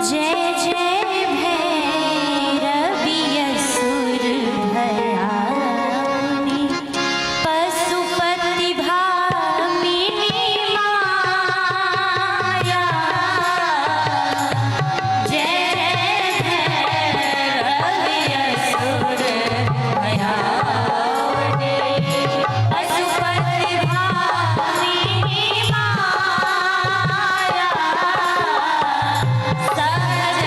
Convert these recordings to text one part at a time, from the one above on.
जय जय भैरवी असुर भयानी पशुपति भामिनी माया। जय भैरवी असुर भयानी पशुपति भामिनी माया। सहज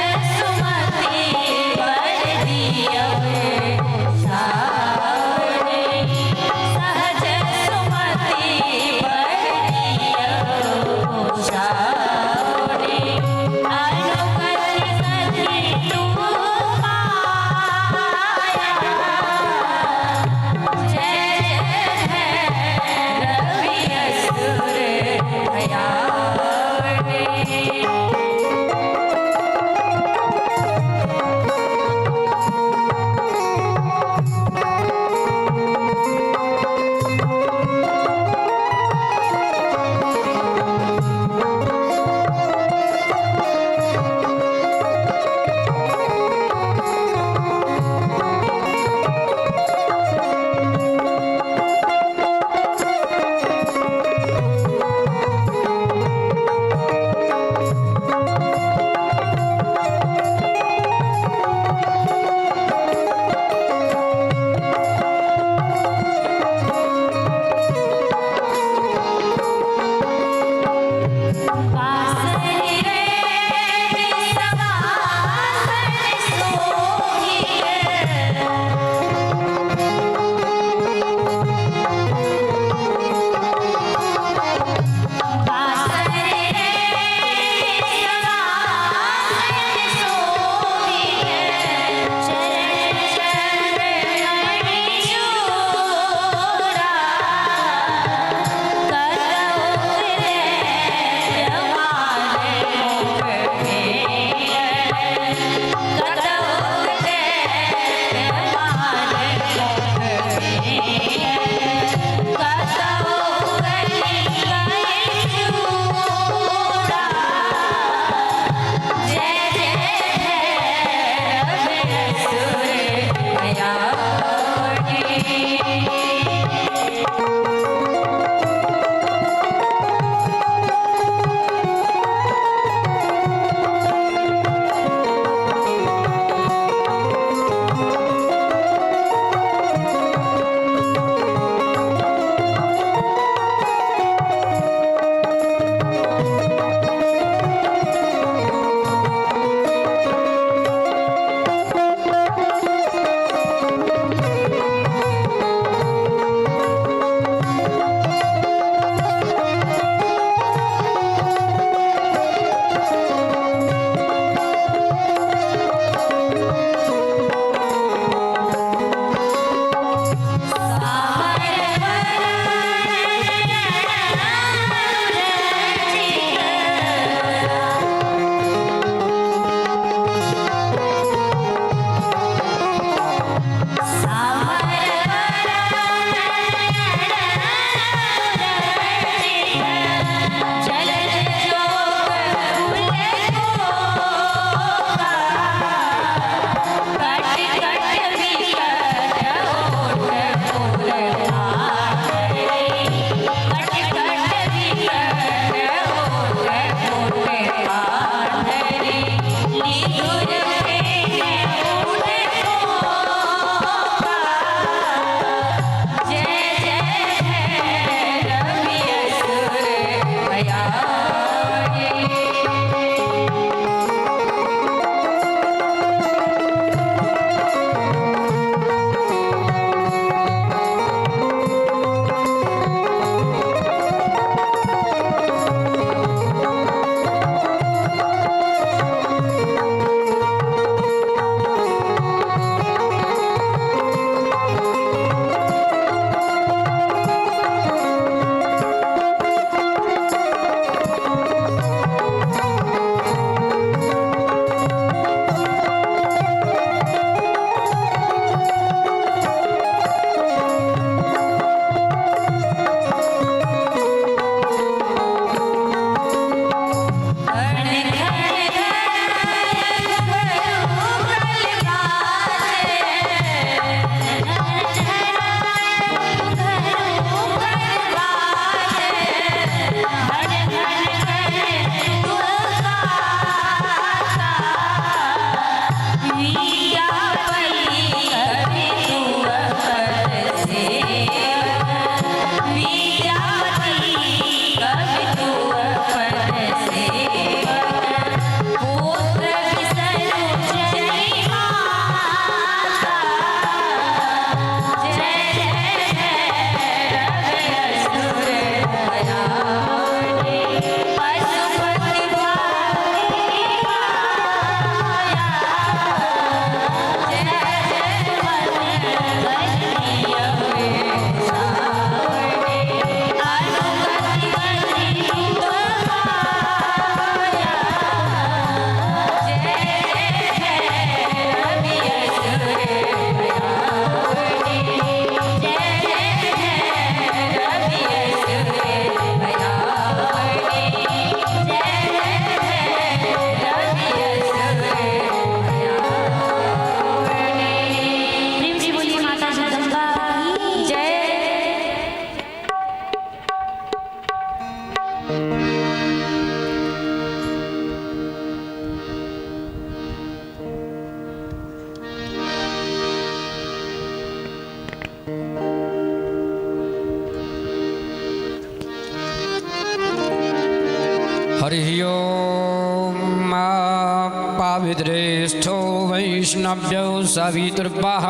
पवित्रेष्ठो वैष्णव्यो सवितुर्वः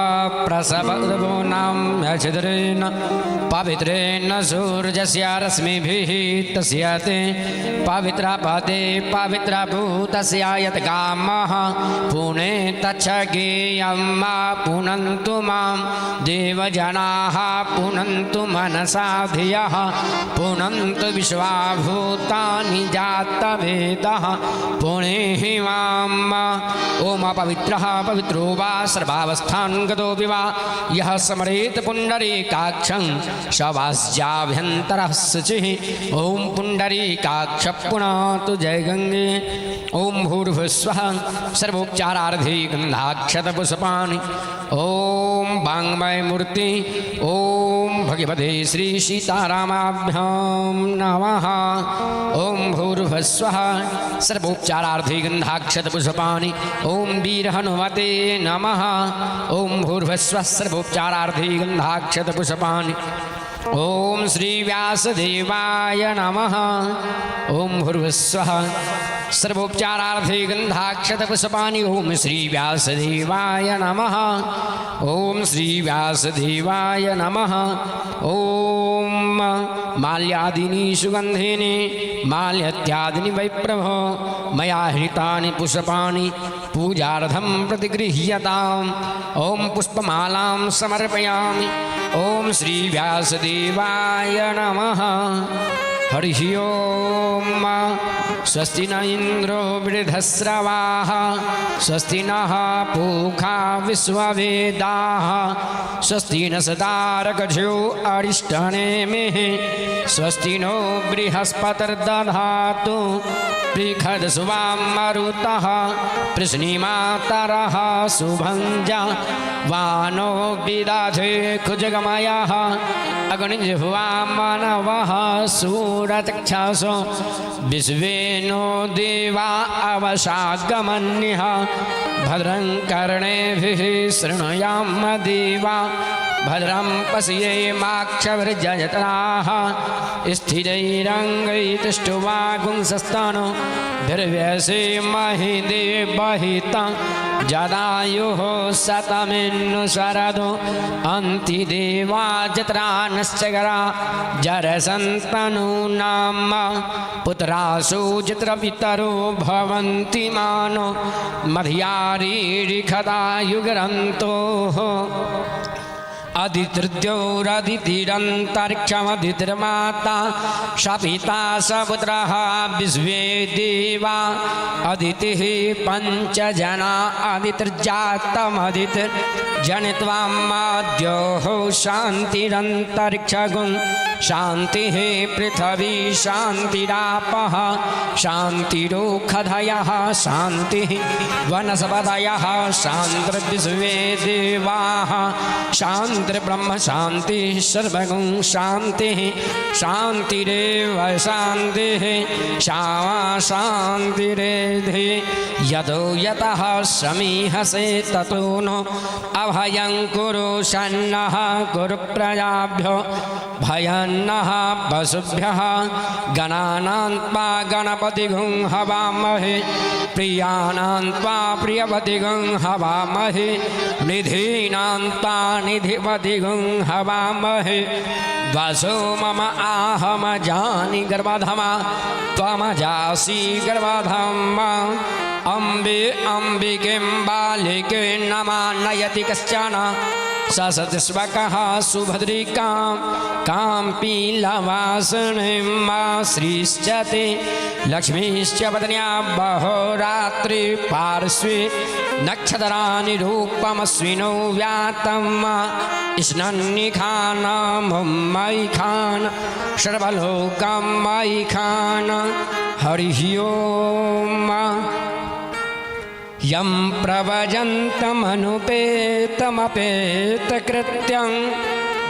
प्रसवो नाम छिद्रेण पवित्रेण सूर्यस्य रश्मिभिः तस्य ते पवित्रपदे पवित्रभूतस्य यत् कामः पुणे तच्छगेयं मा पुनन्तु मां देवजनाः पुनन्तु मनसा धियः पुनन्तु विश्वाभूतानि जातवेदः पुणेहि मां ओम पवित्रः पवित्रो वा सर्वावस्थान् गतोऽपि वा यः स्मरेत् पुण्डरीकाक्षं शवास्याभ्यन्तरः शुचिः ॐ पुण्डरीकाक्ष पुनातु जय गंगे ओम भूर्भुस्वः सर्वोपचारार्थे गन्धाक्षतपुष्पाणि ओम वाङ्मय मूर्ति ओम भगवते श्री सीतारामाभ्यां नमः ओम भूर्भुस्वः सर्वोपचारार्थे गन्धाक्षतपुष्पाणि ओम वीर हनुमते नमः ओम भूर्भुस्वः सर्वोपचारार्थे गन्धाक्षतपुष्पाणि ओम श्री व्यासदेवाय नमः ओम भूर्भुस्वः सर्वोपचारार्थे गन्धाक्षतपुष्पाणि ओम श्री व्यासदेवाय नमः ओम श्री व्यासदेवाय नमः ओम माल्यादीनि सुगन्धीनि माल्यत्यादीनि वै प्रभो मया हृतानि पुष्पाणि पूजार्थं प्रतिगृह्यताम् ओम पुष्पमालां समर्पयामि ओम श्री व्यासदेवाय नमः हरि ओम स्वस्ति न इंद्रो वृद्धस्रवाः स्वस्ति नः पूषा विश्ववेदाः स्वस्ति न सदारकझो अरिष्टनेमिः स्वस्ति नो बृहस्पतिर्दधातु बृहद्सुवां मरुतः पृश्निमातरः शुभञ्जा वानो विदधे कुजगमयः अग्निजिह्वा मानवः सूरचक्षसो विश्वे नो देवा अवशागमन्यः भद्रं कर्णेभिः शृणुयाम देवा भद्रं पश्येमाक्षभिर्जयत्राः स्थिरैरङ्गैतुष्टुवागुंसस्तनो भीर्व्यसेमहि देवहितं जदायुः शतमिन्नु शरदो अन्ति देवा जत्रानश्चकरा जरसन्तनूनां पुत्रासु जत्रपितरो भवन्ति मानो मध्यारीरिखदायुग्रन्तोः अदितिर्द्योरदितिरन्तरिक्षमदितिर्माता सपिता सपुत्रः विश्वे देवा अदितिः पञ्चजना अदितिर्जातमदितिर्जनित्वा माद्योः शान्तिरन्तरिक्षगुं शान्तिः पृथिवी शान्तिरापः शान्तिरोखधयः शान्तिः वनस्पतयः शान्तिर्विश्वे देवाः शान्तिर्ब्रह्म शान्तिः सर्वगुं शान्तिः शान्तिरेव शान्तिः श्यामा शान्तिरेधि यतो यतः समीहसे ततो नो अभयं कुरु शन्नः कुरु प्रजाभ्यो भयन्नः पशुभ्यः गणानां त्वा गणपतिगुं हवामहे प्रियाणां त्वा प्रियपतिगुं हवामहे निधीनां त्वा निधिपतिगुं हवामहे वसो मम आहमजानि गर्भधमा त्वमजासि गर्भधमा अम्बे अम्बिकें बालिके नमानयति कश्चन ससतिस्वकः सुभद्रिकां काम्पीलवासनीं मा श्रीश्च ते लक्ष्मीश्च पत्न्या बहोरात्रि पार्श्वे नक्षत्राणि रूपमस्विनो व्यातं स्नन्निखानामयि खान सर्वलोकमयि खान हरिः ओम यं प्रवजन्तमनुपेतमपेतकृत्यं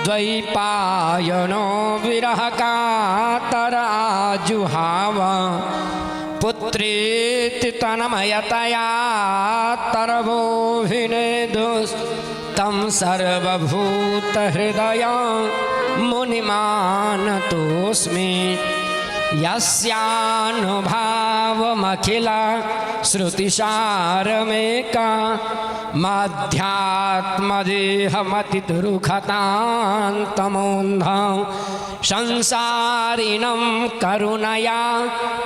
द्वैपायनो विरहकातराजुहाव पुत्रेति तन्मयतया तरवोऽभिनेदुस्तं सर्वभूतहृदयं मुनिमानतोऽस्मि यस्यानुभावमखिला श्रुतिसारमेका मध्यात्मदेहमतिदुरुखतान्तमोन्धं संसारिणं करुणया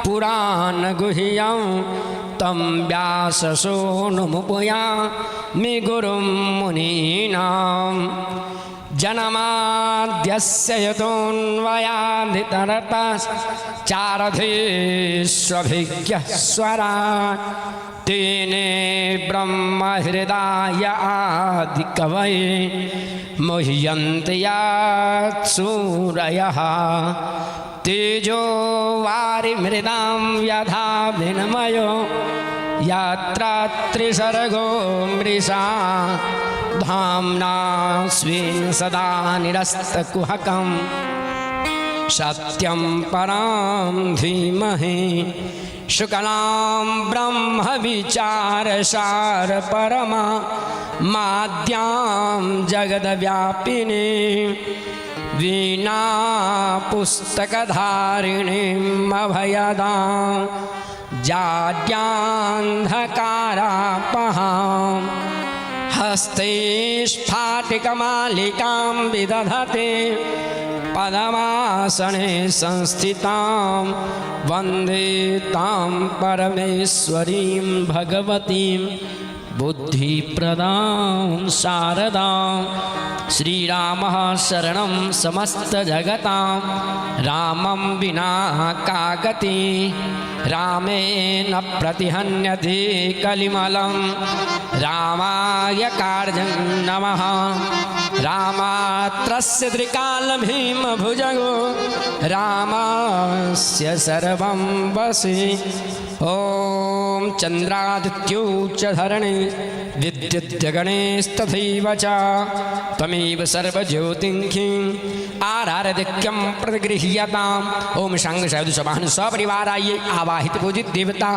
पुराणगुह्यं तं व्याससूनुमुपयामि गुरुं मुनीनां जनमाद्यस्य यतोऽन्वयादितरतश्चारथेष्वभिज्ञः स्वराट् तेने ब्रह्महृदाय आदिकवये मुह्यन्ति यत्सूरयः तेजो वारिमृदां यथा विनिमयो यत्र त्रिसर्गो मृषा धाम्ना स्वेन सदा निरस्तकुहकं सत्यं परं धीमहि शुक्लां ब्रह्मविचारसारपरमा माद्यां जगद्व्यापिनी वीणापुस्तकधारिणीम् अभयदां जाड्यान्धकारापहां हस्ते स्फाटिकमालिकां विदधते पद्मासने संस्थितां वन्दे तां परमेश्वरीं भगवतीं बुद्धिप्रदां शारदां श्रीरामः शरणं समस्तजगतां रामं विना का गतिः रामेण प्रतिहन्यते कलिमलं रामाय कार्यं नमः रामात्रस्य त्रिकालभीमभुजगो रामस्य सर्वं वशे ॐ चन्द्रादित्यो च धरणे विद्युद्गणेस्तथैव च त्वमेव सर्वज्योतिङ्खिम् आराध्यक्यं प्रतिगृह्यताम् ॐ शङ्खशब्दसभान् सपरिवाराय आवाहित पूजित देवता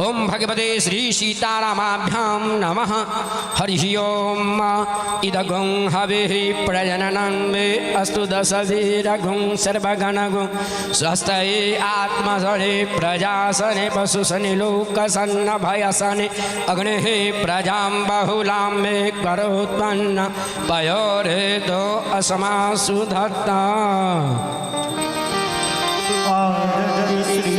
ॐ भगवते श्री सीतारामाभ्यां नमः हरिः ॐ इदगुं हविः प्रजननं मे अस्तु दशवीरगुं सर्वगणगुं स्वस्तये आत्मसने प्रजासने पशुसने लोकसन्नभयसने अग्नेः प्रजां बहुलां मे करोत्पन्न पयोरेतो असमासु धत्ता आरती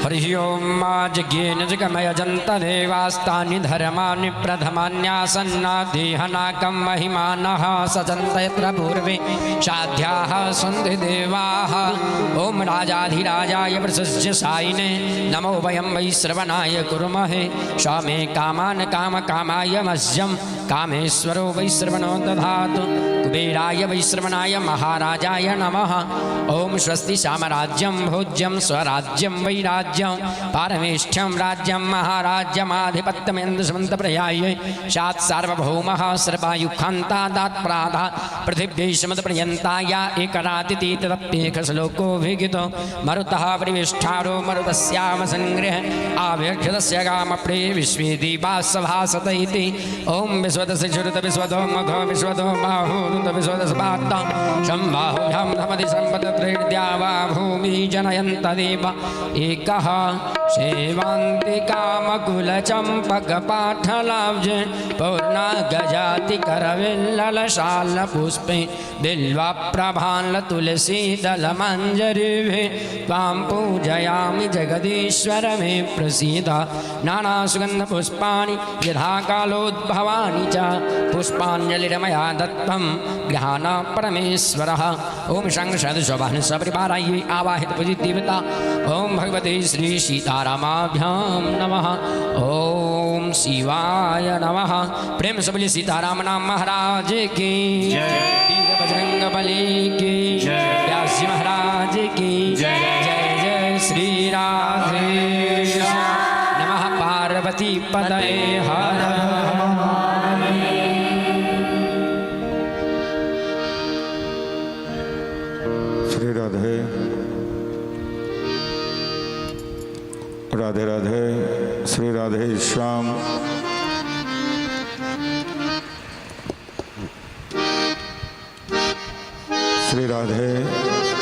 हरि ओं यज्ञेन जगमयजन्तदेवास्तानि धर्माणि प्रथमान्यासन्नादेहनाकं महिमानः सचन्त यत्र पूर्वे साध्याः सन्ति देवाः ॐ राजाधिराजाय प्रसस्य सायिने नमो वयं वैश्रवणाय कुर्महे स्वामे कामान् कामकामाय मह्यं कामेश्वरो वैश्रवणो दधातु कुबेराय वैश्रवणाय महाराजाय नमः ॐ स्वस्ति साम्राज्यं भोज्यं स्वराज्यं वैराज्यं पारमेष्ठ्यं राज्यं महाराज्यमाधिपत्यमेन्द्रसमन्तप्रयाय सात् सार्वभौमः सर्वायुखान्तादात्प्रादा पृथिव्यै समदपर्यन्ताया एकरातिथि तदप्येकश्लोकोऽभिगितो मरुतः परिवेष्ठारो मरुतस्याम संगृह आव्यक्षतस्य गामप्रे विश्वे दीपासभासत इति ॐ विश्वदस्य श्रुत विश्वतो मघ विश्वतो बाहुरुत विश्वदस्पात्त सम्बाहुभ्यां धमति सम्पदत्रैर्द्या वा भूमि जनयन्त देव एकः सेवान्तिकामकुलचम्पकपाठलाब्जे पौर्णागजातिकरविल्ललशालपुष्पे बिल्वप्रभाल्लतुलसीदलमञ्जरीभिः त्वां पूजयामि जगदीश्वर मे प्रसीद नानासुगन्धपुष्पाणि यथा कालोद्भवानि च पुष्पाञ्जलिर्मया दत्तं गृहाण परमेश्वरः ॐ शं सदृशवाहन सपरिवाराय आवाहित पूजित देवता ॐ भगवते श्री सीतारामाभ्यां नमः ॐ शिवाय नमः प्रेम से बोलिए सीताराम नाम महाराज की वीर बजरंग बली की व्यास जी महाराज की जय जय श्री राधे नमः पार्वती पतये हर श्री राधे राधे राधे श्री राधे श्याम श्री राधे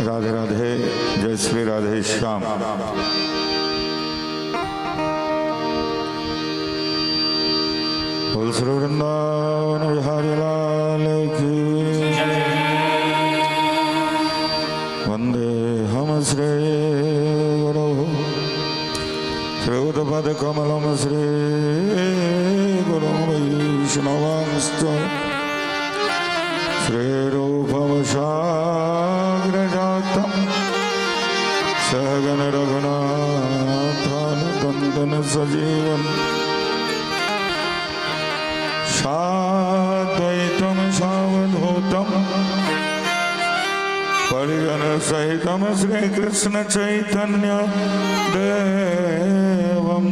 राधे राधे जय श्री राधे श्याम बोल श्री वृंदावन बिहारी लाल की वंदे हम श्री गुरु श्रीयुतपदकमलं श्री गुरु वैष्णवांश्च श्रीरूपवशाग्रजातं सहगण रघुनाथानुनन्दन सजीवन् साद्वैतं सावधूतं परिजन सहितं श्रीकृष्ण चैतन्य देवं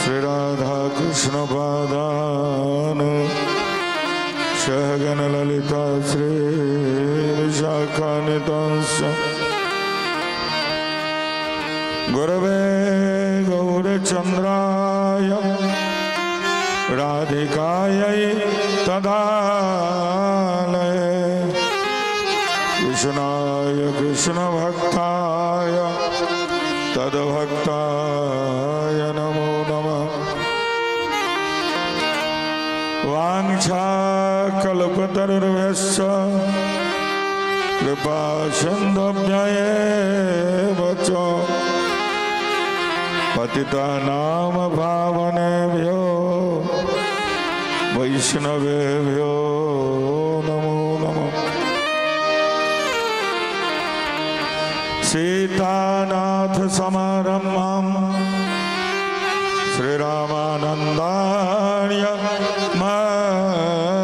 श्री राधा कृष्ण पादान सहगण ललिता श्री विशाखान्वितांश्च गुरवे गौरचन्द्राय राधिकायै तदालये कृष्णाय कृष्णभक्ताय तद्भक्ताय नमो नमः वाञ्छाकल्पतरुर्भ्यश्च कृपा सिन्धुभ्येव च पतितानां पावनेभ्यो वैष्णवेभ्यो नमो नमः सीतानाथ समारम्भां श्रीरामानन्दार्य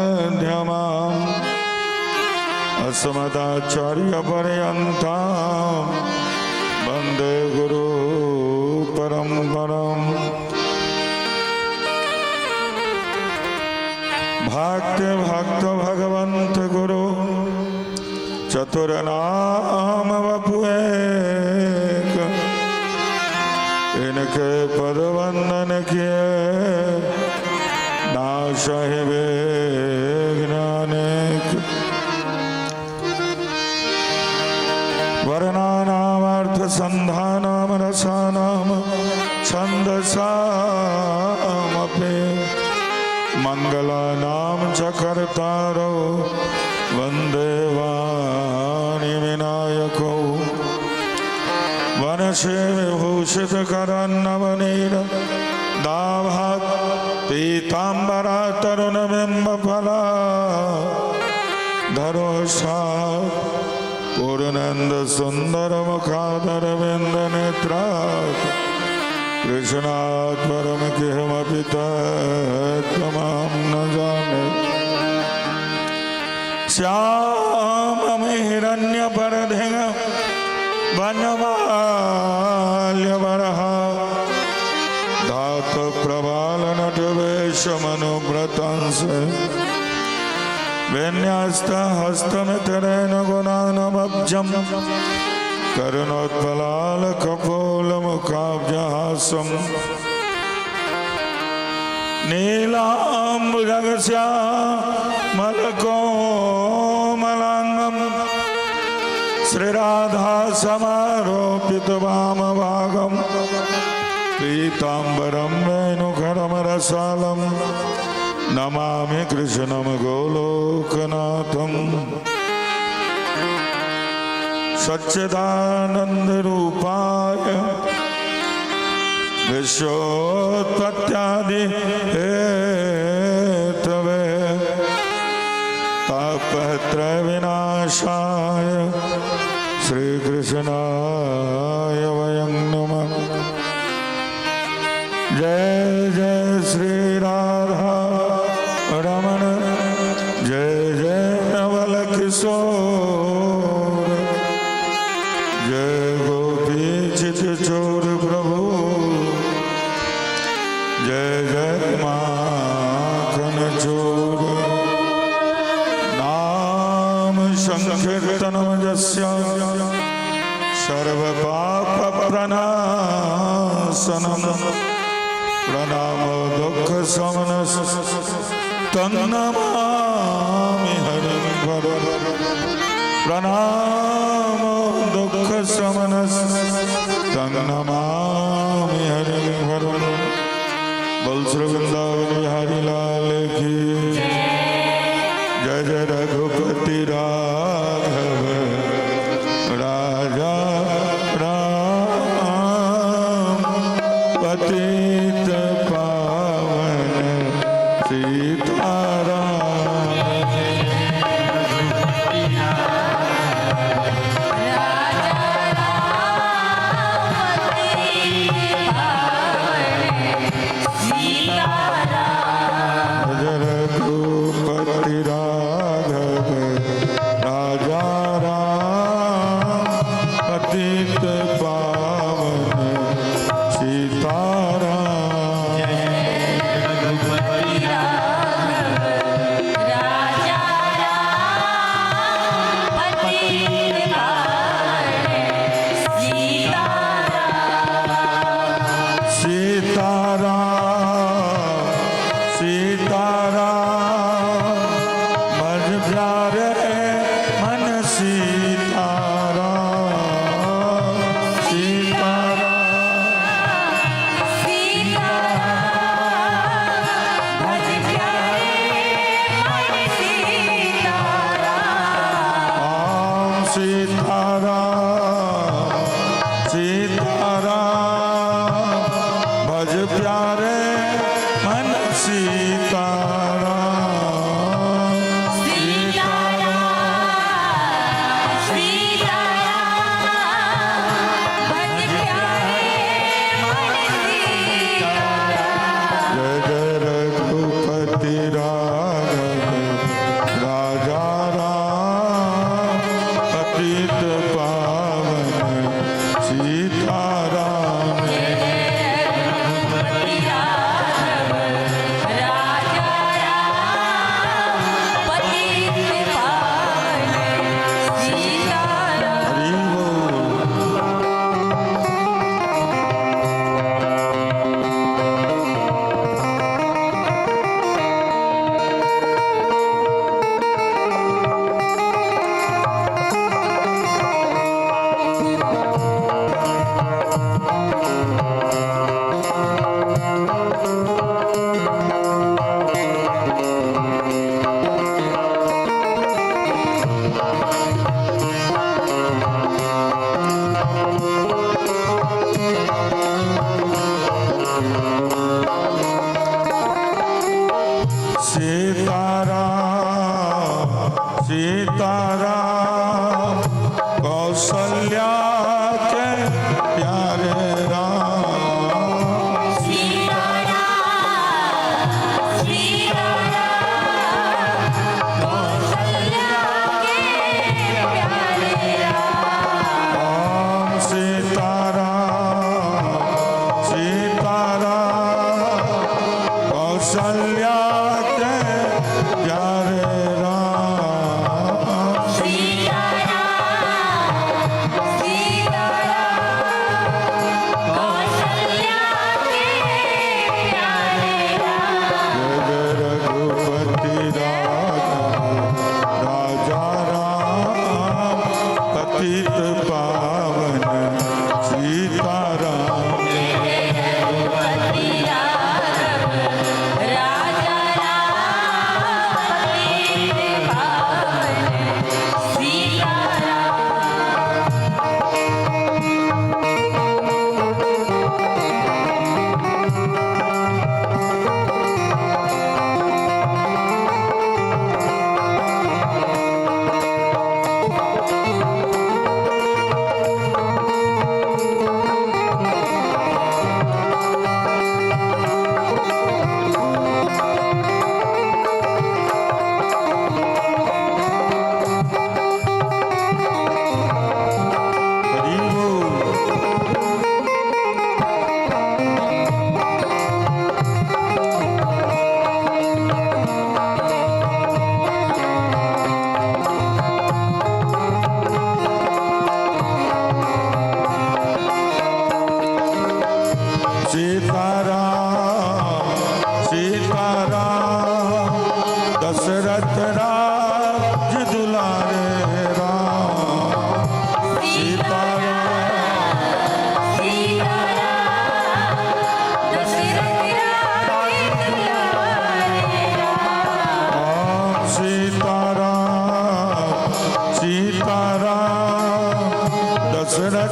मध्यमाम् अस्मदाचार्यपर्यन्तां वन्दे गुरु परम्पराम् भक्ति भक्त भगवंत गुरु चतुरनाम वपुएक इनके पद वंदन किए नाश विघ्नानेक वर्णानामर्थ संधानाम रसानाम छन्दसामपि मंगलानाम चकर्तारो वंदे वाणी विनायको वनशे विभूषित करन्नवनीर दाभात् पीताम्बरा तरुण बिंब फला धरोषात् पूर्णेन्दु सुंदर मुखादर बिंद नेत्रात् कृष्णात् परम किमपि तत्त्वमहं न जाने श्यामं हिरण्यपर्धिं वनमाल्यवरः धातुप्रबालनटवेशमनुव्रतंसे विन्यस्तहस्तमितरेण गुणानमब्जम् करुणोत्पलालकपोलमुखाब्जहासम् नीलाम्बुजगस्यामलकोमलाङ्गम् श्रीराधासमारोपितवामभागम् पीताम्बरं वेणुखरमरसालम् नमामि कृष्णं गोलोकनाथम् सच्चिदानन्दरूपाय विश्वोत्पत्त्यादि हेतवे तापत्रयविनाशाय श्रीकृष्णाय वयं नमः। जय जय श्री राधा रमण जय जय नवल किशोर जय गोपी चित चोर प्रभु जय जय माखन चोर नाम संकीर्तनम यस्य सर्व पाप प्रणाशनम प्रणामो दुख शमनम तन्नमामि हरिं वरद प्रणामो दुख शमनम तन्नमामि हरिं वरद। बोल श्री वृंदावन बिहारी लाल की जय जय रघुपति राघव राजा राम पतित पावन सीताराम। रघुपति राघव राजा राम पतित पावन सीताराम। राजा राम पतित पावन सीताराम। सीताराम सीताराम मज प्यारे मन सीताराम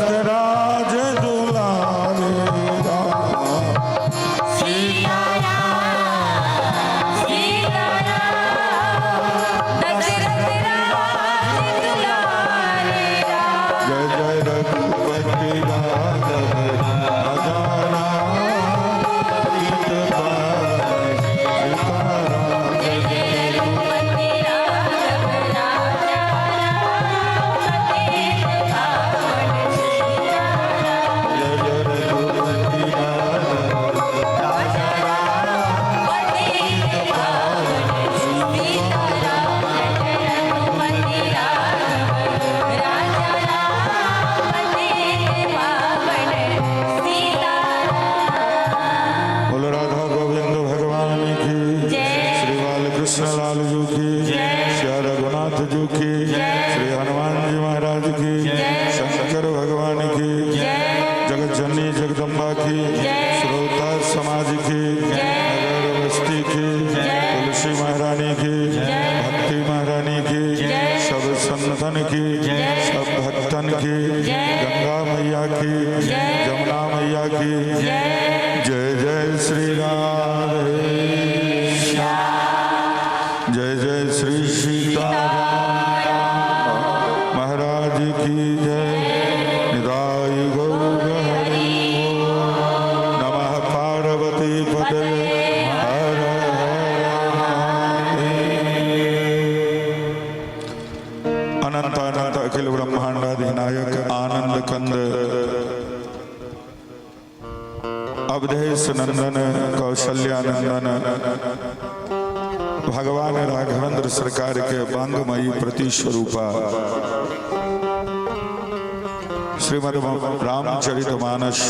दशरथ राज दुलारे जय जय रघुपति राघव राजा राम पतित पावन सीताराम जय जय रघुपति राघव राजा बोलो राधा गोविंद भगवान की श्री बालकृष्ण लाल जी की श्री रघुनाथ जी की श्री हनुमान जी महाराज की शंकर भगवान की जगत जननी जगदम्बा की श्रोता समाज की नगर बस्ती की तुलसी महारानी की भक्ति महारानी की सब संतन की सब भक्तन की गंगा मैया की जमुना मैया की जय जय श्री राधे जय जय श्री सीताराम महाराज की जय निदाय गौर हरि नमः पार्वती पते हर हर महादेव। अनंत अनंत अखिल ब्रह्मांडाधिनायक आनंद कंद अवधेश नंदन कौशल्यानंदन भगवान राघवेंद्र सरकार के वांगमयी प्रति स्वरूपा श्रीमद् रामचरितमानस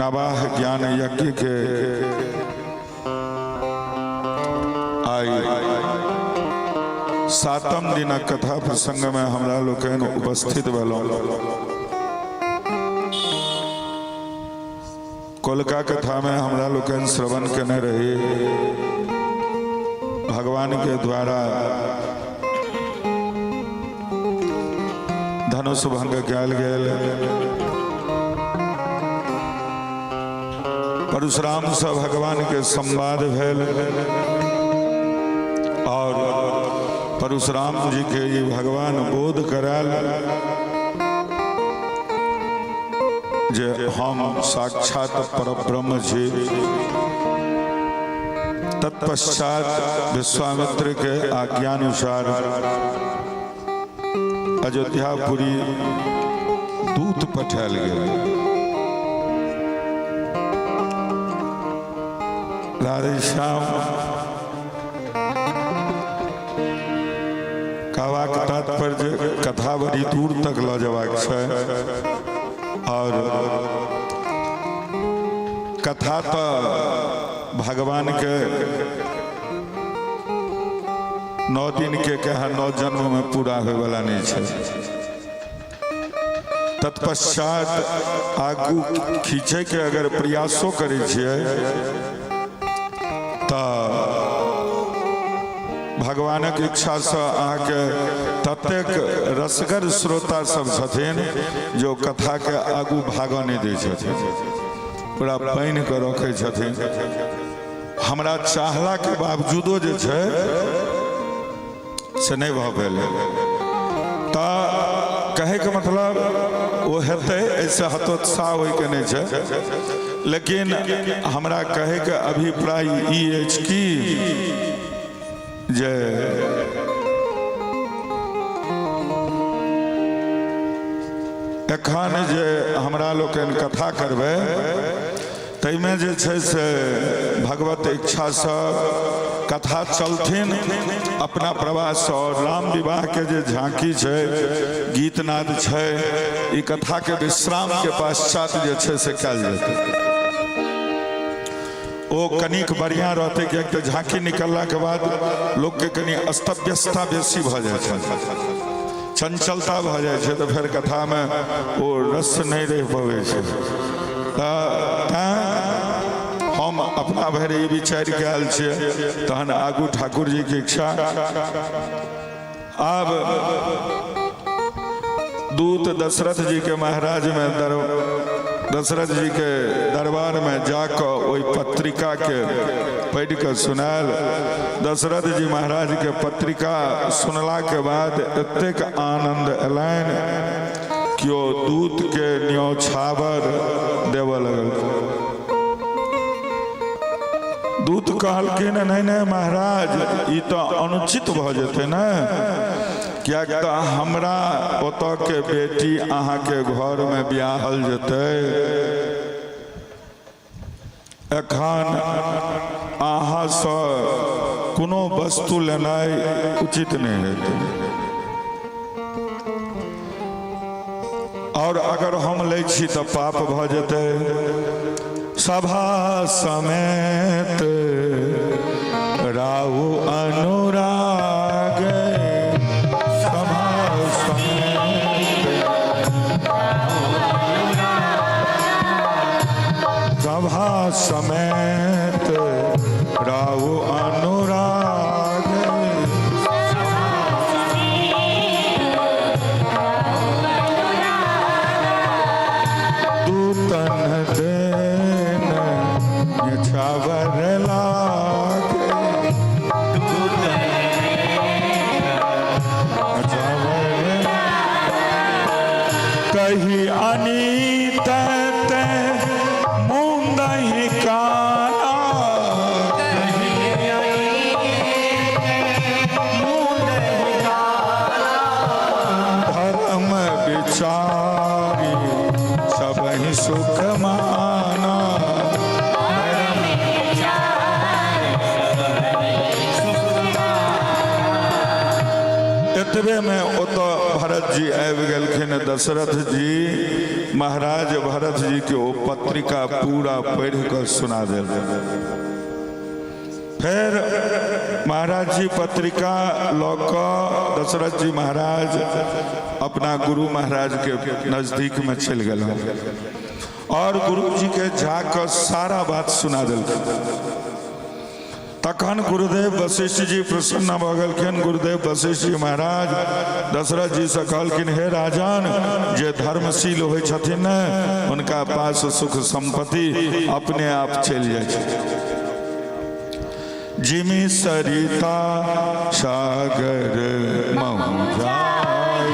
नवाह ज्ञान यज्ञ के आई सातम दिन कथा प्रसंग में हमरा लोकन उपस्थित भेलौं। कोलका कथा में हमरा लोकन श्रवण करने रही भगवान के द्वारा धनुष भंग कयल गेल परशुराम से भगवान के संवाद भेल और परशुराम जी के ये भगवान बोध करायल जे हम साक्षात परब्रह्म जी। तत्पश्चात विश्वामित्र के आज्ञानुसार अयोध्यापुरी दूत पठायल गेल। राधे श्याम कहबाक तात्पर्य कथा बड़ी दूर तक ल जबाक छै और कथा तो भगवान के 9 दिन के कहा 9 जन्म में पूरा होय वाला नहीं है। तत्पश्चात आगू खींचे के अगर प्रयासो करे छिए तो भगवानक इच्छा से आके ततेक रसगर श्रोता सब छथिन जो कथा के आगू भागो नहीं दै छथिन, पूरा बाइन के रखे छथिन। हमरा चाहला के बावजूदो जे छै से नहीं भऽ पेल। तो कहे के मतलब वो हेतै ऐसे हतोत्साह होय के नहीं छै, लेकिन हमरा कहे के अभिप्राय ई अछि कि जे एखन जे हमरा लोकन कथा करबै तैमे जे छै से भगवत इच्छा से कथा चलथिन अपना प्रवास और राम विवाह के जे झांकी छै गीतनाद छै ई कथा के विश्राम के पश्चात जे छै से कयल जेतै। ओ कनिक बढ़िया रहते कि एक तो झांकी निकलला के बाद लोग के कनी अस्तव्यस्ता बेसी भ जाए छै, चंचलता भ जाए छै, तो फिर कथा में वो रस नहीं रह पावे छै। हम अपना भर ई विचार के आयल छियै, तहन आगू ठाकुर जी की इच्छा अब दूत दशरथ जी के महाराज में दशरथ जी के दरबार में जाकर वही पत्रिका के पढ़ कर सुनाल। दशरथ जी महाराज के पत्रिका सुनला के बाद एतेक आनंद एलान कि वो दूत के न्योछावर देव लगल। दूत कहलखिन नहीं नहीं महाराज ये तो अनुचित भ जेते न, क्या तो हमरा ओत के बेटी अहाँ के घर में बियाहल जेते, एखन अहाँ से कोनो वस्तु लेनाइ उचित नहीं हेतै, और अगर हम लै छी तो पाप भ जेते। सभा समेत राहु अनुराग, सभा समेत सभा समेत राहु अनुराग, दूतन देन न्योछावर लागे, कही अनीत ते मुंदहि काना, धर्म विचारी सबहि सुख माना, एतबे में ओतो भरत जी आबि गेलखिन। दशरथ जी महाराज भरत जी के ओ पत्रिका पूरा पढ़ कर सुना देल। फिर महाराज जी पत्रिका लौक दशरथ जी महाराज अपना गुरु महाराज के नजदीक में चल गए और गुरु जी के जाकर सारा बात सुना दिल। तखन गुरुदेव वशिष्ठ जी प्रसन्न भ गेलखिन। गुरुदेव वशिष्ठ जी महाराज दशरथ जी से कहलखिन, हे राजन, जे धर्मशील होइ छथिन न उनका पास सुख संपत्ति अपने आप चलि जाइ छै। जिमी सरिता सागर महु जाई,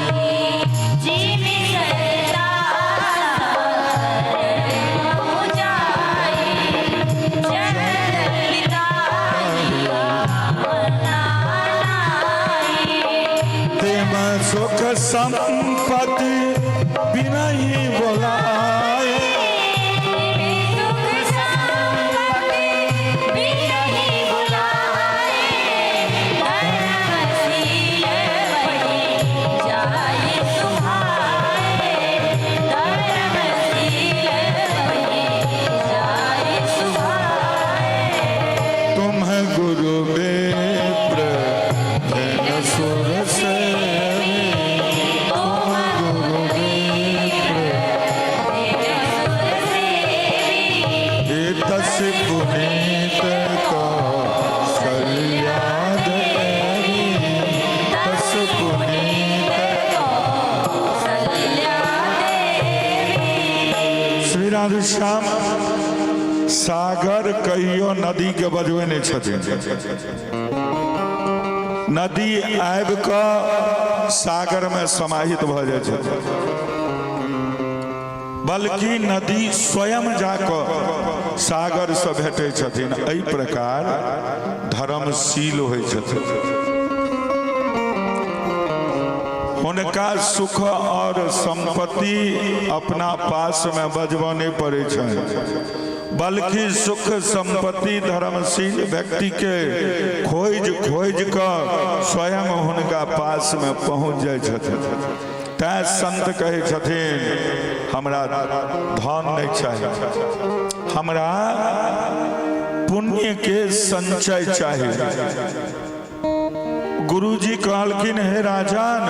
जिमी सरिता सागर महु जाई, जगदम्बिका तेम सुख संपत्ति बिनहि बोलाए, तुम गुरु बेप्र धन सुर सेवी, तुम गुरु बेप्र तस पुनीत को कल्याण देवी, तस पुनीत श्री राधे श्याम सागर कहियो नदी के बजबे नहीं छथिन। नदी आबि कऽ सागर में समाहित भ जाइ छथिन, बल्कि नदी स्वयं जाकर सागर से भेटै छथिन। एहि प्रकार धर्मशील होइ छथिन। हुनका सुख और संपत्ति अपना पास में बजबऽ नहीं पड़ै छनि, बल्कि सुख संपत्ति धर्मशील व्यक्ति के खोज खोज कर स्वयं हुनका पास में पहुँच जाय छथिन। तैं संत कहे छथिन, हमरा धन नहीं चाहिए, हमरा पुण्य के संचय चाहिए। गुरुजी कहलखिन, हे राजन,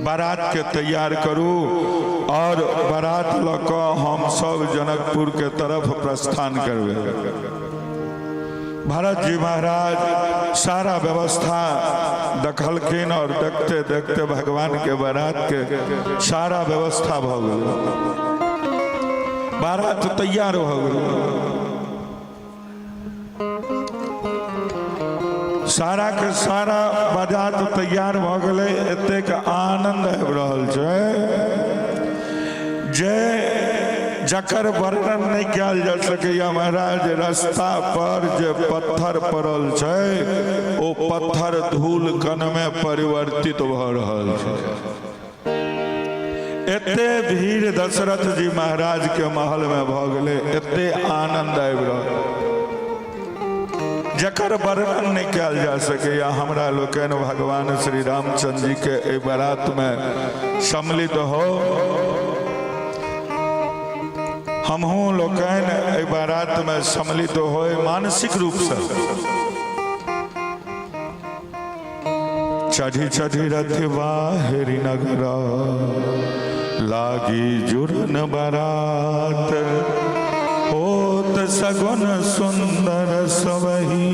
बारात के तैयार करू और बारात लऽ हम सब जनकपुर के तरफ प्रस्थान करबे। भरत जी महाराज सारा व्यवस्था देखलखिन और देखते देखते भगवान के बारात के सारा व्यवस्था भ गई, बारात तैयार भ गई, सारा के सारा बारात तैयार भ गए। एतेक आनंद आबि रहल छै जे जकर वर्णन नहीं कल जा सकैया। महाराज रास्ता पर जे पत्थर पड़ल छै ओ पत्थर धूल कण में परिवर्तित भ रहल छै। एते भीड़ दशरथ जी महाराज के महल में भ गए, एते आनंद आबि रहल जकर वर्णन नहीं कल जा सकैया। हमरा लोकन भगवान श्री रामचंद्र जी के ए बारात में सम्मिलित हो, हमहू लोकन ए बारात में सम्मिलित हो मानसिक रूप से। चढ़ी चढ़ी रथ बाहरी नगर लागी जुरन बारात, होत सगुन सुंदर सबही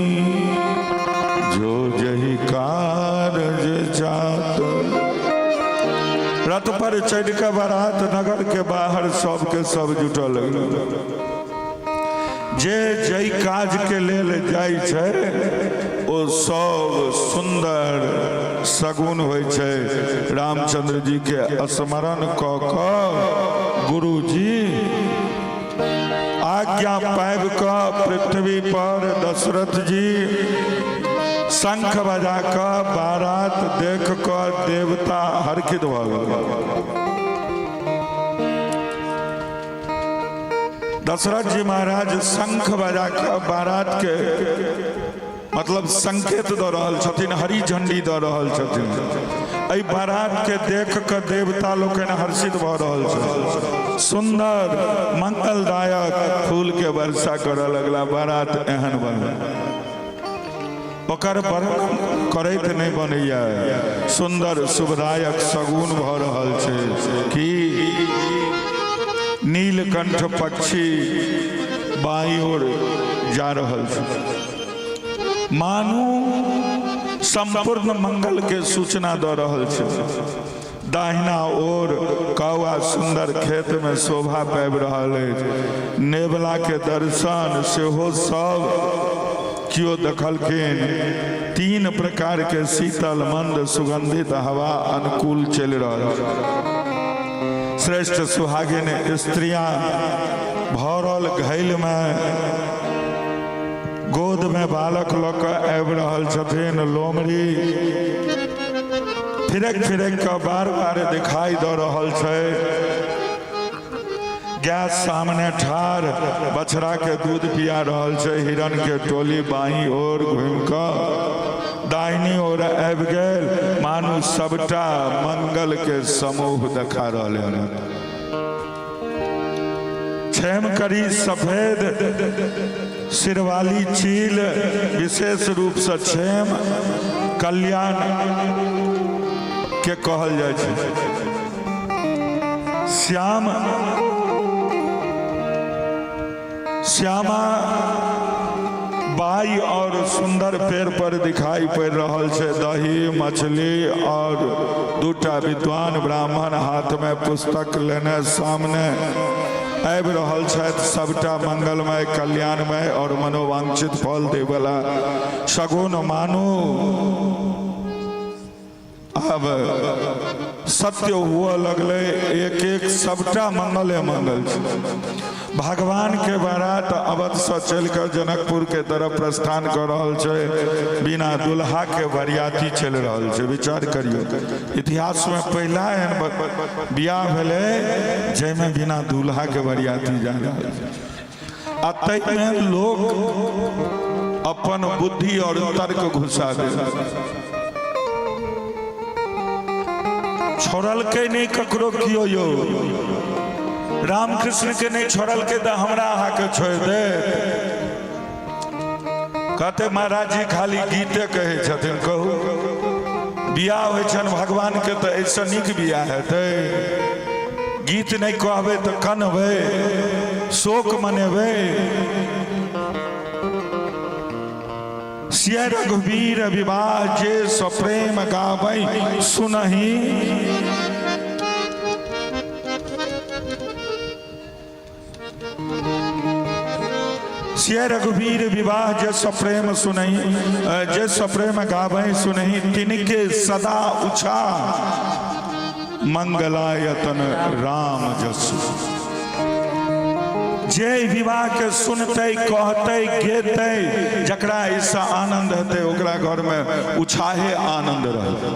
जो जही कारज जात। रथ पर चढ़ के बारात नगर के बाहर सब के सब जुटल, जे जय काज के लेल जाय छै ओ सब सुंदर सगुन होय छै। रामचंद्र जी के स्मरण क गुरु जी आज्ञा पाबि क पृथ्वी पर दशरथ जी शंख बजा क बारात देख क देवता हर्षित भ गए। दशरथ जी महाराज शंख बजा क बारात के मतलब संकेत द रहल छथिन, हरी झंडी द रहल छथिन। एहि बारात के देख क देवता लोकन हर्षित भ रहल छथिन। सुंदर मंगलदायक फूल के वर्षा करऽ लगला। बारात एहन बनल ओकर वर्णन करैत नहीं बनैया। सुंदर शुभदायक सगुन भ रहल छै कि नीलकंठ पक्षी बाई ओर जा रहल छै, मानू संपूर्ण मंगल के सूचना द रहल छै। दाहिना ओर कौआ सुंदर खेत में शोभा पाबि रहल अछि। नेवला के दर्शन सेहो सब कियो देखलखिन। 3 प्रकार के शीतल मंद सुगंधित हवा अनुकूल चल रहल छै। श्रेष्ठ सुहागिन स्त्रियां भरल घैल में गोद में बालक लऽ कऽ आबि रहल छथिन। लोमड़ी फिरक फिरक के बार बार दिखाई दऽ रहल छै। गाय सामने ठाड़ बछड़ा के दूध पिया रहल छै। हिरण के टोली बाई ओर घूम कऽ दाहिनी ओर आबि गेल। मानू सबटा मंगल के समूह देखा रहल है। छेम करी सफेद सिरवाली चील, विशेष रूप से छेम कल्याण के कहल जाय छै। श्यामा बाई और सुंदर पेड़ पर दिखाई पड़ रहल छै। दही मछली और 2टा विद्वान ब्राह्मण हाथ में पुस्तक लेने सामने आबि रहल छथि। सबटा मंगलमय कल्याणमय और मनोवांछित फल देवला सगुन मानू। अब सत्य हुआ लगले, एक एक सबटा मंगले मंगल छै। भगवान के बारात अवध से चलकर जनकपुर के तरफ प्रस्थान कर रहल छै। बिना दुल्हा के बरियाती चल रहल छै। विचार करियो, इतिहास में पहला एहन बियाह भेलै जाहिमे बिना दुल्हा के बरियाती जा रहल छै। आ तै में लोग अपन बुद्धि और तर्क घुसा दे, छोड़ल के नहीं ककरो कियो यो। रामकृष्ण के नहीं छोड़ल के तो हमरा अहाँ के छोड़ दे। कहते महाराज जी खाली गीते कहे छथिन। कहू बियाह होइ छन भगवान के तो ऐसा नीक बियाह हेतै। गीत नहीं कहबे तो कनबे, शोक मनेबे। सिय रघुवीर विवाह जे सप्रेम गावै सुनहि। सिय रघुवीर विवाह जे सप्रेम सुनहि, जे सप्रेम गावै सुनहि, तिनके सदा उछा मंगलायतन राम जसु। जे विवाह के सुनते कहते गेते जकरा ऐसा आनंद हेतै ओकरा घर में उछाहे आनंद रहतै।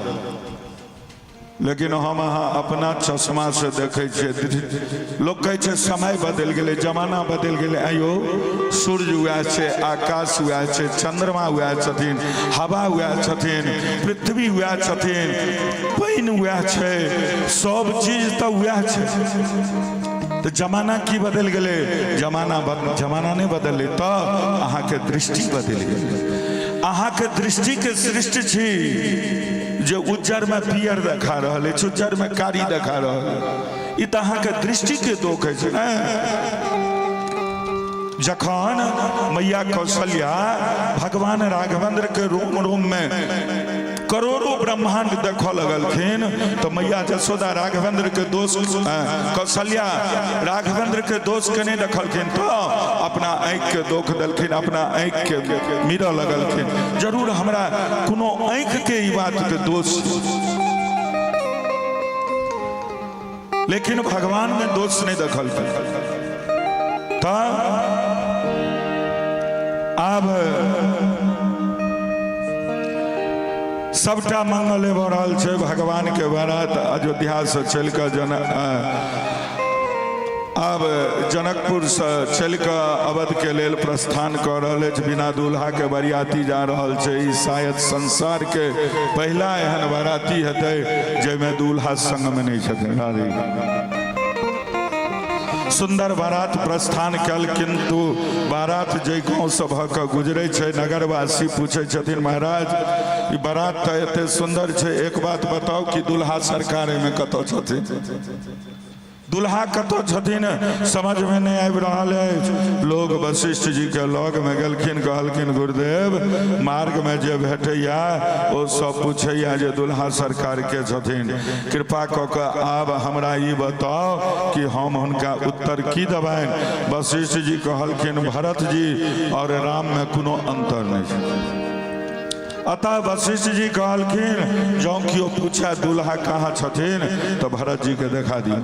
लेकिन हम अहाँ अपना चश्मा से देखे छियै, लोग कहै छै समय बदल गेलै, जमाना बदल गेलै। आइयो सूर्य वएह छै, आकाश वएह छै, चंद्रमा वएह छथिन, हवा वएह छथिन, पृथ्वी वएह छथिन, पानि वएह छै, सब चीज तो वएह छै। तो जमाना की बदल गेलै? जमाना नहीं बदलै तो अहाँ के दृष्टि बदल गेलै। अहाँ के दृष्टि के सृष्टि छी जे उज्जर में पियर देखा रहल अछि, उज्जर में कारी देखा रहल। ई तो अहाँ के दृष्टि के दोष है ना। जखन मैया कौशल्या भगवान राघवेंद्र के रोम रोम में करोड़ों ब्रह्मांड देखो लगलखिन, तो मैया जसोदा राघवेंद्र के दोष, कौशल्या राघवेंद्र के दोष के नहीं देखलखिन, तो अपना आँख के दोष देलखिन, अपना आँख के मिरऽ लगलखिन। जरूर हमरा कोनो आँख के ई बात के दोष, लेकिन भगवान में दोष नहीं देखलखिन। तो अब सबटा मंगल भऽ रहल छै। भगवान के बारात अयोध्या से चल कर अब जनकपुर से चल कर अवध के लेल प्रस्थान कर रहल अछि। बिना दूल्हा के बरियाती जा रहल छै। ई शायद संसार के पहला एहन बराती हेतै जाहिमे दूल्हा संग में नहीं छथिन। सुंदर बारात प्रस्थान कल, किंतु बारात जै गाँव सभक गुजरे छै, नगरवासी पूछे छथिन महाराज ई बारात तो एते सुंदर छै, एक बात बताओ कि दूल्हा सरकार में कतौ छथिन? दूल्हा कतौ छथिन समझ में नहीं आबि रहल अछि। लोग वशिष्ठ जी के लग में गेलखिन, कहलखिन गुरुदेव मार्ग में जे भेटैया ओ सब पूछैया जे दूल्हा सरकार के छथिन, कृपा कऽ कऽ आब हमरा ई बताओ कि हम हुनका उत्तर की देबनि। वशिष्ठ जी कहलखिन भरत जी और राम में कोनो अंतर नहीं छै। अतः वशिष्ठ जी कहलखिन जौं कियो पूछे दूल्हा कहाँ छथिन तो भरत जी के देखा दी।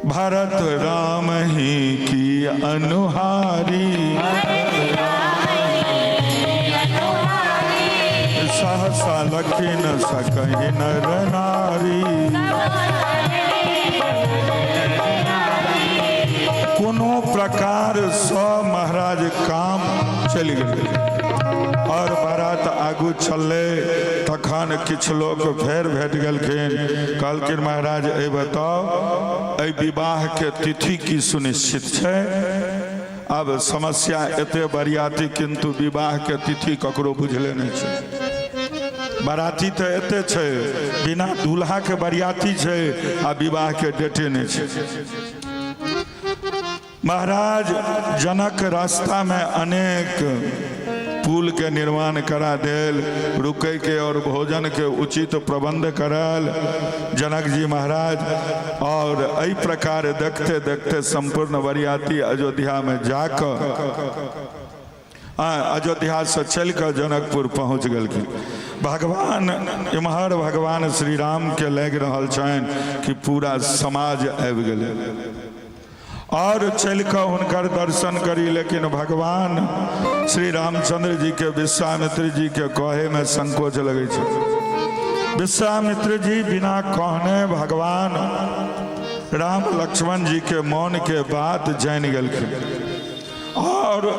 भरत राम ही की अनुहारी, सहसा लखिन सकहि नर नारी। कोनो प्रकार सँ महाराज काम चलि गेलै और बारात आगू चललै। तखन किछु लोग फेर भेट गेलखिन, कहलखिन महाराज ए बताओ एहि विवाह के तिथि की सुनिश्चित छै? अब समस्या एते बरियाती किंतु विवाह के तिथि ककरो बुझले नहीं छै। बाराती तो एते छै, बिना दूल्हा के बरियाती छै आ विवाह के डेटे नहीं छै। महाराज जनक रास्ता में अनेक पुल के निर्माण करा देल, रुकै के और भोजन के उचित प्रबंध करल जनक जी महाराज। और एहि प्रकार देखते देखते संपूर्ण बरियाती अयोध्या में जाकर अयोध्या से चल कर जनकपुर पहुंच गलखिन। भगवान इम्हर भगवान श्री राम के लग रहल छनि कि पूरा समाज आबि गेलै और चल कर हुनकर दर्शन करी। लेकिन भगवान श्री रामचंद्र जी के विश्वामित्र जी के कहे में संकोच लगे छै। विश्वामित्र जी बिना कहने भगवान राम लक्ष्मण जी के मौन के बात जान गेलखिन और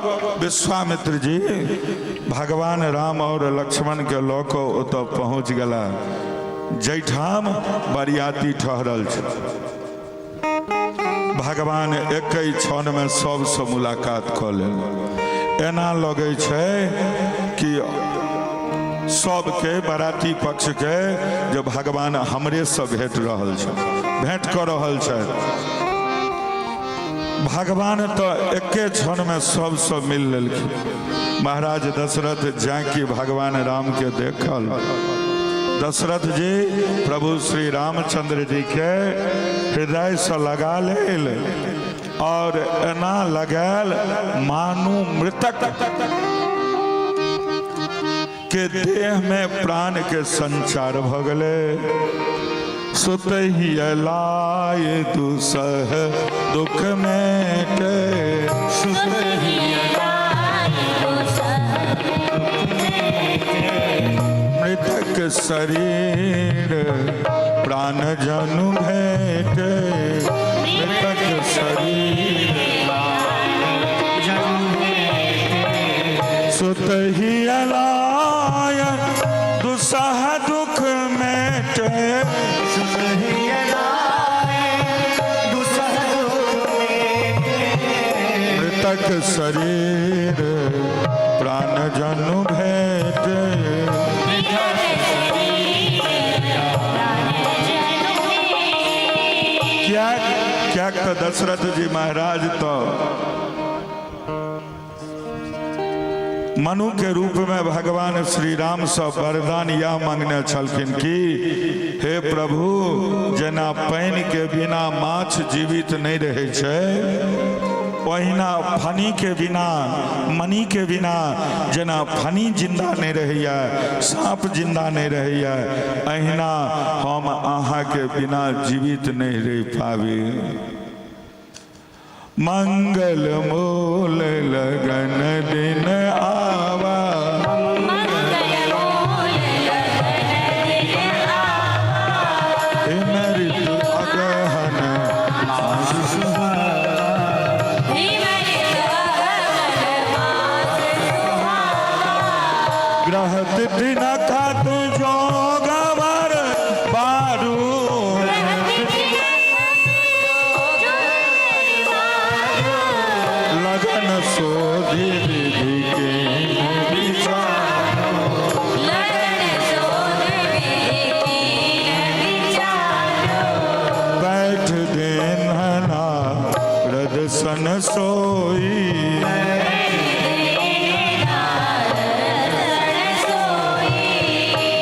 विश्वामित्र जी भगवान राम और लक्ष्मण के लऽ कऽ ओतऽ पहुँच गेला जैठाम बरियाती ठहरल छै। भगवान एक क्षण में सबसे मुलाकात कऽ लेल। एना लगे छै कि सबके बराती पक्ष के जो भगवान हमरे से भेट रहल छै, भेंट कर रहल छै। भगवान तो एके क्षण में सब मिल लेलखिन। महाराज दशरथ जाके भगवान राम के देखल। दशरथ जी प्रभु श्री रामचंद्र जी के हृदय से लगा लेल और एना लगाल मानू मृतक के देह में प्राण के संचार भ गले। सुतहि लाय दुसह दुख मेटे, सुतहि लाय दुसह मृतक शरीर प्राण जनु भेटे। मृतक शरीर सुतहि लाय दुसह दुख मेटे। मृतक शरीर प्राण जनु भेटे। क्या दशरथ जी महाराज तो मनु के रूप में भगवान श्री राम से वरदान या मांगने छलखिन कि हे प्रभु जेना पानि के बिना माछ जीवित नहीं रहे छे, ओहिना फनी के बिना मनी के बिना जेना फनी जिंदा नहीं रहैया, सांप जिंदा नहीं रहैया, अहिना हम अहाँ के बिना जीवित नहीं रह पाबी। मंगल मूल लगन दिन आवा, मृत्यु अगहन ग्रह तिथि नखत जो गवर बारू। लगन सोधि विधि के विचारो, बैठ देना रद सन सोई।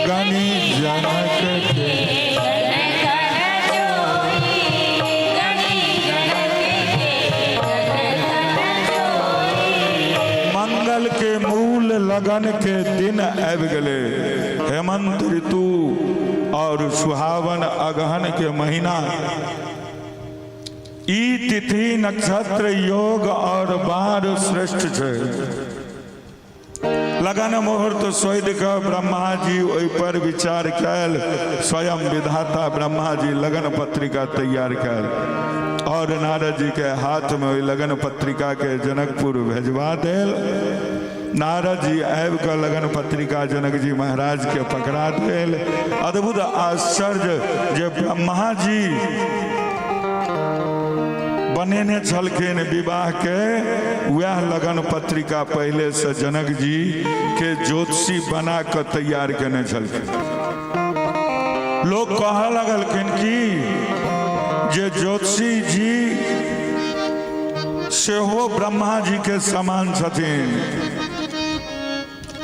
गणी जनक के मंगल के मूल लगन के दिन आबि गेले। हेमंत ऋतु और सुहावन अगहन के महीना, ई तिथि नक्षत्र योग और बार श्रेष्ठ छे। लगन मुहूर्त सोध के ब्रह्मा जी ओहि पर विचार कैल। स्वयं विधाता ब्रह्मा जी लगन पत्रिका तैयार कैल और नारद जी के हाथ में ओहि लगन पत्रिका के जनकपुर भेजवा देल। नारद जी आबि के लगन पत्रिका जनक जी महाराज के पकड़ा देल। अद्भुत आश्चर्य जे ब्रह्मा जी बनेने छलखिन विवाह के, वह लगन पत्रिका पहले से जनक जी के ज्योतिषी बना के तैयार करने छलखिन। लोग कह लगलखिन कि जे ज्योतिषी जी सेहो ब्रह्मा जी के समान छथिन।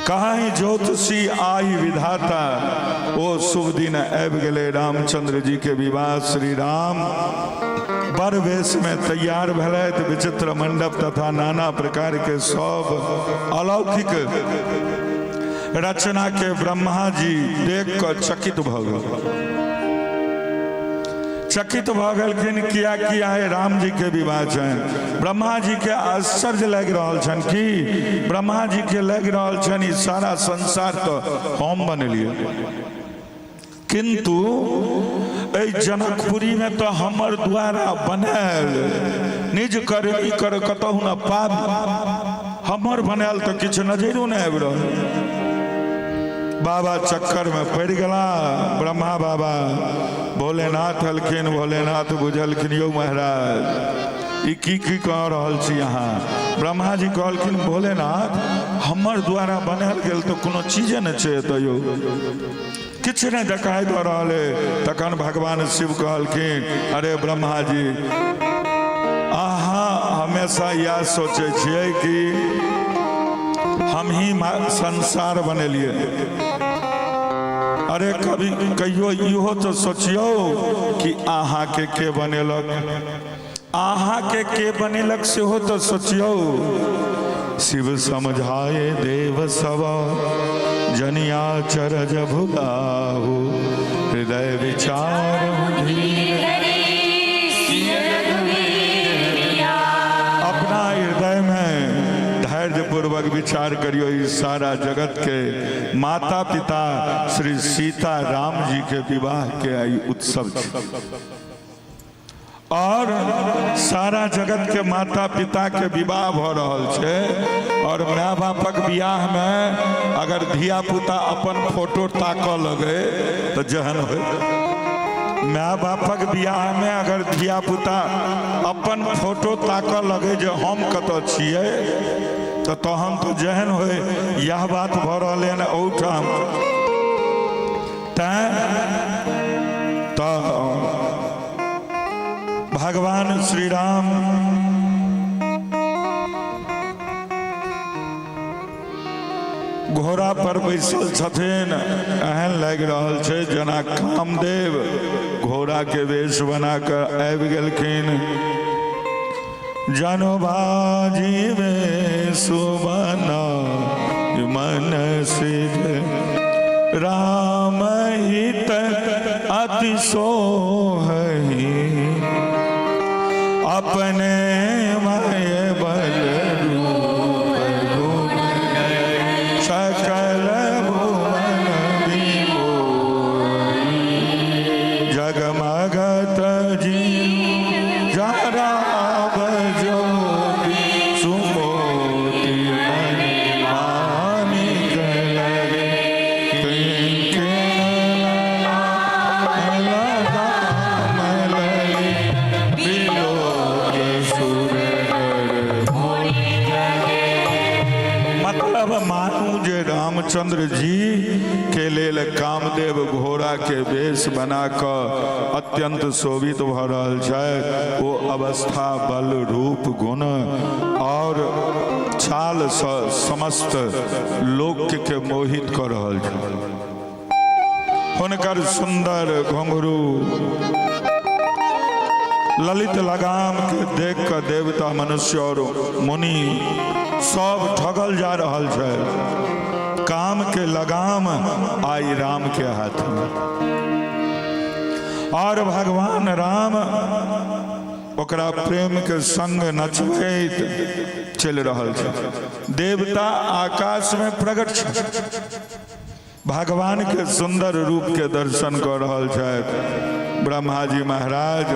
कहीं ज्योतिषी आई विधाता। ओ शुभ दिन आबि गेले रामचंद्र जी के विवाह। श्री राम बर वेश में तैयार भले, विचित्र मंडप तथा नाना प्रकार के सब अलौकिक रचना के ब्रह्मा जी देख कर चकित भ गए। चकित भ गलखिन किया है राम जी के विवाह छन। ब्रह्मा जी के आश्चर्य लग रहा छन कि ब्रह्मा जी के लग रहा छन ई सारा संसार तो हम बनेलिए, किंतु जनकपुरी में तो हमर द्वारा बनायल निज करनी कर कतहु न पाब। हमर बनायल तो किछ नजरो न आबि रहल। बाबा चक्कर में पड़ गला। ब्रह्मा बाबा भोलेनाथ हलखिन। भोलेनाथ बुझलखिन यौ महाराज ई की कह रहल छी अहाँ। ब्रह्मा जी कहलखिन भोलेनाथ हमर द्वारा बनायल गेल तो कोनो चीजे न छै एतऽ यौ, किछ नहीं देखाई दऽ रहल है। तखन भगवान शिव कहलखिन अरे ब्रह्मा जी अहाँ हमेशा यह सोचे छिए कि हम ही संसार बनेलिए। अरे कभी कहियो इहो तो सोचियो कि अहाँ के बनेलक, अहाँ के बनेलक सेहो तो सोचियो। शिव समझाए देव सब जनिया चरज भुलाहु, हृदय विचार अपना हृदय में धैर्य पूर्वक विचार करियो। इस सारा जगत के माता पिता श्री सीता राम जी के विवाह के आई उत्सव और सारा जगत के माता पिता के विवाह भ रहल छे। और माँ बापक बियाह में अगर धिया पुता अपन फोटो ताक लगे तो जहन हो। माँ बापक बियाह में अगर धिया पुता अपन फोटो ताक लगे जो हम कत छिए तो तहन तो जहन हो। यह बात भ रहे हैं ओठाम तो भगवान श्री राम घोड़ा पर बैसल छथिन। एहन लग रहल छे जना कामदेव घोड़ा के वेश बना कर आबि गेलखिन। जनो बाजी में सुबना मन सिद्ध राम हित अति सोहहि, अपने मय बल रूप सकल भुवन विभोई, जगमगत जीव जरा बजोति सुमोति मानिक लगे। मतलब मानू जे रामचंद्र जी के लेल कामदेव घोड़ा के वेश बना कर अत्यंत शोभित भ रहल छै। वो अवस्था बल रूप गुण और छाल समस्त लोक के मोहित कर रहल छै। हुनकर सुंदर घुंघरू ललित लगाम के देख कर देवता मनुष्य और मुनि सब ठगल जा रहल छै। काम के लगाम आई राम के हाथ में और भगवान राम ओकरा प्रेम के संग नचबैत चल रहल छै। देवता आकाश में प्रकट छै, भगवान के सुंदर रूप के दर्शन कर रहल छै। ब्रह्मा जी महाराज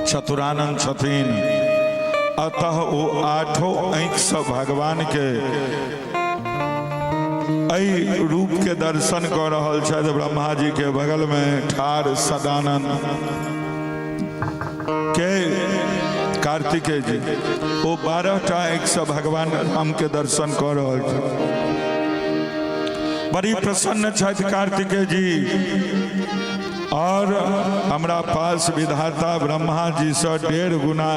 चतुरानंद छथिन, अतः वो आठों आँख से भगवान के रूप के दर्शन कर रहल छै। ब्रह्मा जी के बगल में ठार सदानंद के कार्तिकेय जी वो 12टा आँख से भगवान राम के दर्शन कर रहल छै। बड़ी प्रसन्न छथि कार्तिकेय जी और हमरा पास विधाता ब्रह्मा जी से 1.5 गुना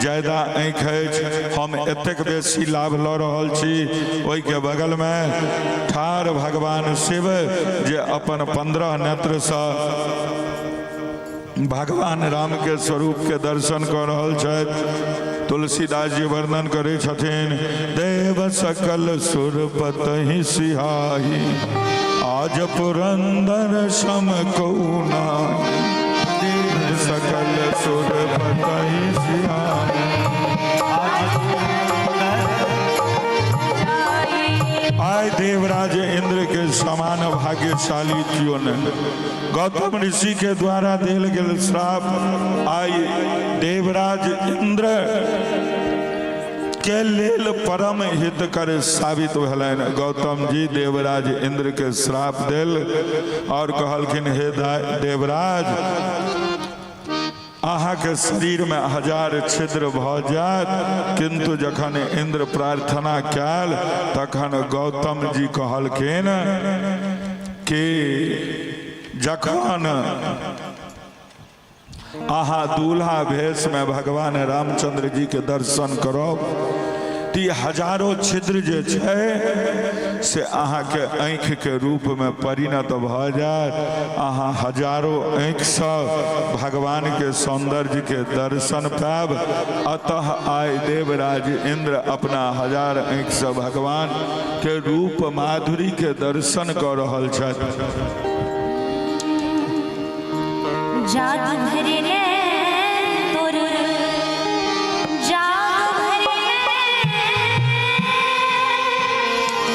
ज्यादा आँख है। हम एतेक बेसी लाभ ल रहल छी। ओहि के बगल में ठार भगवान शिव जे अपन 15 नेत्र से भगवान राम के स्वरूप के दर्शन कर रहल छथि। तुलसीदास जी वर्णन करे छथिन, देव सकल सुरपतहि सिहाही, आज पुरंदर सम कौना, देव सकल सुरपतहि सिहाही। आय देवराज इंद्र के समान भाग्यशाली क्यों न। गौतम ऋषि के द्वारा दिल गेल श्राप आई देवराज इंद्र के लेल परम हित कर साबित भेलनि। गौतम जी देवराज इंद्र के श्राप दिल और कहलखिन, हे देवराज अहाँ के शरीर में 1000 छिद्र भ जात, किंतु जखन इंद्र प्रार्थना कैल तखन गौतम जी कहलखिन कि जखन अहाँ दूल्हा भेष में भगवान रामचंद्र जी के दर्शन करब ती हजारों छिद्र जे छै से अहाँ के आँख के रूप में परिणत भ जाए। अहाँ हजारों आँख से भगवान के सौंदर्य के दर्शन पाब। अतः आय देवराज इंद्र अपना हजार आँख से भगवान के रूप माधुरी के दर्शन कर रहल छथि। जादू भरे ने तोर जादू भरे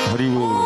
हरि बोल।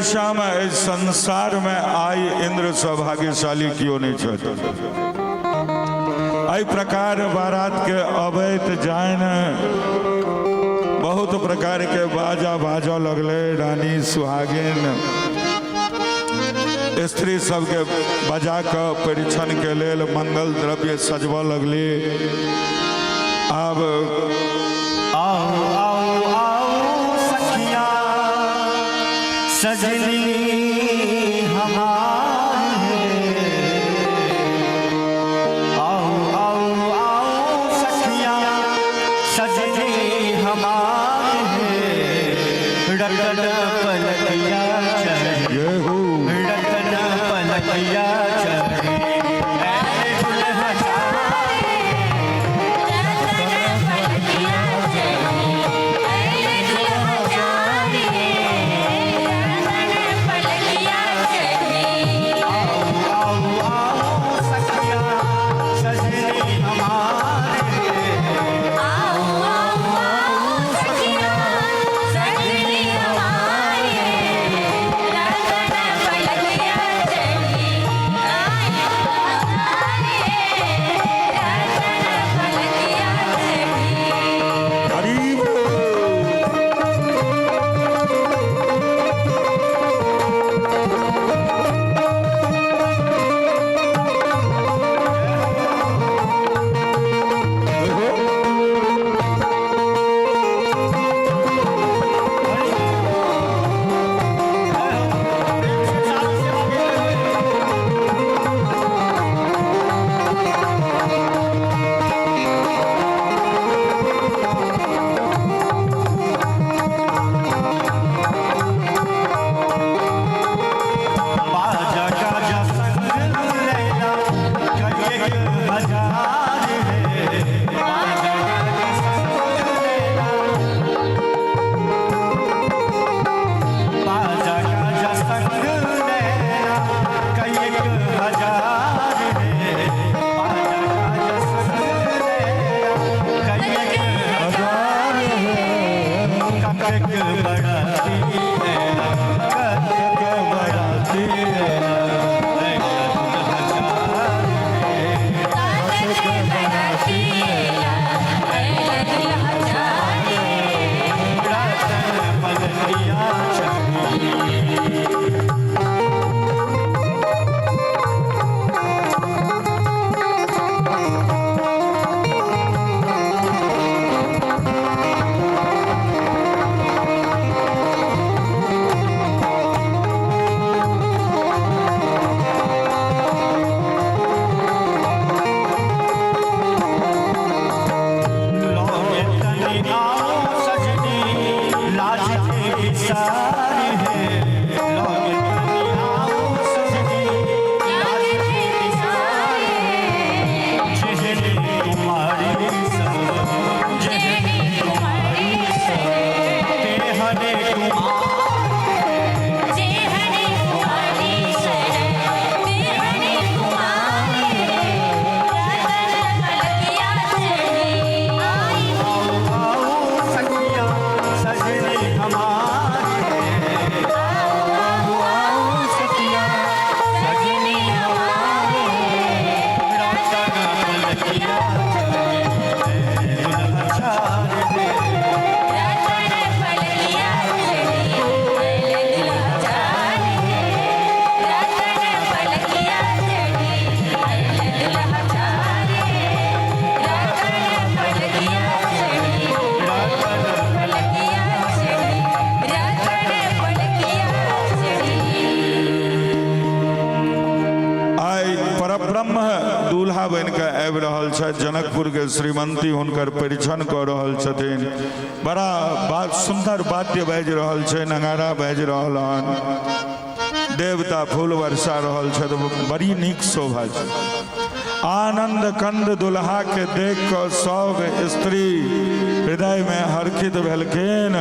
श्याम इस संसार में आई इंद्र सौभाग्यशाली क्यों नहीं छथि। आई प्रकार बारात के अवैत जान बहुत प्रकार के बाजा बाजा लगले। रानी सुहागिन स्त्री सबके बजा के परीक्षण के लेल मंगल द्रव्य सजवा लगली। अब आओ आओ आओ सखिया सजनी हमारे। आओ आओ आओ सखिया सजनी रतन पलकिया चढ़ी ये हो रतन पलकिया चढ़ी ऐ दुल्हा दूल्हा बन के आबि रहल छथि जनकपुर के श्रीमंती हुनकर परिछन कऽ रहल छथिन। बड़ा बात सुंदर वाद्य बाजि रहल छै, नगारा बाजि रहल हन, देवता फूल बरसा रहल छथि, बड़ी नीक शोभा छै। आनंद कंद दुल्हा के देख कऽ सब स्त्री हृदय में हर्षित भेलखिन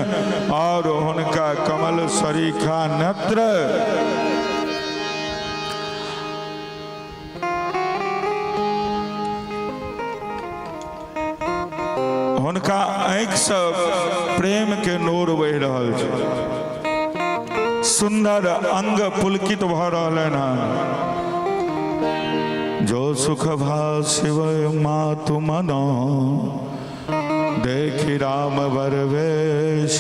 और हुनका कमल सरीखा नेत्र हुनका आँखि से प्रेम के नोर बहि रहल छै। सुंदर अंग पुलकित भऽ रहलनि हन। जो सुख भा शिव मातु मनो देखि राम बर वेश,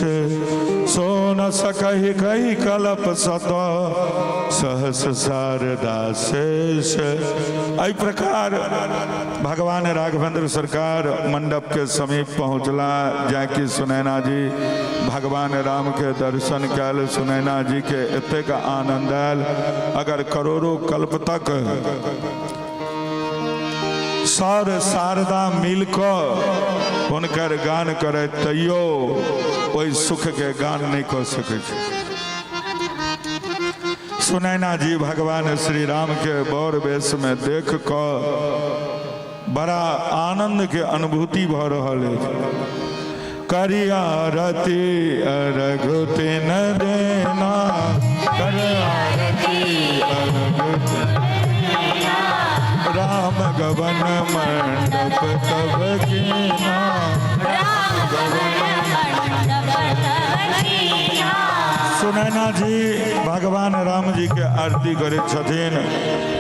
सो न सकहि कहि कलप सत सहस शारदा शेष। एहि प्रकार भगवान राघवेंद्र सरकार मंडप के समीप पहुँचला, जाकि सुनैना जी भगवान राम के दर्शन कैल। सुनैना जी के एतेक आनंद आयल, अगर करोड़ों कल्प तक सर शारदा मिलकर हुनकर गान करे तैयो ओहि सुख के गान नहीं कह सके। सुनैना जी भगवान श्री राम के बौर वेश में देख कर बड़ा आनंद के अनुभूति भ रहल है। करिया रति अरघुति न देना, करिया रति अरघुति राम गवन मंडप तब कीना, राम गवन मंडप तब कीना। सुनैना जी भगवान राम जी के आरती करे छथिन,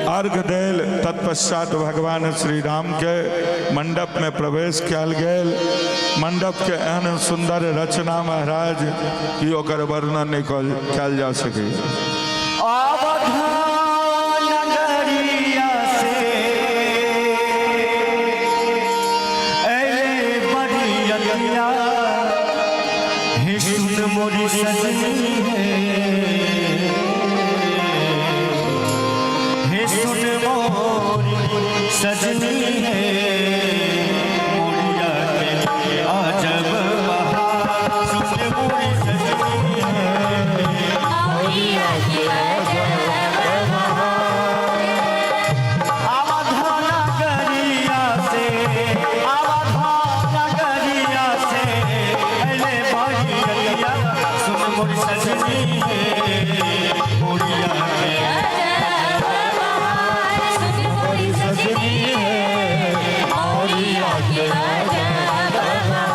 अर्घ देल। तत्पश्चात भगवान श्री राम के मंडप में प्रवेश कयल गेल। मंडप के एहन सुंदर रचना महाराज कि ओकर वर्णन नहीं कयल जा सके। मोरी सजनी है, हे सुन मोरी सजनी है, मोरिया के अजब बहार। सुन मोरी सजनी है, मोरिया के अजब बहार। आवाधाना गरिया से, आवाधाना गरिया से अले भाई रतिया। सुन मोरी सजनी है, मोरिया के अजब बहार। सुन मोरी सजनी है, मोरिया के अजब बहार।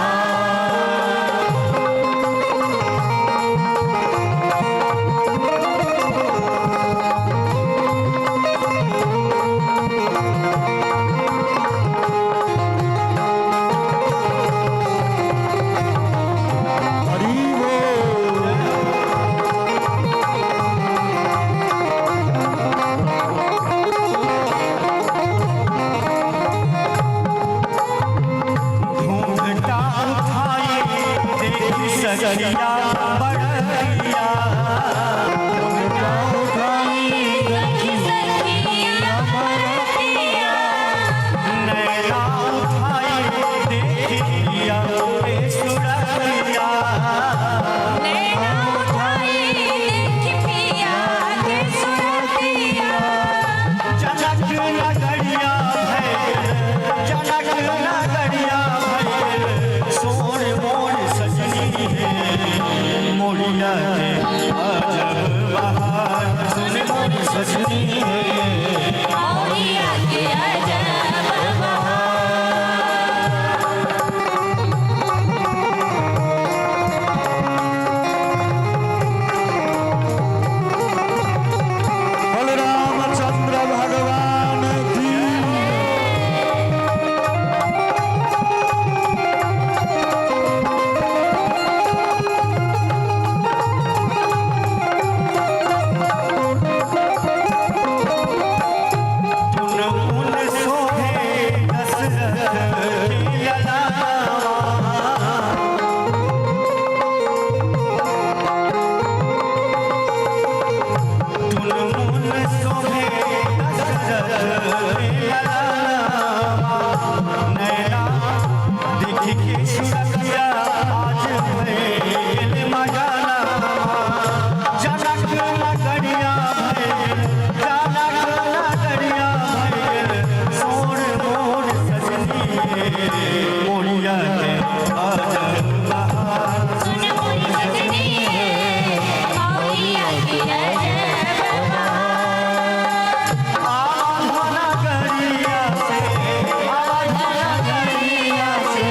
हरि बोल। घूंघटा उठाए देखी सजरिया बड़रिया। घूंघटा उठाए देखी सखिया बरतिया, नैना उठाए देखी लिया ए सुररिया। नैना उठाई देखी पिया के सुरतिया। जनक नगरिया भैल, जनक नगरिया भैल। सोर मोर सजनी है, मोरिया के अजब बहार। सुन मोर सजनी है, मोरिया के अजब बहार। बलरामचंद्र भगवान की। तुन उन सोहे दशरथ की अलावा। तुन उन सोहे दशरथ की अलावा। नैना देखी के सुरतिया आज भैल मजाना। जनक नगरिया भैल, जनक नगरिया भैल। सोर मोर सजनी है, मोरिया के अजब बहार। सुन मोरी सजनी है, मोरिया के अजब बहार। आवाधाना गरिया से, आवाधाना गरिया से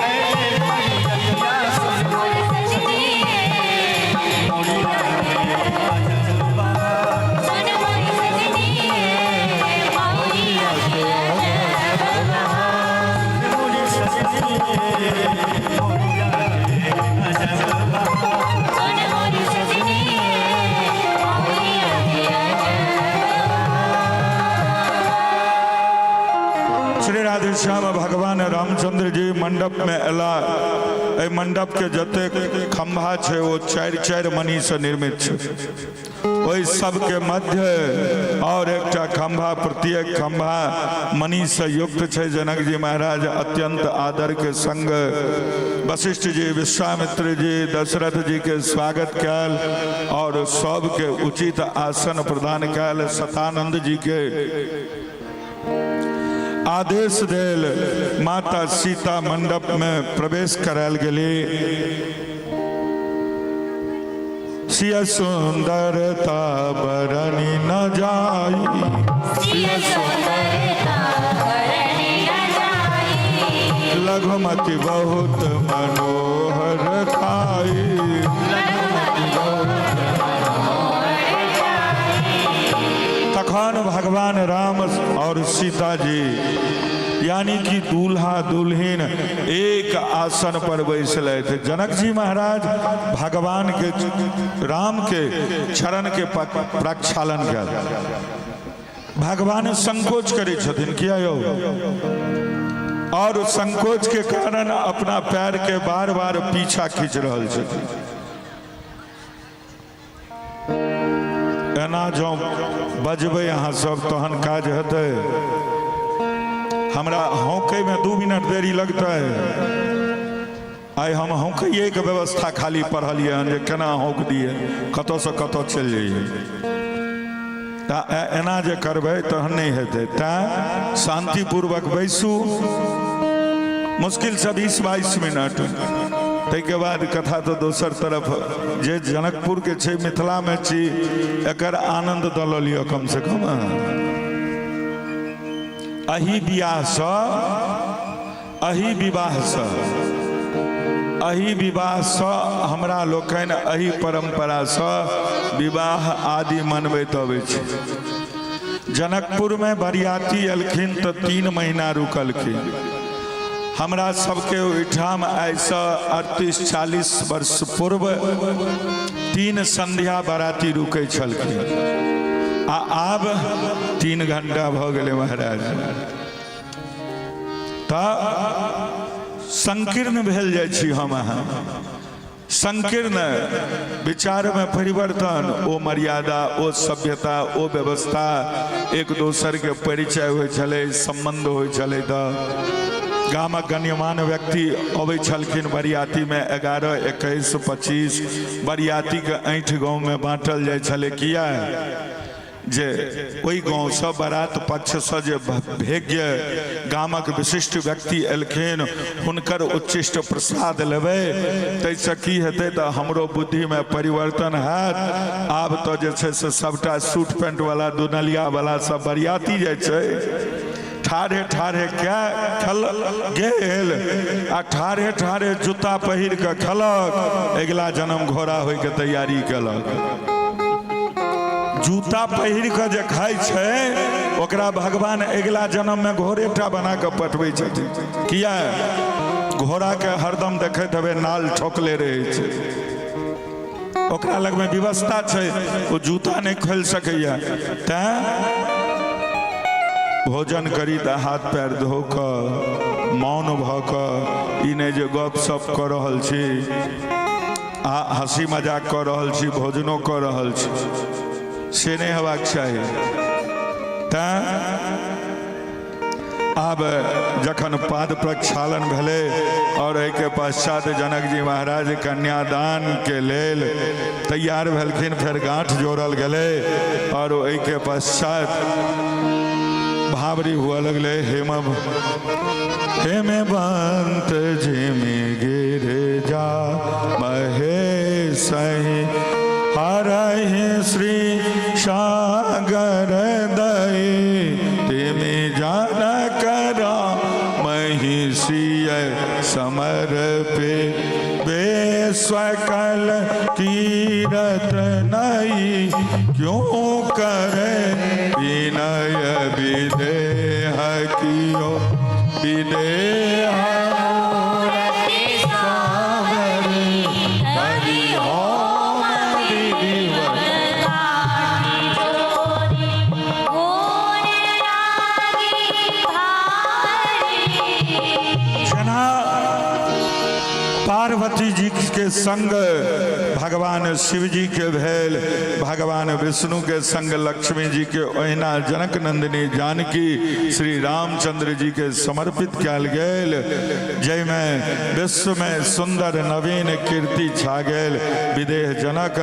ऐले परिया। सुन मोरी सजनी है, मोरिया के अजब बहार। सुन मोरी सजनी है, मोरिया के अजब बहार। मोरी सजनी है, मोरिया के अजब बहार। सुन मोरी सजनी है, मोरिया के अजब बहार। श्री राधे श्याम भगवान रामचंद्र जी मंडप में अला एहि मंडप के जतेक खंभा छै ओ 4-4 मणि से निर्मित छै। ओहि सबके मध्य और एकटा खंभा, प्रत्येक खंभा मणि से युक्त छै। जनक जी महाराज अत्यंत आदर के संग वशिष्ठ जी, विश्वामित्र जी, दशरथ जी के स्वागत कैल और सबके उचित आसन प्रदान कैल। शतानंद जी के आदेश देल, माता सीता मंडप में प्रवेश करायल गेली। सिय सुंदरता बरनी न जाई, सिय सुंदरता बरनी न जाई, लघुमति बहुत मनोहर खाई, लघुमति बहुत मनोहर जाई। तखन भगवान राम और सीता जी यानी कि दूल्हा दुल्हन एक आसन पर बैसले थे। जनक जी महाराज भगवान के राम के चरण के प्रक्षालन कर, भगवान संकोच करे छथिन, किया यौ, और संकोच के कारण अपना पैर के बार बार पीछा खींच रहल छथिन। एना जो बजबै अहाँ सब तहन काज हेतै। हमरा हौके में 2 मिनट देरी लगता है। आइ हम हौकैये के व्यवस्था खाली पढ़लिए हन जे केना हौक दिए, कतौ से कतौ चल जाइए। एना जे करबै तहन नहीं हेतै। तैं शांतिपूर्वक बैसू, मुश्किल से 20-22 मिनट। ताहिके बाद कथा तो दोसर तरफ जे जनकपुर के छै, मिथिला में छी, एकर आनंद दऽ लऽ लिअ कम से कम। अही विवाह सँ हमरा लोकनि अही परंपरा सँ विवाह आदि मनबैत अबै छी। जनकपुर में बरियाती एलखिन तऽ 3 महीना रुकलखिन। हमरा सबके ओहिठाम आइसँ 38-40 वर्ष पूर्व 3 संध्या बराती रुकै छलखिन। आब 3 घंटा भऽ गेलै महाराज। तऽ संकीर्ण भेल जाइ छी हम अहाँ। संकीर्ण विचार में परिवर्तन, ओ मर्यादा, ओ सभ्यता, ओ व्यवस्था, एक दोसर के परिचय होइ छलै, संबंध होइ छलै। तऽ गामक गण्यमान्य व्यक्ति अबै छलखिन बरियाती में। 11, 21, 25 बरियाती के ऐंठ गाँव में बाँटल जाइ छलै। किया जे ओहि गाँव से बारात पक्ष से जे भेज्य गामक विशिष्ट व्यक्ति एलखिन, हुनकर उच्चिष्ट प्रसाद लेबै, ताहिसँ की हेतै तऽ हमरो बुद्धि में परिवर्तन हैत। आब तो जे छै से सबटा सूट पैंट वाला, दुनलिया वाला सब बरियाती जाइ छै। ठाढ़े ठाढ़े क्या खेल गेल आ ठाढ़े ठाढ़े जूता पहिर के खेलक। अगिला जन्म घोड़ा होय के तैयारी केलक। जूता पहिर के जे खाइ छै ओकरा भगवान अगिला जन्म में घोड़ेटा बना के पठबै छथिन। किया? घोड़ा के हरदम देखैत हेबै नाल ठोकले रहै छै, ओकरा लग में व्यवस्था छै, ओ जूता नहीं खोल सकैया। तैं भोजन करी तऽ हाथ पैर धो कऽ मौन भऽ कऽ, ई नहीं जे गप सप कऽ रहल छी आ हंसी मजाक कऽ रहल छी, भोजनो कऽ रहल छी, से नहीं हेबाक चाही। तैं आब जखन पाद प्रक्षालन भेलै और एहिके पश्चात जनक जी महाराज कन्यादान के लेल तैयार भेलखिन। फेर गांठ जोड़ल गेलै और एहिके पश्चात भावरी हुआ लगले। हेमे बंत झिमे गिर जा महेश हरहि श्री सागर दई, तिमि जान करा महिषीय समर्पे बेस्वकल तीरथ नहीं, क्यों करे विनय विदेह कियो विदेह। पार्वती जी के संग भगवान शिव जी के भेल, भगवान विष्णु के संग लक्ष्मी जी के ओहिना जनक नंदिनी जानकी श्री रामचंद्र जी के समर्पित कयल गेल, जाहिमे विश्व में सुंदर नवीन कीर्ति छा गेल। विदेह जनक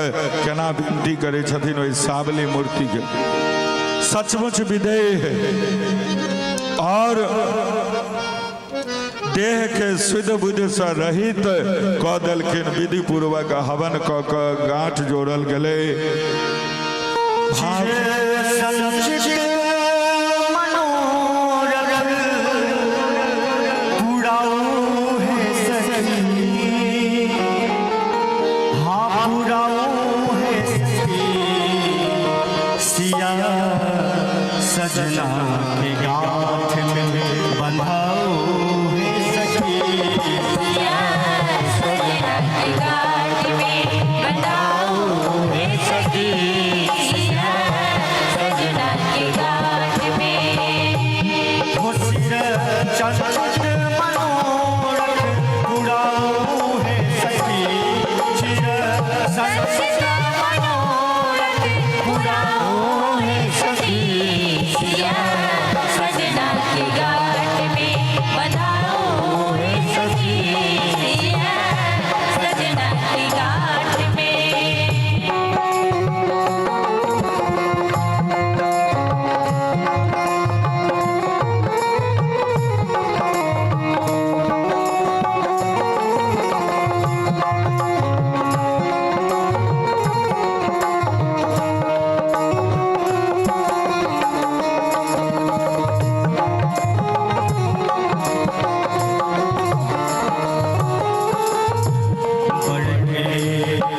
केना विनती करे छथिन ओहि सावली मूर्ति के, सचमुच विदेह और देह के शुद्ध बुद्ध से रहित कऽ देलखिन। विधि पूर्वक हवन कऽ कऽ गांठ जोड़ल गेलै। सजना के गांठ में बंधाओ है सखी, सजना के गांठ में बंधाओ है सखी, सजना के गांठ में हो सिर चंचल मनोरथ उड़ाओ है सखी, चिर संचित मनोरथ उड़ाओ है सखी, सजना के गांठ में बंधाओ है सखी, सजना के गांठ में।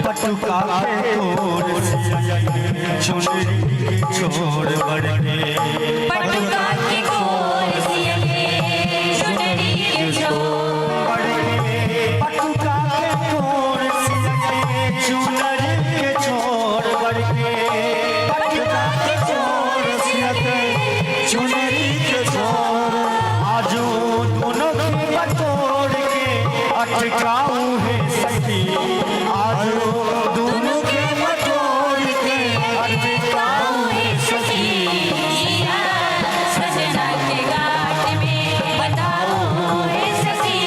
पटुका के कोर चुनरी छोड़ बढ़े, पटुका के कोर सियले चुनरी के छोड़, पटुका के कोर चुनरी के छोड़ बढ़े, पटुका के कोर चुनरी के छोड़, आजो दोनों के बटोर के अटकाऊ है सखी, आजो दोनों के बटोर के अटकाऊ है सखी, सजना के गांठ में बंधाओ है सखी,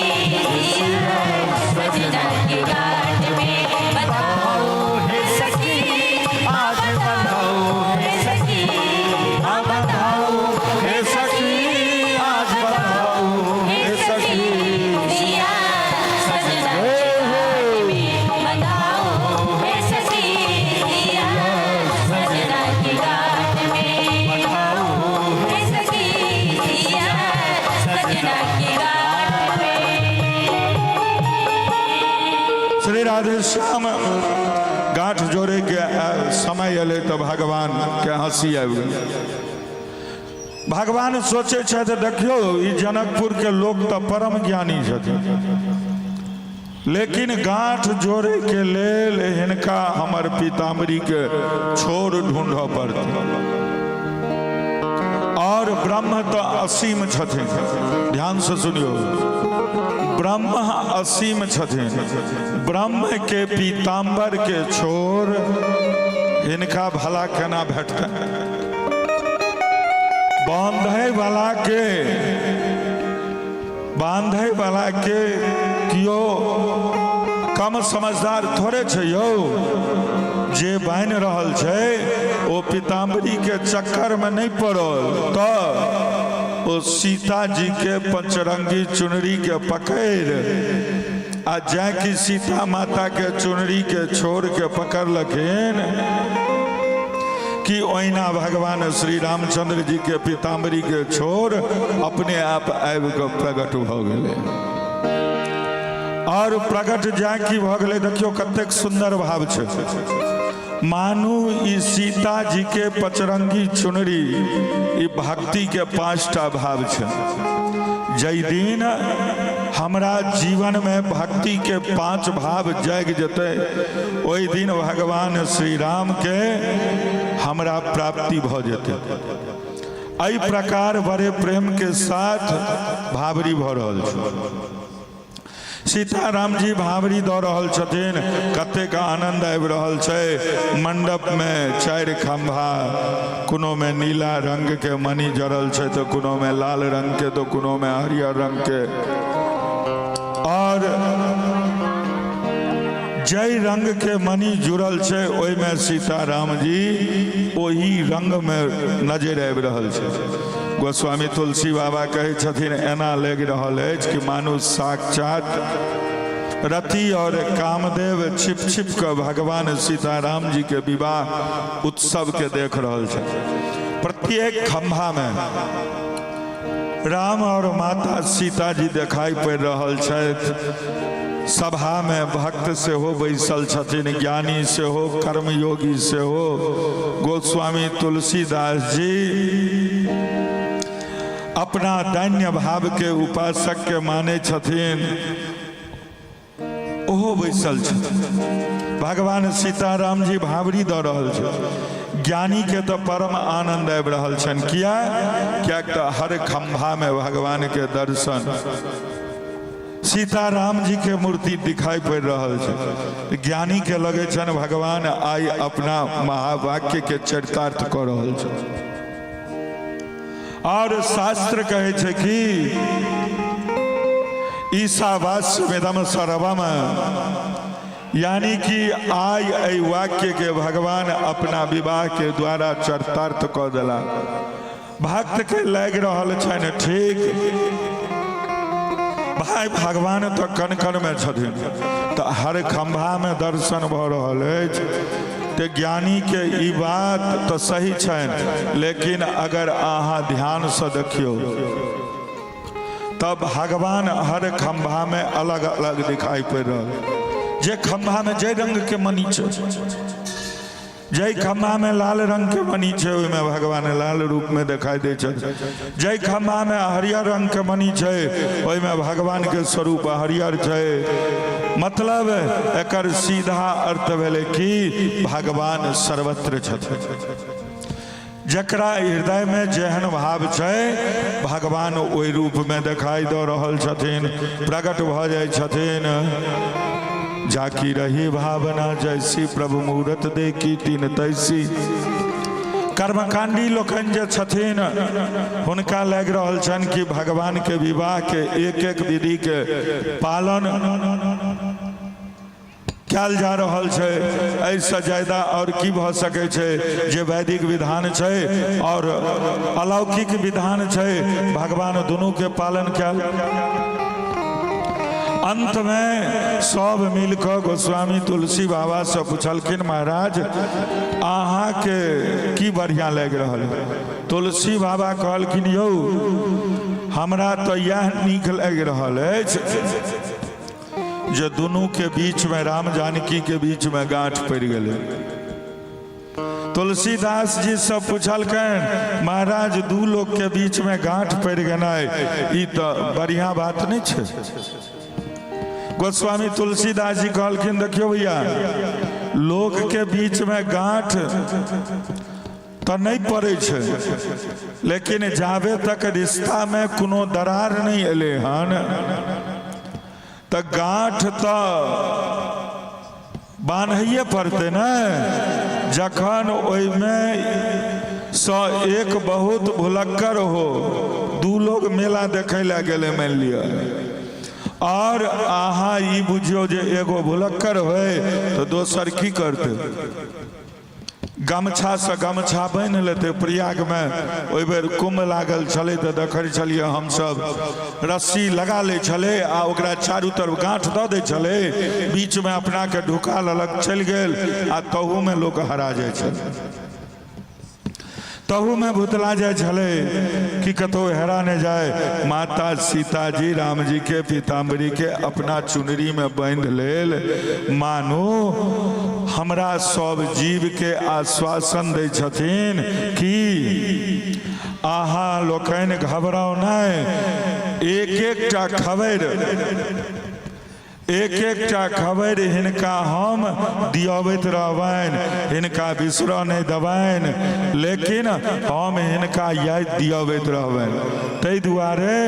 सजना के गांठ में बंधाओ है सखी, आज बंधाओ है सखी, आज बंधाओ है सखी, आज बंधाओ है सखी, सजना के गांठ में बंधाओ है सखी, सजना के गांठ में बंधाओ है सखी, सजना के गांठ में। श्री राधे श्याम गांठ जोड़े के समय अले तो भगवान के हंसी आबि गेल। भगवान सोचे छथि देखियो ई जनकपुर के लोग तो परम ज्ञानी छथिन, लेकिन गांठ जोड़े के लेल हिनका हमर पीताम्बरी के छोर ढूंढ पड़तै। और ब्रह्म तो असीम छथिन, ध्यान से सुनियो, ब्रह्म असीम छथिन। ब्रह्म के पीताम्बर के छोर हिनका भला केना भेटतै? बांधे वाला के कियो कम समझदार थोड़े छै यौ, जे बान्हि रहल छै ओ पीताम्बरी के चक्कर में नहीं पड़ल, तो ओ सीता जी के पंचरंगी चुनरी के पकड़ आ जाए कि सीता माता के चुनरी के छोड़ के पकड़लखिन कि ओहिना भगवान श्री रामचंद्र जी के पीताम्बरी के छोर अपने आप आबि के प्रकट भ गेलै। और प्रकट जाए कि भ गेलै, देखियो कतेक सुंदर भाव छै। मानू ई सीता जी के पचरंगी चुनरी ई भक्ति के 5टा भाव छै। जय दिन हमरा जीवन में भक्ति के 5 भाव जाग जते, ओहि दिन भगवान श्री राम के हमरा प्राप्ति भ जेते। एहि प्रकार बड़े प्रेम के साथ भावरी भ रहल छै। सीताराम जी भावरी दऽ रहल छथिन, कतेक आनंद आबि रहल छै। मंडप में 4 खंभा, कोनो में नीला रंग के मणि जड़ल छै, तो कोनो में लाल रंग के, तो कोनो में हरियर रंग के। और जय रंग के मणि जुड़ल छै, ओहि में सीताराम जी ओही रंग में नजर आबि रहल छै। गोस्वामी तुलसी बाबा कहै छथिन, एना लागि रहल अछि कि मानो साक्षात रति और कामदेव छिप छिप के भगवान सीताराम जी के विवाह उत्सव के देख रहल छै। प्रत्येक खंभा में राम और माता सीता जी दिखाई पड़ि रहल छथि। सभा में भक्त से हो बैसल छथिन, ज्ञानी से हो, कर्मयोगी से हो। गोस्वामी तुलसीदास जी अपना दैन्य भाव के उपासक के माने छथिन, ओहो बैसल छथिन। भगवान सीताराम जी भावरी दऽ रहल छै। ज्ञानी के तो परम आनंद आबि रहल छनि। किया तो हर खंभा में भगवान के दर्शन, सीताराम जी के मूर्ति दिखाई पड़ रहल छै। ज्ञानी के लगे छनि भगवान आई अपना महावाक्य के चरितार्थ कऽ रहल छै। और शास्त्र कहे छै कि ईशावास्यमिदं सर्वम, यानी कि आई एहि वाक्य के भगवान अपना विवाह के द्वारा चरितार्थ कऽ देला। भक्त के लागि रहल छनि ठीक, भाई भगवान तो कण कण में छथिन, तो हर खंभा में दर्शन भऽ रहल अछि। तो ज्ञानी के ई बात तो सही छनि, लेकिन अगर अहाँ ध्यान से देखियो तब भगवान हर खंभा में अलग अलग दिखाई पड़ रहा। जे खंभा में जय रंग के मणि छै, जय खंभा में लाल रंग के मणि छै, ओहिमे भगवान लाल रूप में दिखाई दे छै। जय खंभा में हरियर रंग के मणि छै, ओहिमे भगवान के स्वरूप हरियर छै। मतलब एकर सीधा अर्थ भेलै कि भगवान सर्वत्र छथिन। जकरा हृदय में जेहन भाव छै, भगवान ओहि रूप में दिखाई दऽ रहल छथिन, प्रकट भऽ जाइ छथिन। जाकी रही भावना जैसी, प्रभु मुहूर्त देखी तीन तैसी। कर्मकांडी लोकन जे छथिन, हुनका लागि रहल छनि कि भगवान के विवाह के एक एक विधि के पालन कयल जा रहल छै। ऐसा ज्यादा और की भऽ सकै छै जे वैदिक विधान छै और अलौकिक विधान छै, भगवान दुनू के पालन कयल। अंत में सब मिलकर गोस्वामी तुलसी बाबा से पूछलखिन, महाराज अहाँ के की बढ़िया लागि रहल। तुलसी बाबा कहलखिन, यौ हमरा तो यह नीक लागि रहल अछि जे दुनू के बीच में, राम जानकी के बीच में गांठ पड़ गए। तुलसीदास जी सब पूछलखिन, महाराज दू लोग के बीच में गांठ पड़ गेनाइ ई तो बढ़िया बात नहीं छै। गोस्वामी तुलसीदास जी कहलखिन, देखियो भैया, लोग के बीच में गांठ तो नहीं पड़े छै, लेकिन जाबे तक रिश्ता में कोनो दरार नहीं एले हन, तो गांठ तो बान्हिए पड़ते न। जखन ओहिमे सौ एक बहुत भुलक्कर हो, दू लोग मेला देखे ला गेले मान लिया, और अहाँ ई बुझियो जे एगो भुलक्कर होए तो दोसर की करते, गमछा से गमछा बान्हि लेते। प्रयाग में ओहि बेर कुंभ लागल छले तो देखै छलिए हमसब, रस्सी लगा ले छले आ ओकरा चारू तरफ गांठ दऽ दै छले, बीच में अपना के ढुका लेलक, चलि गेल आ तहू में लोग हरा जाइ छले, तहू में भुतला जाए छले कि कतौ हेरा न जाए। माता सीता जी राम जी के पीताम्बरी के अपना चुनरी में बांध लेल, मानो हमरा सब जीव के आश्वासन दै छथिन कि अहाँ लोकनि घबराओ नहीं, एक एकटा खबर हिनका हम दियबैत रहबनि, हिनका बिसरऽ नहीं देबनि, लेकिन हम हिनका याद दियबैत रहबनि। ताहि दुआरे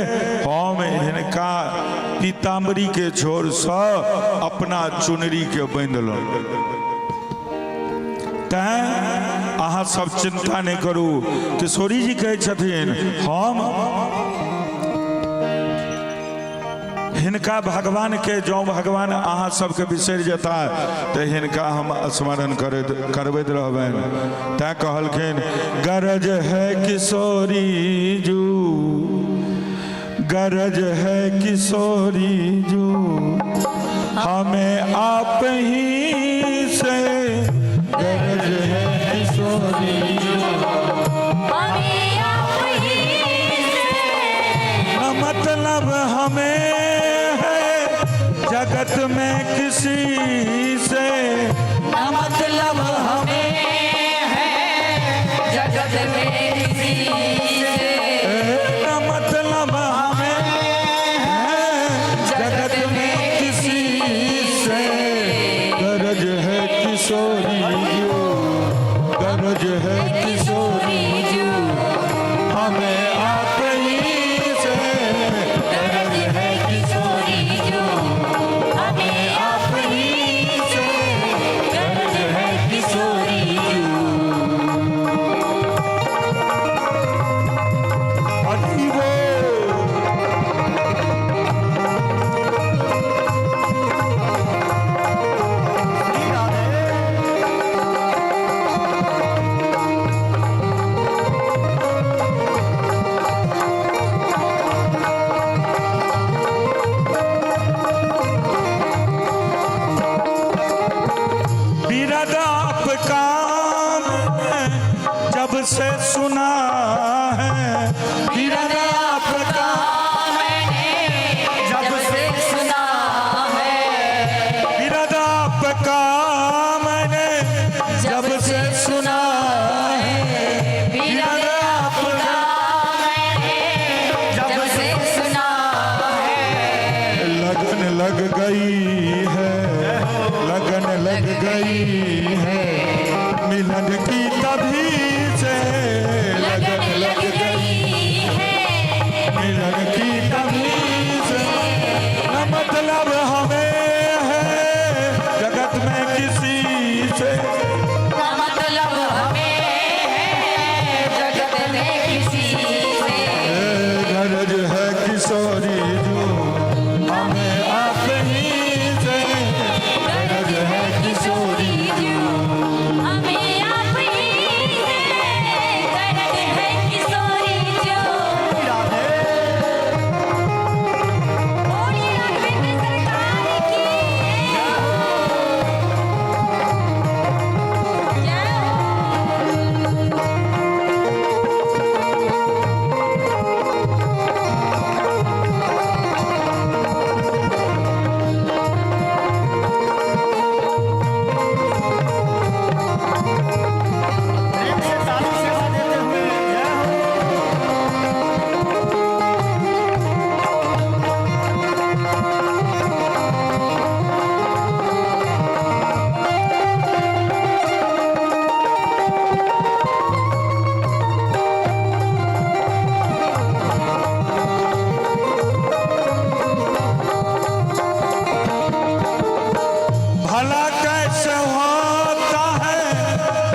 हम हिनका पीताम्बरी के छोर सँ अपना चुनरी के बांधल तैं अहाँ सब चिंता नहीं करू। किशोरी जी कहै छथिन हम हिनका भगवान के जो भगवान अहाँ सबके बिसरि जेता तो हिनका हम स्मरण करबैत रहबनि। तैं कहलखिन गरज है किशोरी जू, गरज है किशोरी जू, हमें आप ही से गरज है किशोरी जू, हमें आप ही से न मतलब हमें जगत में किसी से, न मतलब हमें है जगत में किसी से, न मतलब हमें है जगत में किसी से। गरज है किशोरी जू, गरज है किशोरी जू, हमें आप ही से गरज है किशोरी जो, हमें आप ही से गरज है किशोरी जो। अजीबो बिरदाप काम जब से सुना है, बिरदाप का मैंने जब से सुना है, बिरदाप का मैंने जब से सुना है, बिरदाप का मैंने जब से सुना है, लगन लग गई है, लगन लग गई है, मिलन की तभी से लगन लग गई है मिलन की तभी से। न मतलब हमें है जगत में किसी से, न मतलब हमें है जगत में किसी से, गरज है किशोरी जो, हमें आप ही से गरज है किशोरी जो, हमें आप ही से गरज है किशोरी जो। बोलिए राघवेंद्र सरकार की जय हो। प्रेम से ताली सेवा देते हुए जय हो। भला कैसे होता है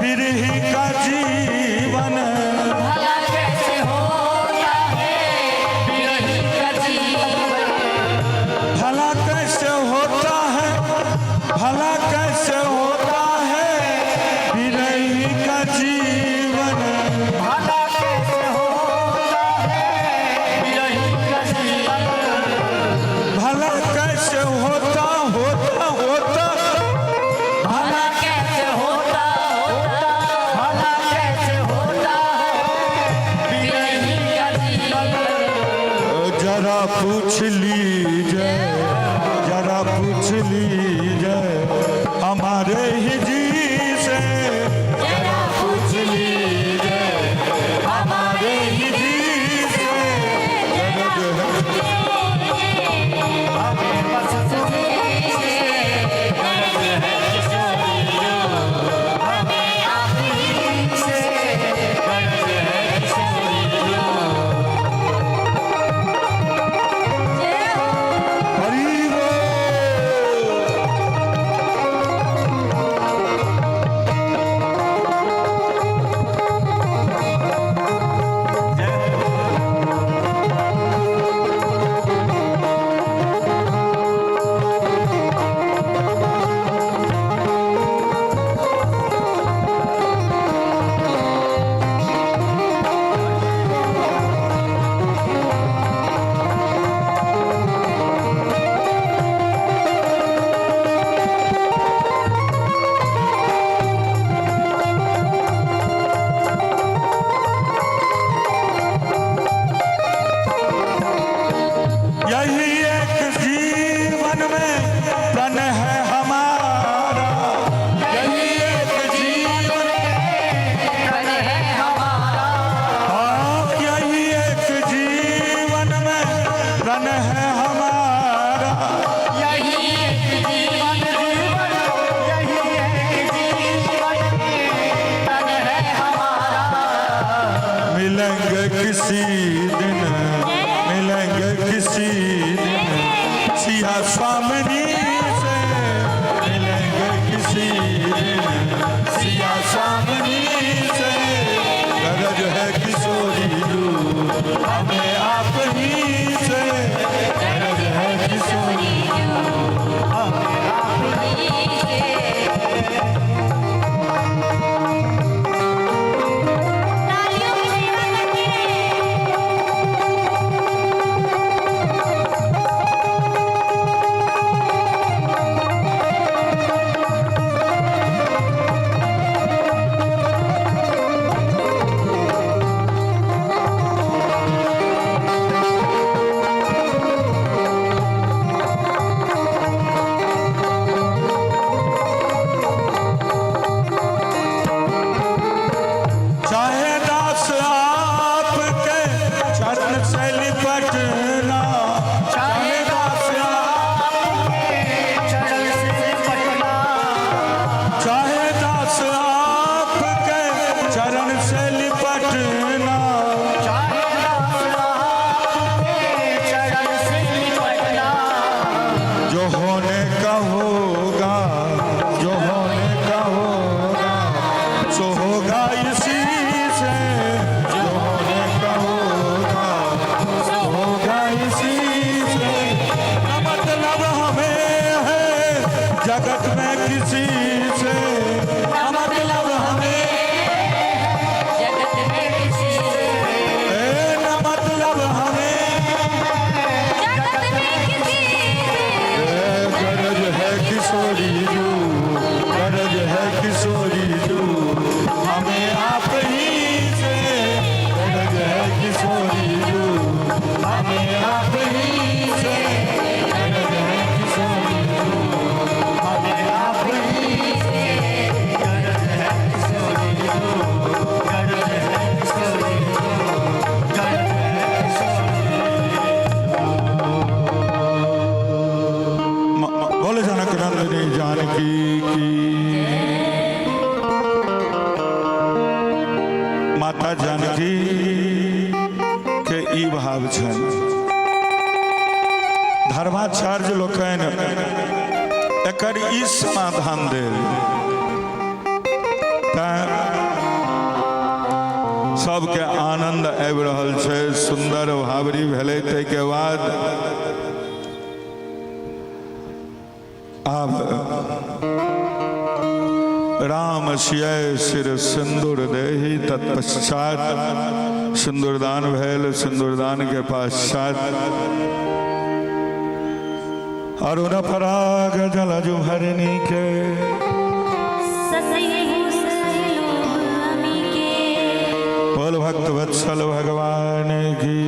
बिरही का जीवन, भला कैसे होता है बिरही का जीवन, भला कैसे होता है, भला कैसे होता है बिरही का जीवन। भला कैसे होता है बिरही का जीवन, भला कैसे होता होता होता, भला कैसे होता होता, भला कैसे होता है बिरही का जीवन। जरा पूछ लीजिए, जरा पूछ लीजिए हमारे ही जी से, जरा पूछ लीजिए हमारे ही जी से। गरज है हमें बस गरज है किशोरी जो, हमें आप ही से गरज है किशोरी जो। जय हो। तन है हमारा, यही एक जीवन तन है हमारा, हाँ यही एक जीवन में तन है हमारा, यही एक जीवन यही एक जीवन तन है हमारा। मिलेंगे किसी दिन, मिलेंगे किसी दिन सिया स्वामिनी से, मिलेंगे किसी दिन सिया स्वामिनी से। गरज है किशोरी दूर हमें आप ही से, गरज है किशोरी चाहे दास आपके चरण से लिपटना, चाहे दास चरण से पटना, चाहे दास आपके चरण से लिपटना, चाहे चरण से पटना। जो होने का होगा, जो होने का होगा सो होगा इसी से, जो होने का होगा सो होगा इसी से। न मतलब हमें है जगत में किसी से, न मतलब हमें जगत में किसी से, न मतलब हमें जगत में किसी गरज है किशोरी जू, गरज है किशोरी जू हमें आप ही से, गरज है किशोरी जू हमें आप ही से, गरज है किशोरी जू हमें आप ही से, गरज है किशोरी जू, गरज है किशोरी जू, गरज है किशोरी। बोले जनक नंदिनी जानकी की, माता जानकी के ई भाव छन। धर्माचार्य लोकन एकर ई समाधान देल, सबके आनंद आबि रहल छै, सुंदर भावरी भेलै। ताहिके बाद अब राम सिय सिर सिंदूर देहि, तत्पश्चात सिंदूरदान भेल। सिंदूरदान के पश्चात अरुण पराग जलज भरनी के, बोल भक्त वत्सल भगवान की।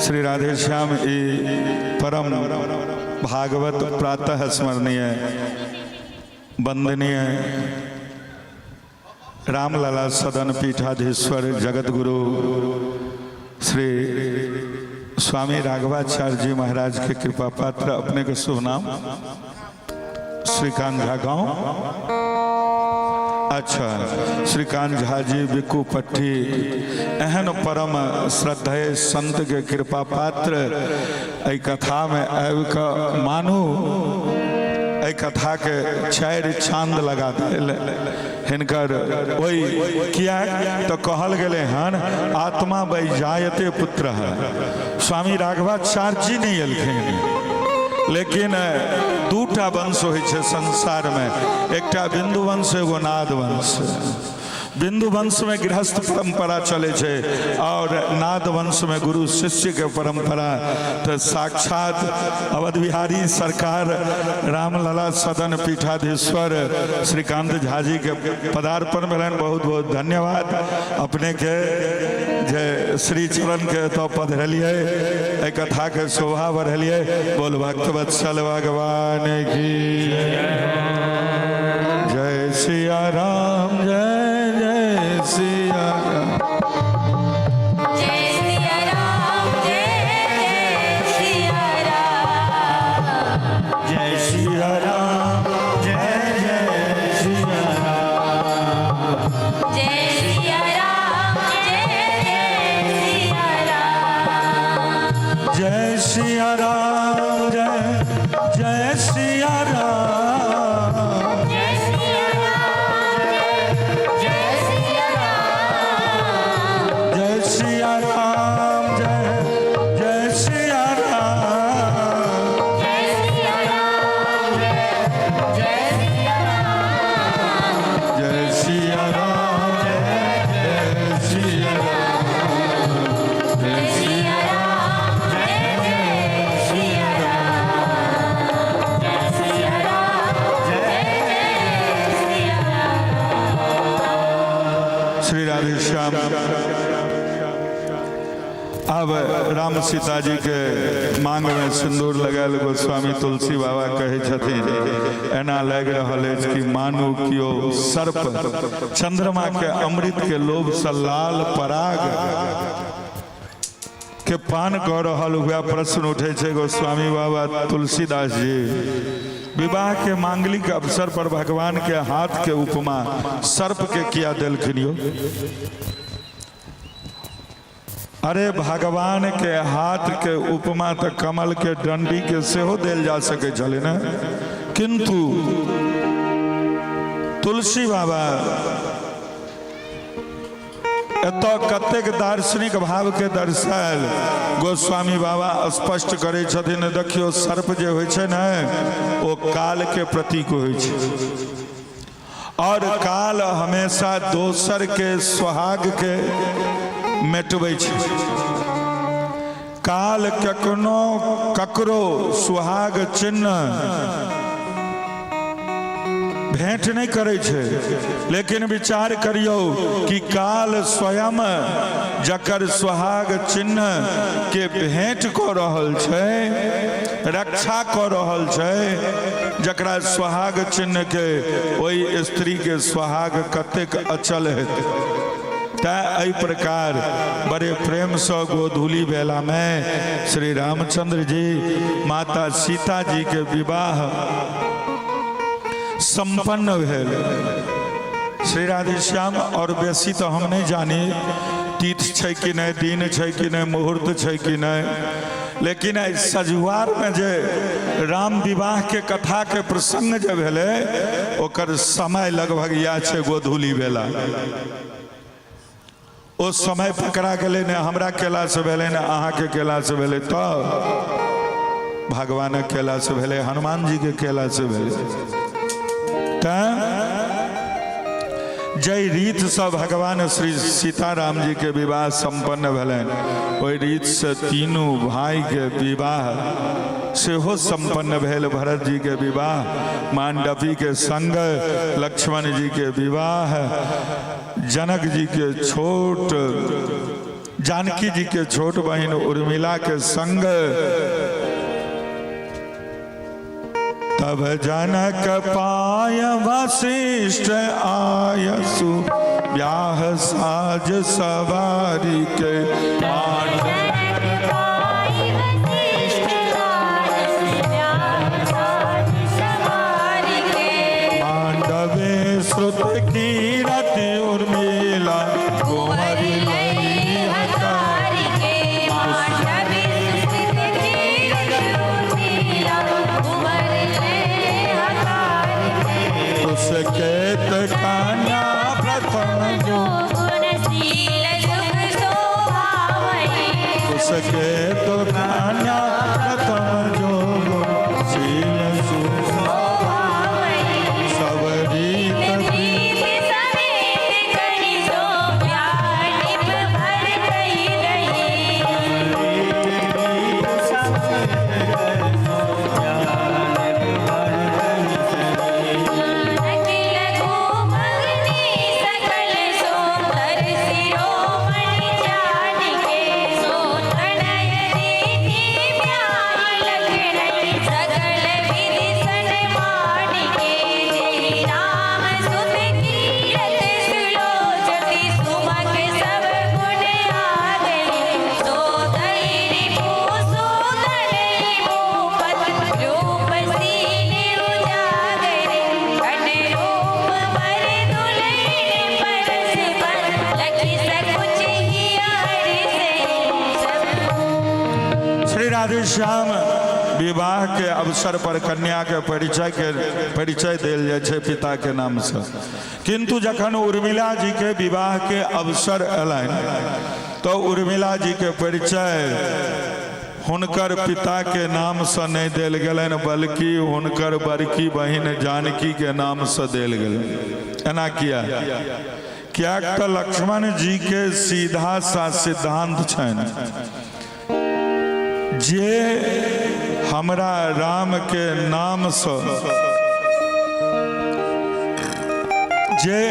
श्री राधे श्याम ई परम भागवत प्रातः स्मरणीय वंदनीय रामलला सदन पीठाधीश्वर जगत गुरु श्री स्वामी राघवाचार्य जी महाराज के कृपा पात्र, अपने के शुभ नाम श्रीकांत झा गाँव। अच्छा, श्रीकांत झा जी बिकू पट्टी एहन परम श्रद्धेय संत के कृपा पात्र एहि कथा में आबि कऽ मानू एहि कथा के 4 चांद लगा देल हिनकर। ओहि किया तो कहल गेले हन आत्मा वैजायते पुत्र है। स्वामी राघवाचार्य जी नहीं एलखिन, लेकिन दूटा वंश होइ छै संसार में, एकटा बिंदु वंश एगो नाद वंश। बिंदु वंश में गृहस्थ परंपरा चले छे और नाद वंश में गुरु शिष्य के परंपरा। तो साक्षात अवध बिहारी सरकार रामलला सदन पीठाधीश्वर श्रीकांत झा जी के पदार्पण भेलन। बहुत बहुत धन्यवाद अपने के जे श्री चरण के तो पधरलिए, कथा के शोभा बढ़लिए। बोल भक्त वत्सल भगवान की जय सिया राम, जय जय सिया राम। जय सिया राम, जय सिया राम। जय सिया राम, जय जय सिया राम। जय सिया राम, जय सिया राम। जय सिया राम, जय जय सिया राम। श्री राधे श्याम। अब राम सीता जी के मांग में सिंदूर लगायल गोस्वामी तुलसी बाबा कहे छथिन, एना लग रहल अछि कि मानू कियो सर्प चंद्रमा के अमृत के लोभ से लाल पराग के पान कर रहल हुआ। प्रश्न उठे छे गोस्वामी बाबा तुलसीदास जी, विवाह के मांगलिक अवसर पर भगवान के हाथ के उपमा सर्प के किया देलखिन यो? अरे भगवान के हाथ के उपमा तो कमल के डंडी के सेहो देल जा सके छले न, किंतु तुलसी बाबा एत कतेक दार्शनिक भाव के दर्शायल गोस्वामी बाबा स्पष्ट करे छथिन। देखियो सर्प जे होइ छै न, ओ काल के प्रतीक होइ छै और काल हमेशा दोसर के सुहाग के मेटबै छै। काल कखनो ककरो सुहाग चिन्ह भेंट नहीं करे छे, लेकिन विचार करियो कि काल स्वयं जकर सुहाग चिन्ह के भेंट क रहल छे, रक्षा क रहल छे, जकरा सुहाग चिन्ह के ओई स्त्री के सुहाग कतेक अचल हेतै। तै प्रकार बड़े प्रेम से गोधूली बेला में श्री रामचंद्र जी माता सीता जी के विवाह संपन्न भेल। श्री राधे श्याम और बेसी तो हम नहीं जानी तिथि छै कि नहीं, दिन छै कि नहीं, मुहूर्त छै कि नहीं, लेकिन सजुआर में जे राम विवाह के कथा के प्रसंग जे भेले ओकर समय लगभग या छै गोधूली बेला। ओ समय पकड़ा गेले ने हमरा केला से भेले ने अहाँ के केला से भेले, तो भगवान के केला से भेले, हनुमान जी के केला से भेले। जय रीत से भगवान श्री सीताराम जी के विवाह संपन्न भेलन, ओई रीत से तीनों भाई के विवाह सेहो संपन्न भेल। भरत जी के विवाह मांडवी के संग, लक्ष्मण जी के विवाह जनक जी के छोट, जानकी जी के छोट बहन उर्मिला के संग। तब जनक पाय वशिष्ठ आयसु, ब्याह साज सवारी के मांडवे श्रुत कीरति उर्मिला कुंवरी केत कन्या प्रथम जो उसके तो कन्या प्रथम जो शील श्याम विवाह के अवसर पर कन्या के परिचय देल जाय छे पिता के नाम से, किंतु जखन उर्मिला जी के विवाह के अवसर अयलनि तो उर्मिला जी के परिचय हुनकर पिता के नाम से नहीं देल गेलनि, बल्कि हुनकर बड़की बहिन जानकी के नाम से देल गेलनि। एना किया क्या तो लक्ष्मण जी के सीधा सा सिद्धांत छनि जे हमरा राम के नाम से जे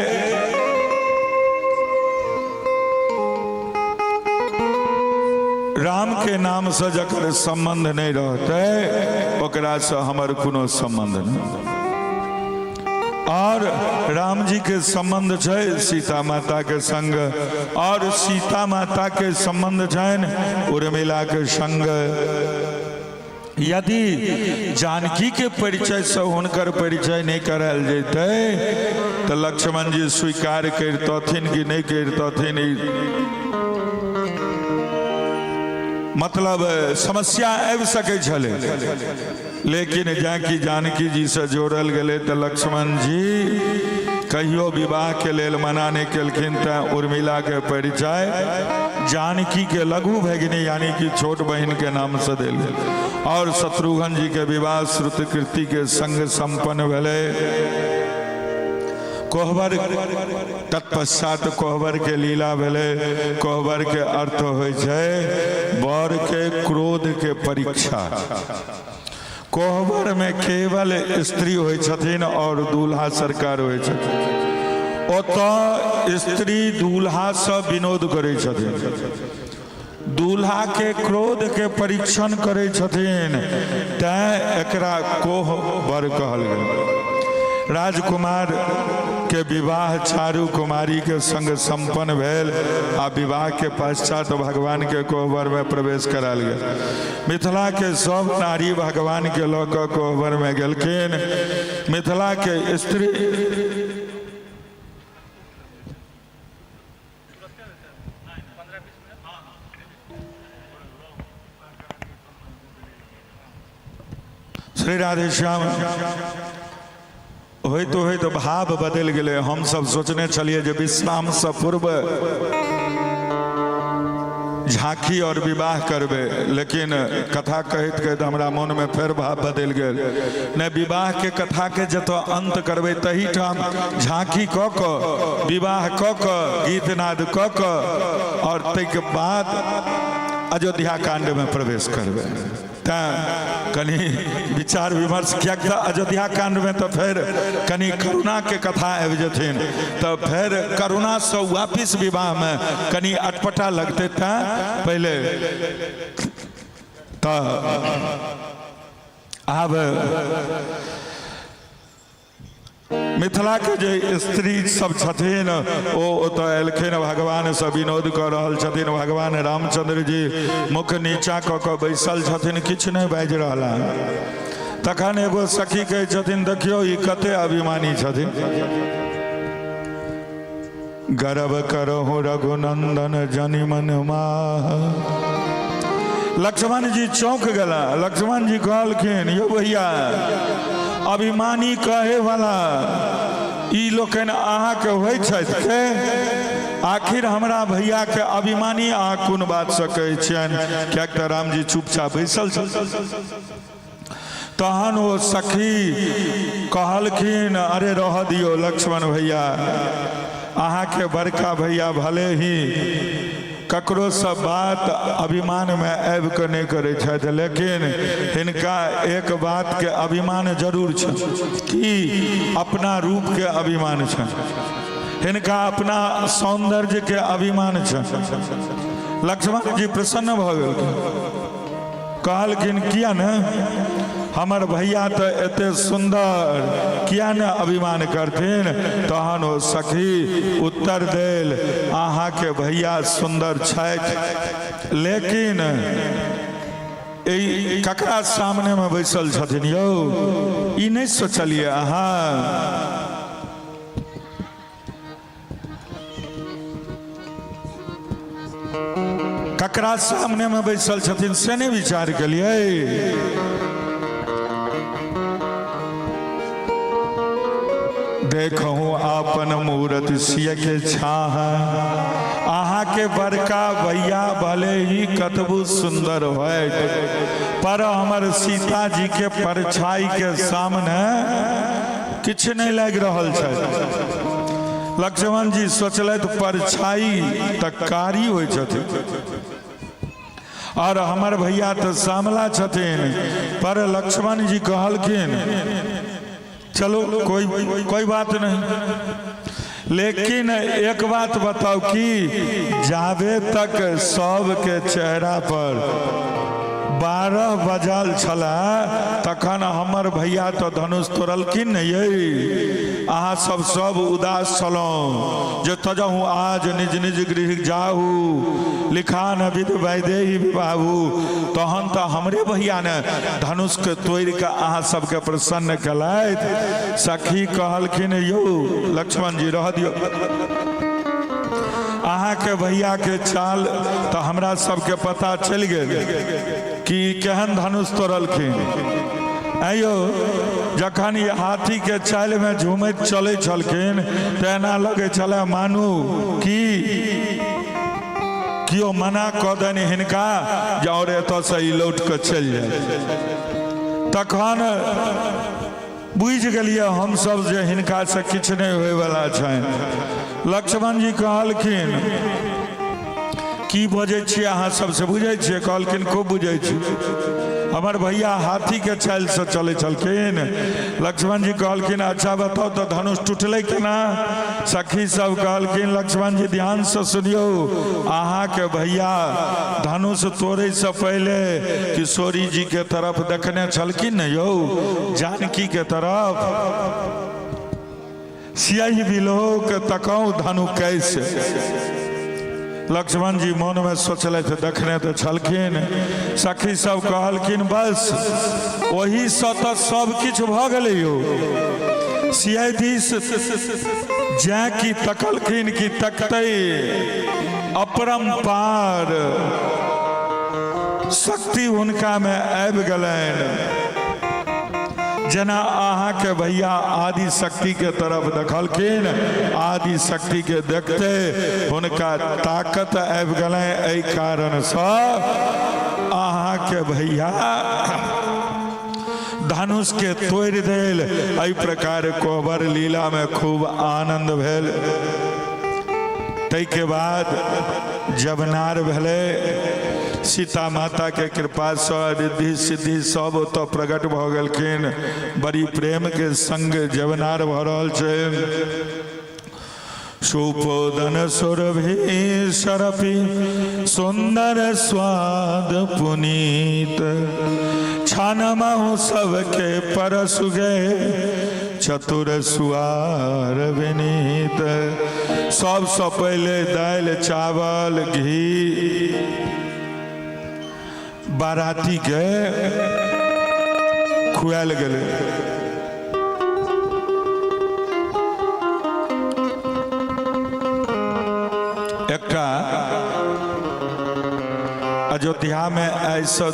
राम के नाम से जकर संबंध नहीं रहते ओकरा से हमर कोनो संबंध नहीं। और राम जी के संबंध है सीता माता के संग, और सीता माता के संबंध है उर्मिला के संग। यदि जानकी के परिचय से हुनकर परिचय नहीं करायल जैते तो लक्ष्मण जी स्वीकार करतथिन कि नहीं करतथिन, मतलब समस्या आबि सकै छलै। लेकिन जाकि जानकी जी से जोड़ल गेलै तो लक्ष्मण जी कहियो विवाह के लेल मना नहीं केलखिन, तैं उर्मिला के परिचय जानकी के लघु भगिनी यानी कि छोट बहन के नाम से देल गेल। और शत्रुघ्न जी के विवाह श्रुतकीर्ति के संग संपन्न भेलै। कोहबर तत्पश्चात कोहबर के लीला भेलै। कोहबर के अर्थ होइ छै वर के क्रोध के परीक्षा। कोहबर में केवल स्त्री होइ छथिन और दूल्हा सरकार होइ छथिन। ओतऽ स्त्री दूल्हा से विनोद करै छथिन, दूल्हा के क्रोध के परीक्षण करै छथिन, तैं एकरा कोहबर कहल गेल। राजकुमार के विवाह चारू कुमारी के संग संपन्न भेल आ विवाह के पश्चात भगवान के कोहबर में प्रवेश करायल गेल। मिथिला के सब नारी भगवान के लऽ कऽ कोहबर में गेलखिन। मिथिला के स्त्री श्री राधे श्याम हो तो भाव बदल गए। हम सब सोचने चलिए जे विश्राम से पूर्व झांकी और विवाह करबे, लेकिन कथा कहते कहते हमरा मन में फिर भाव बदल गए। ने विवाह के कथा के जतो अंत करबे तही ठाम झांकी क क विवाह क क गीत नाद क क और तक बाद अयोध्या कांड में प्रवेश करबे। कनी विचार विमर्श किया अयोध्या कांड में तो फिर कनी करुणा के कथा आबि जथिन, तो फिर करुणा से वापिस विवाह में कनी अटपटा लगते था पहले। तो अब मिथिला के जे स्त्री सब छथिन ओ तो एलखिन भगवान से विनोद कर रहल छथिन। भगवान रामचंद्र जी मुख नीचा क के बैसल छथिन, किछु नहीं बाजि रहला। तखन एगो सखी कहै छथिन देखियो ई कते अभिमानी छथिन। गर्व करहु रघुनंदन जनि मन माह। लक्ष्मण जी चौंक गेला। लक्ष्मण जी कहलखिन यौ भैया अभिमानी कहे वाला ई लोकन अहाँ के होइ छथि के? आखिर हमरा भैया के अभिमानी अहाँ कोन बात से कहै छियनि? कियाक तऽ राम जी चुपचाप बैसल छल। तहन ओ सखी कहलखिन अरे रह दियो लक्ष्मण भैया, अहाँ के बड़का भैया भले ही ककरो सब बात अभिमान में आबि के नहीं करे छथि, लेकिन हिनका एक बात के अभिमान जरूर छै कि अपना रूप के अभिमान छै, हिनका अपना सौंदर्य के अभिमान छै। लक्ष्मण जी प्रसन्न भ गेलखिन। कहलखिन किया न हमर भैया तो एते सुंदर, किया न अभिमान करथिन? तहन ओ सखी उत्तर देल अहाँ के भैया सुंदर छथि, लेकिन ककरा सामने में बैसल छथिन यौ ई नहीं सोचलिए अहाँ? ककरा सामने में बैसल छथिन से नहीं विचार केलिए। देखहूँ अपन मूरत सिय के छाह, अहाँ के बड़का भैया भले ही कतबू सुंदर होय, पर हमर सीता जी के परछाई के सामने किछ नहीं लग रहल छै। लक्ष्मण जी सोचलथि परछाई तक कारी होइ छथिन और हमर भैया तो सामला छथिन, पर लक्ष्मण जी कहलखिन चलो कोई बात नहीं, लेकिन एक बात बताओ कि जाबे तक सबके चेहरा पर 12 बजल छला तखन हमर भैया तो धनुष तोड़लखिन नहीं ये। अहाँ सब उदास छलौं जे तजहु आज निज निज गृह जाहू, लिखान विध वैदेही विवाहू। तहन तो हमरे भैया ने धनुष के तोड़ के अहाँ सबके प्रसन्न कलैथ। सखी कहलखिन यौ लक्ष्मण जी रह दियो, अहाँ के भैया के चाल तो हमरा सबके पता चल गेल कि केहन धनुष तोड़लखिन। आइयो जखन ये हाथी के चाल में झूमैत चले छलखिन तेना लगे छले मानू कि कियो मना कऽ देने हिनका जे और एतऽ से ई लौट कऽ चलि जाए। तखन बुझि गेलिए हम सब जे हिनका से किछ नहीं होय वाला छनि। लक्ष्मण जी कहलखिन की बजै छियै अहाँ सबसे बुझै छियै? कहलखिन खूब बुझै छी, हमर भैया हाथी के चाल से चले छलखिन। लक्ष्मण जी कहलखिन अच्छा बताओ तो धनुष टूटले केना? सखी सब कहलखिन लक्ष्मण जी ध्यान से सुनियो, अहाँ के भैया धनुष तोड़े से पहले किशोरी जी के तरफ देखने छलखिन न यौ, जानकी के तरफ। सियाही बिलोक तकौ धनु कैसे। लक्ष्मण जी मन में सोचले थे देखने तो छलखिन। सखी सब कहलखिन बस वही से तो सब किछ भ गेलै यौ। सियाधीश जै की तकलखिन की तकते अपरंपार शक्ति उनका में आबि गेलनि। जना अहाँ के भैया आदि शक्ति के तरफ देखलखिन, आदि शक्ति के देखते उनका ताकत आबि गेलै। एहि कारण से अहाँ के भैया धनुष के तोड़ देल। एहि प्रकार कोबर लीला में खूब आनंद भेल। तै के बाद जबनार भेले, सीता माता के कृपा से रिद्धि सिद्धि सब तो प्रकट भ गेलखिन। बड़ी प्रेम के संग जबनार भ रहल छै। सुपोदन सुरभि सरपि सुंदर स्वाद पुनीत, छानमहु सबके परसु गए चतुर सुआर विनीत। सबसे पहले दाल चावल घी बाराती के खुआल गेले। एकटा अयोध्या में ऐसा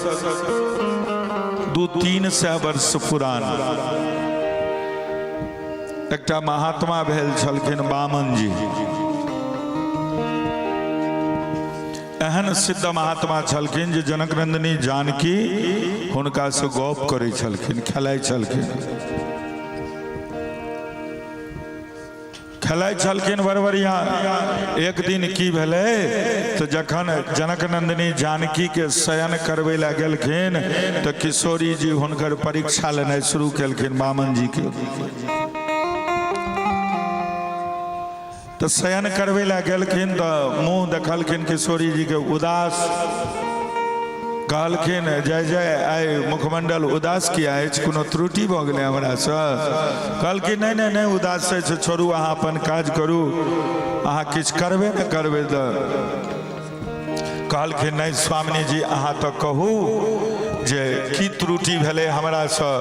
200-300 वर्ष पुरान एकटा महात्मा भेल छलखिन वामन जी। एहन सिद्ध महात्मा छलखिन जे जनक नंदिनी जानकी हुनका से गप करै छलखिन, खेलाइ छलखिन। खेलाइ छलखिन बरबरिया। एक दिन की भेले तो जखन जनक नंदिनी जानकी के शयन करबै ला गेलखिन तो किशोरी जी हुनकर परीक्षा लेनाइ शुरू केलखिन वामन जी के। तो शयन करबै ला गेलखिन तो मुँह देखलखिन किशोरी जी के उदास। कहलखिन जय जय आइ मुखमंडल उदास किया है, कोनो त्रुटि भ गेलै हमरा से? कहलखिन नहीं नहीं नहीं उदास है, छोड़ू अहाँ अपन काज करू, अहाँ किछ करबे न करबे तो। कहलखिन नहीं स्वामिनी जी अहाँ तो कहू जे की त्रुटि भेलै हमरासँ।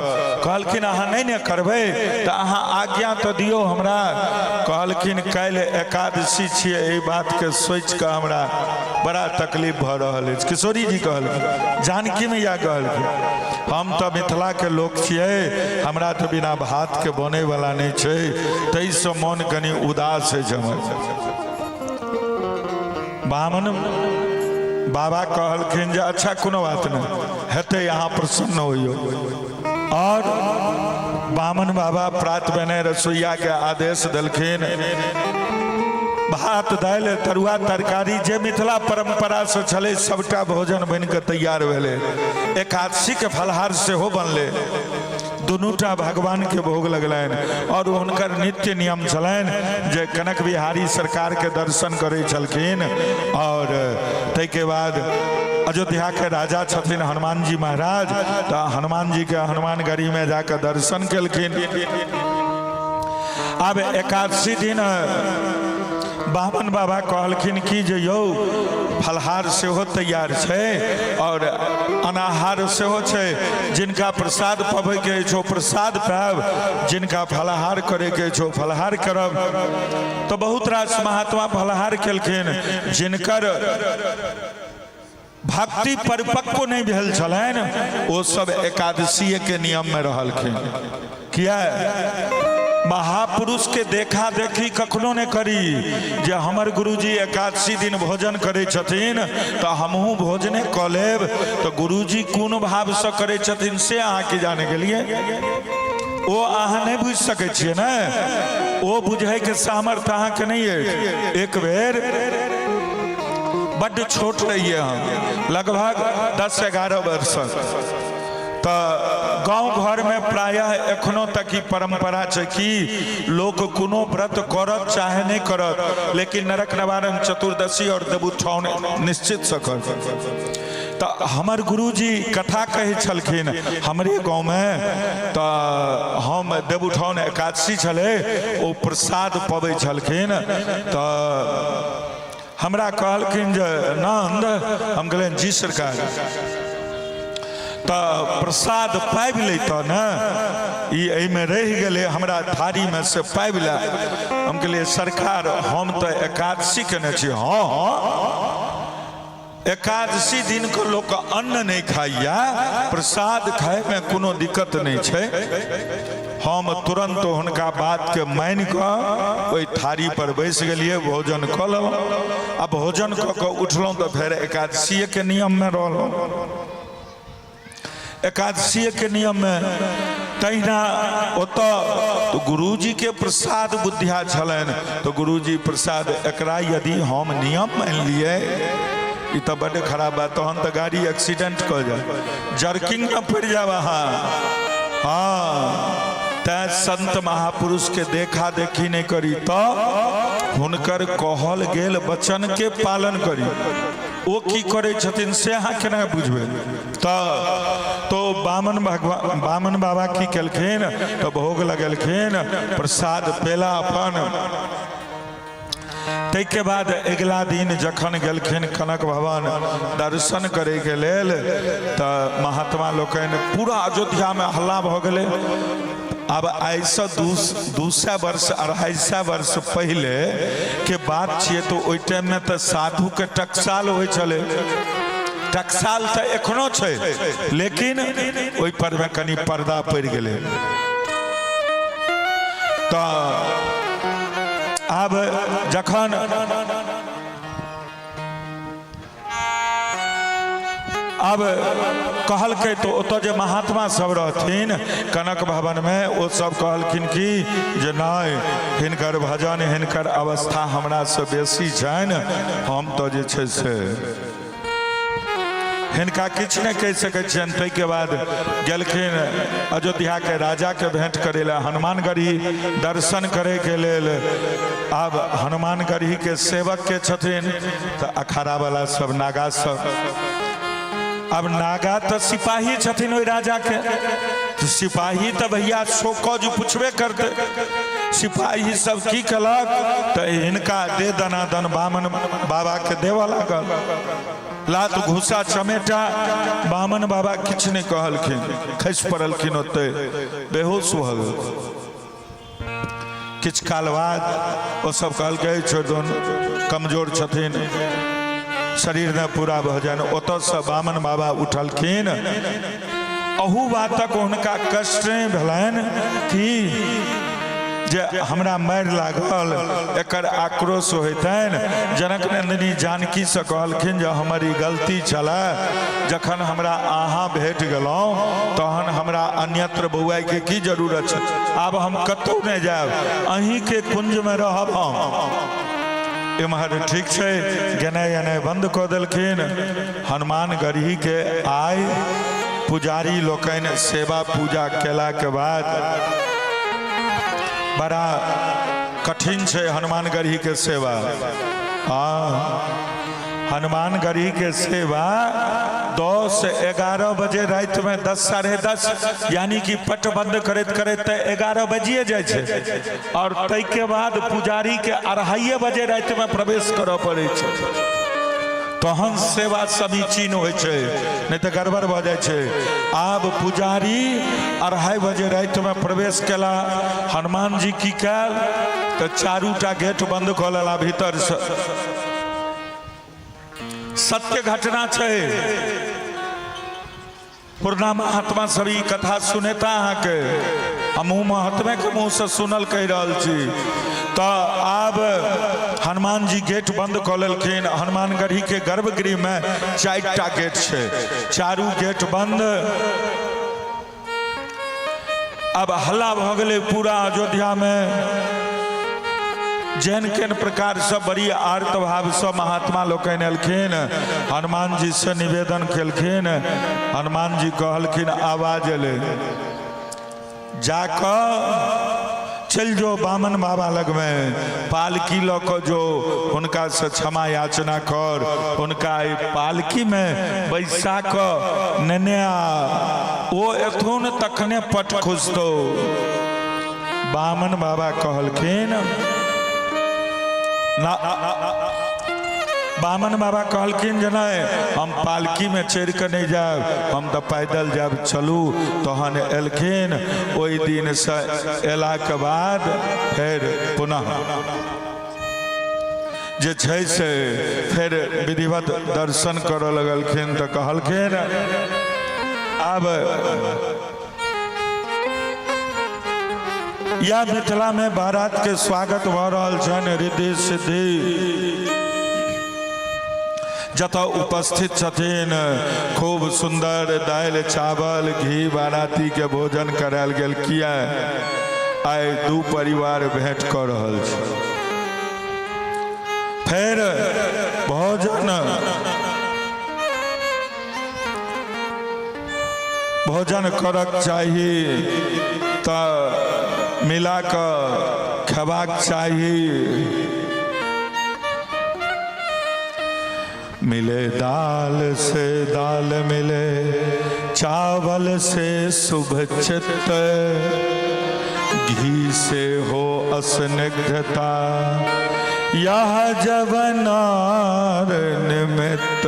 कहलखिन अहाँ नहीं ने करबै तऽ अहाँ आज्ञा तो दियौ हमरा। कहलखिन काल्हि एकादशी छियै, एहि बातके सोचि कऽ हमरा बड़ा तकलीफ भऽ रहल अछि। किशोरी जी कहलखिन, जानकी मैया कहलखिन हम तऽ मिथिलाके लोक छियै, हमरा तऽ बिना भातके बनैवला नहीं छै, ताहिसँ मोन कनि उदास अछि हमर। बामन बाबा कहलखिन जे अच्छा कोनो बात नहीं हेतै, अहाँ प्रसन्न होइयो। और बामन बाबा प्रात बने रसोईया के आदेश देलखिन, भात दालि तरुआ तरकारी जे मिथिला परंपरा से छलै सबटा भोजन बनि कऽ तैयार भेलै। एकादशी के फलहार सेहो बनलै, दुनूटा भगवान के भोग लगलनि। और हुनकर नित्य नियम छलनि जे कनक बिहारी सरकार के दर्शन करै छलखिन। और ताहिके बाद अयोध्या के राजा छथिन हनुमान जी महाराज, तो हनुमान जी के हनुमान गढ़ी में जाकर दर्शन केलखिन। अब एकादशी दिन बामन बाबा कहलखिन कि जे यौ फलहार सेहो तैयार छै और अनाहार सेहो छै, जिनका प्रसाद पबैके छो प्रसाद पायब, जिनका फलहार करैके छो फलहार करब। तो बहुत रास महात्मा फलहार केलखिन, जिनकर भक्ति परिपक्व नहीं भेल छलनि ओ सब एकादशी के नियम में रहलखिन। किया महापुरुष के देखा देखी कखनो नहीं करी जे हमर गुरुजी एकादशी दिन भोजन करे छथिन तो हमहू भोजने कऽ लेब। तो गुरुजी कोन भाव से करे छथिन से अहाँ के जाने के लिए ओ अहाँ नहीं बुझ सकै छियै ने, ओ बुझे के सामर्थ्य अहाँ के नहीं है। एक बेर बड़ छोट रहिए हम, लगभग 10-11 वर्ष, तो गांव घर में प्रायः एखनो तक ही परंपरा है कि लोग कोनो व्रत करत चाहे नहीं करत, लेकिन नरक निवारण चतुर्दशी और देवउठान निश्चित से कर। तो हमर गुरुजी कथा कहे छलखिन हमरे गांव में, तो हम देवउठान एकादशी छले ओ प्रसाद पबै छलखिन। तो हमरा कहलखिन जे नंद, हम कहलियनि जी सरकार, तो प्रसाद पाबि लेत न, ई में रह गए हमरा थारी में से पाबि ले। हम कहलिए सरकार हम तो एकादशी केने छी। हाँ हाँ एकादशी दिन को लोग अन्न नहीं खाइया, प्रसाद खाए में कोनो दिक्कत नहीं छै। हम तुरंत हुनका बात के मान कऽ ओहि थारी पर बैस गेलिए, भोजन कऽ लेलहुँ। आ भोजन कऽ कऽ उठलहुँ तो फिर एकादशी के नियम में रहलहुँ। एकादशी के नियम में तहिना ओतऽ तो गुरुजी के प्रसाद बुद्धिया छलनि, तो गुरुजी प्रसाद एकरा यदि हम नियम मान लिए ई तो बड़े खराब बात, तहन तो गाड़ी एक्सीडेंट कर जाए, जर्किंग न पड़ जाए वहाँ। हाँ तैं संत महापुरुष के देखा देखी नहीं करी, तो हुनकर कहल गेल वचन के पालन करी। ओ की करे छथिन से अहाँ केना बुझबे। तो बामन बाबा की केलखिन, तो भोग लगेलखिन, प्रसाद पेला अपन। ताहिके बाद अगला दिन जखन गेलखिन कनक भवन दर्शन करे के लेल, तो महात्मा लोकनि पूरा अयोध्या में हल्ला भ गेलै। अब ऐसा 200 वर्ष 250 वर्ष पहले के बात छिए, तो ओइ टाइम में तो साधु के टकसाल होइ छलै। टकसाल तो एखनो छै, लेकिन ओइ पर में कनी पर्दा पड़ गेलै। तो अब जखन अब कहलकै तो ओतऽ जे महात्मा सब रहथिन कनक भवन में, ओ सब कहलखिन कि जे नहीं हिनकर भजन हिनकर अवस्था हमरा से बेसी छनि, हम तो जे छै से हिनका किछु नहीं कहि सकै छियनि। ताहिके बाद गेलखिन अयोध्या के राजा के भेंट करे ला हनुमानगढ़ी दर्शन करे के लेल। अब हनुमानगढ़ी के सेवक के छथिन तो अखाड़ा वाला सब नागा सब, अब नागा तो सिपाही छथिन ओइ राजा के, तो सिपाही तो भैया शोकज पूछबे करते। सिपाही सब की कलक, तो हिनका दे दनादन बामन बाबा के देवा लागल। लात घुसा चमेटा बामन बाबा किछु नहीं कहलखिन, खसि पड़लखिन, ओते बेहोश भ गेल। किछु काल बाद ओ सब कहलकै छोड़ दौन, कमजोर छथिन, शरीर में पूरा भजन। ओतऽ से बामन बाबा उठलखिन। अहू बातक हुनका कष्ट भेलनि कि जे हमरा मारि लागल, एकर आक्रोश होइतनि। जनक नंदिनी जानकी से कहलखिन जे हमर ई गलती छलै, जखन हमरा अहाँ भेट गेलहुँ तहन हमरा अन्यत्र बौआई के की जरूरत छै, आब हम कतहु नहीं जायब, अहीं के कुंज में रहब हम। इम्हर ठीक छै, गेनाइ एनाइ बंद कऽ देलखिन। हनुमान गढ़ी के आय पुजारी लोकनि सेवा पूजा केला के बाद बड़ा कठिन छै हनुमान गढ़ी के सेवा। हाँ, हनुमान गढ़ी के सेवा 10-11 बजे रात में 10-10:30 यानी कि पट बंद करते करते 11 बजिए जाए छे। और तै के बाद पुजारी के 2:30 बजे रात में प्रवेश करऽ पड़े छे, तहन सेवा समीचीन होइ छे, नहीं तो गड़बड़ भ जाए छे। आब पुजारी 2:30 बजे रात में प्रवेश केला। हनुमान जी की कैल तो चारूटा गेट बंद कऽ लेला भीतर से। सत्य घटना छे, पूर्णा महात्मा सभी कथा सुनेता अहाँ के, हमहू महात्मा के मुँह से सुनल कह रहल छी। तो आब हनुमान जी गेट बंद कऽ लेलखिन। हनुमान गढ़ी के गर्भगृह में 4टा गेट छे, चारू गेट बंद। अब हल्ला भ गेलै पूरा अयोध्या में। जेहन केन प्रकार से बड़ी आर्त भाव से महात्मा लोकनि एलखिन, हनुमान जी से निवेदन केलखिन। हनुमान जी कहलखिन आवाज एले, जाकर चल जो बामन बाबा लग में, पालकी ल के जो उनका से क्षमा याचना कर, उनका पालकी में बैसा कर नेने आ, वो एथुन तखने पट खुजतो। बामन बाबा कहलखिन ना, बामन बाबा कहलखिन जे नहीं, हम पालकी में चढ़ के नहीं जाब, हम तो पैदल जाब, चलू। तहन एलखिन। ओई दिन से एला के बाद फिर पुनः जे छै से फिर विधिवत दर्शन करऽ लगलखिन। तो कहलखिन अब या मिथिला में बारात के स्वागत भ रहल छन, रिद्धि सिद्धि जतऽ उपस्थित छथिन। खूब सुंदर दाल चावल घी बाराती के भोजन करायल गेल। किया आइ दू परिवार भेंट कऽ रहल छै। फिर भोजन करक चाही, तो मिला कऽ खेबाक चाही। मिले दाल से दाल मिले, चावल से शुभ चित्त, घी से हो स्निग्धता, यह जवनार निमित्त।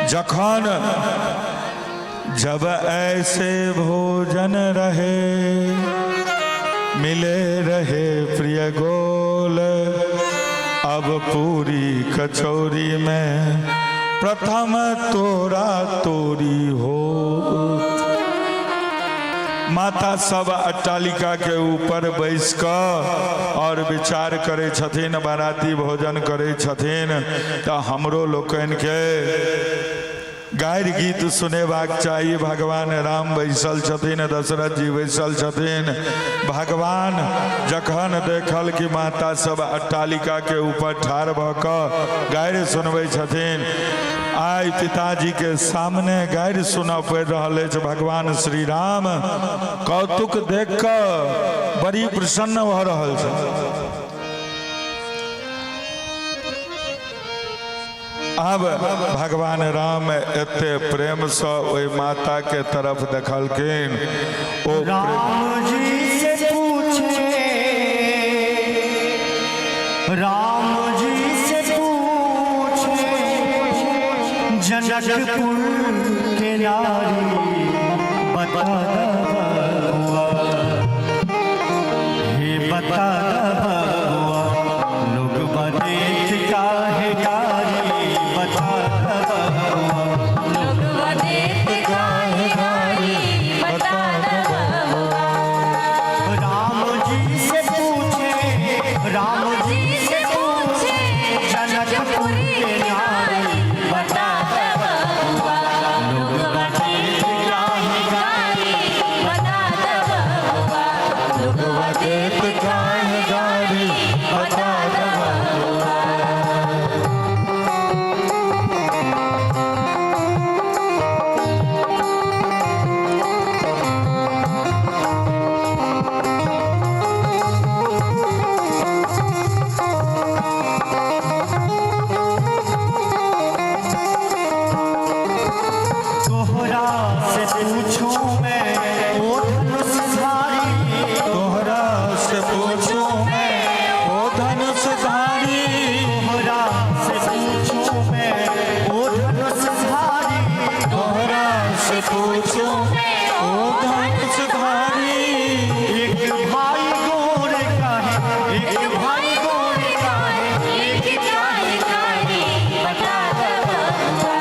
जखन जब ऐसे भोजन रहे, मिले रहे प्रिय गोल, अब पूरी कचौरी में प्रथम तोरा तोरी हो। माता सब अट्टालिका के ऊपर बैस कर और विचार करे छथिन, बाराती भोजन करे छथिन। तो हमरो लोकन के गारि गीत सुनेबाक चाहिए। भगवान राम बैसल छथिन, दशरथ जी बैसल छथिन। भगवान जखन देखल कि माता सब अट्टालिका के ऊपर ठाढ़ भऽ कऽ गारि सुनबै छथिन, आइ पिताजी के सामने गारि सुनऽ पड़ि रहल अछि। भगवान श्री राम कौतुक देख कऽ बड़ी प्रसन्न भऽ रहल छथि। अब भगवान राम एते प्रेम से ओई माता के तरफ देखलखिन। ओ राम जी से पूछे, राम जी से पूछे, जगपुर के नारी बता बबुआ, हे बता बबुआ, लोग बदेख काहे गारी बता बबुआ। लोगवा देख काहे गारी बता बबुआ। राम जी से पूछे, राम जी से पूछे, जनकपुर के नारी बता बबुआ। लोगवा देख काहे गारी बता बबुआ। लोगवा देख काहे गारी बता बबुआ। तोहरा से पूछूं मैं ओ धनुषधारी, तोहरा से पूछूं मैं ओ धनुषधारी, तोहरा से पूछूं मैं ओ धनुषधारी, तोहरा से पूछूं ओ धनुषधारी। एक भाई गोर का है, एक भाई गोर का है, एक काहे गारी बता बबुआ।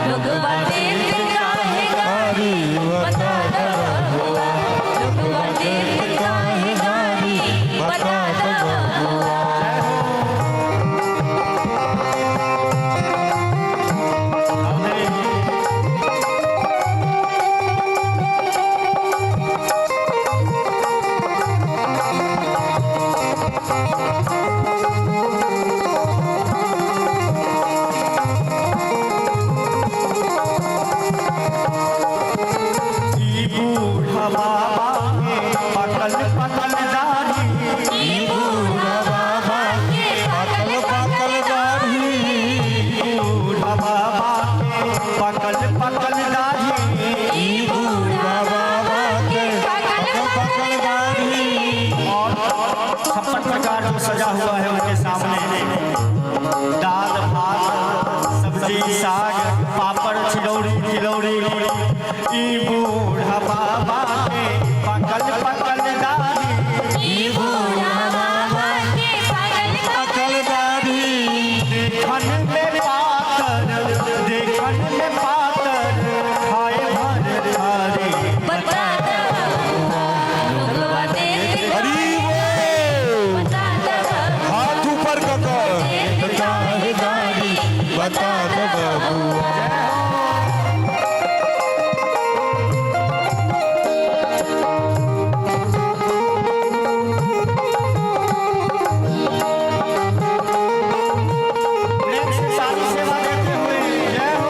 लोगवा देख काहे गारी बता बबुआ। लोगवा देख काहे गारी बता बबुआ। ई बूढ़ा बाबा के पकल पकल दाढ़ी, ई बूढ़ा बाबा के पकल पकल दाढ़ी, बूढ़ा बाबा के पकल पकल दाढ़ी, ई बूढ़ा बाबा के पकल पकल दाढ़ी। और 56 प्रकार से सजा हुआ है उनके सामने। दाल भात सब्जी साग पापड़ चिलौड़ी तिलौड़ी। ई बूढ़ा बाबा के पकल पकल दाढ़ी, ई बूढ़ा बाबा के पागल पकल दाढ़ी, देखन में पातर, देखन में पातर, खाए भर थारी बता बबुआ। लोगवा देख हरी वो बता बबुआ। हाथ ऊपर कर देख काहे गारी बता दो बबुआ। प्रेम से सारी सेवा देते हुए जय हो।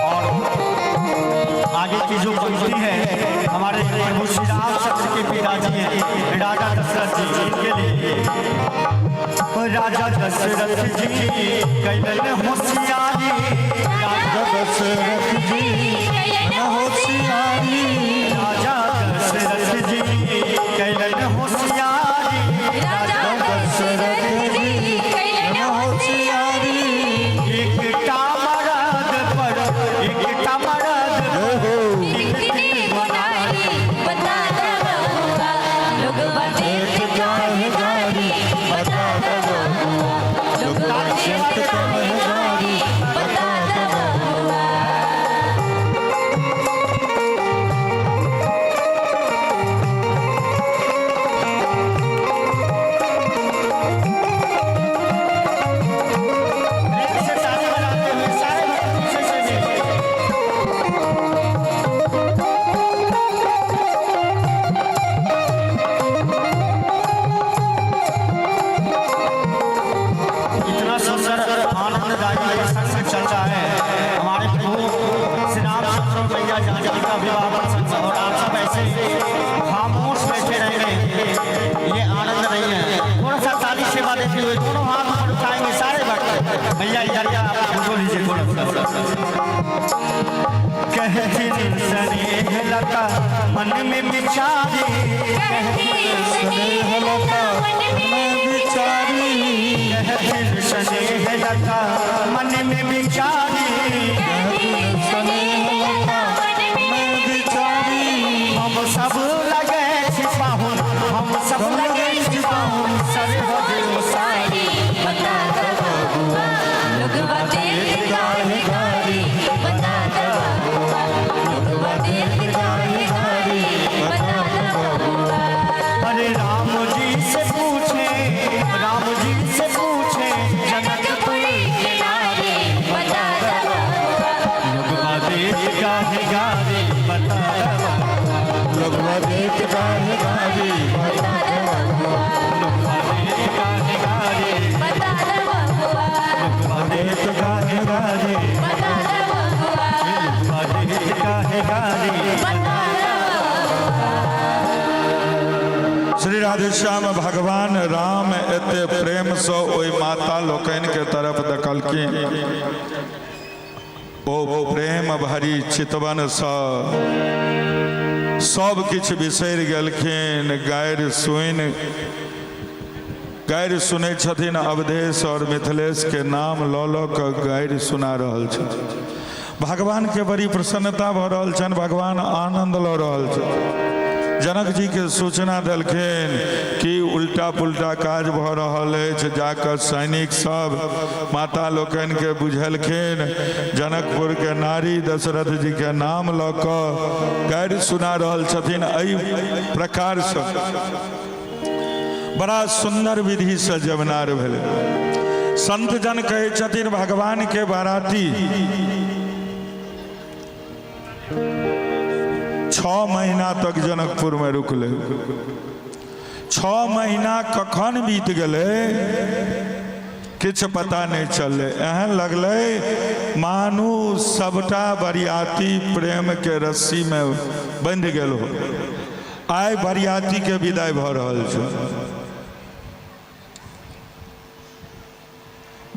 और आगे की जो पंक्ति है हमारे प्रभु श्री रामचंद्र के पिताजी हैं राजा दशरथ जी, इनके लिए राजा दशरथ जी कैलन होशियारी, राजा दशरथ जी न होशियारी, राजा दशरथ जी कैलन होशियारी, राजा दशरथ जी कैलन होशियारी। एक मरद पर एक मरद कितनी बुराई बता बबुआ। लोगवा देख काहे गारी बता बबुआ। लोगवा देख काहे गारी बता बबुआ। से ताली बजाते हुए सारे भक्त पीछे से इतना सुंदर आनंददायी प्रसंग चल रहा है हमारे प्रभु श्री रामचंद्र मैया जानकी का विवाह प्रसंग, और आप सब ऐसे खामोश बैठे रह गए, ये आनंद नहीं है। थोड़ा सा ताली सेवा देते हुए दोनों हाथ ऊपर उठाएंगे सारे कहती स्नेह लता मन में बिचारी, कहती स्नेह लता मन में बिचारी, कहती स्नेह लता मन में बिचारी, हम सब लगे छिपाहूं, हम सब लगे छिपाहूं, सरहद सारी बता दो बबुआ, लोगवा देख गाहे गारी, बता दो बबुआ, लोगवा देख गाहे गारी, बता दो बबुआ। अरे राम जी से पूछे, राम जी से पूछे, जनकपुरी के नारे, बता दो बबुआ, लोगवा देख गाहे गारी, बता दो लगवा देख गाहे गारी, बता दो बबुआ, लोगवा देख गाहे गारी, बता दो बबुआ, लोगवा देख गाहे गारी, बता दो बबुआ, लोगवा देख गाहे गारी। बता दो श्री राधेश्याम भगवान राम एते प्रेम से ओई माता लोकन के तरफ देखलखिन। ओ प्रेम भरी चितवन सा सब किछ बिसरि गेलखिन। गैर सुनै छथिन अवधेश और मिथिलेश के नाम लऽ लऽ कऽ गैर सुना रहल छथिन। भगवान के बड़ी प्रसन्नता भऽ रहल छनि, भगवान आनंद लऽ रहल छथि। जनक जी के सूचना देलखिन कि उल्टा पुल्टा काज भऽ रहल अछि। जाकर सैनिक सब माता लोकनि के बुझेलखिन। जनकपुर के नारी दशरथ जी के नाम लऽ कऽ गैर सुना रहल छथिन। एहि प्रकार से बड़ा सुंदर विधि से जवनार भेलै। संत जन कहै छथिन भगवान के बाराती 6 महीना तक जनकपुर में रुकले। 6 महीना कखन बीत गए किछ पता नहीं चलले। एहन लगले मानू सबटा बरियाती प्रेम के रस्सी में बंध गेल हो। आइ बरियाती के विदाई भऽ रहल छै।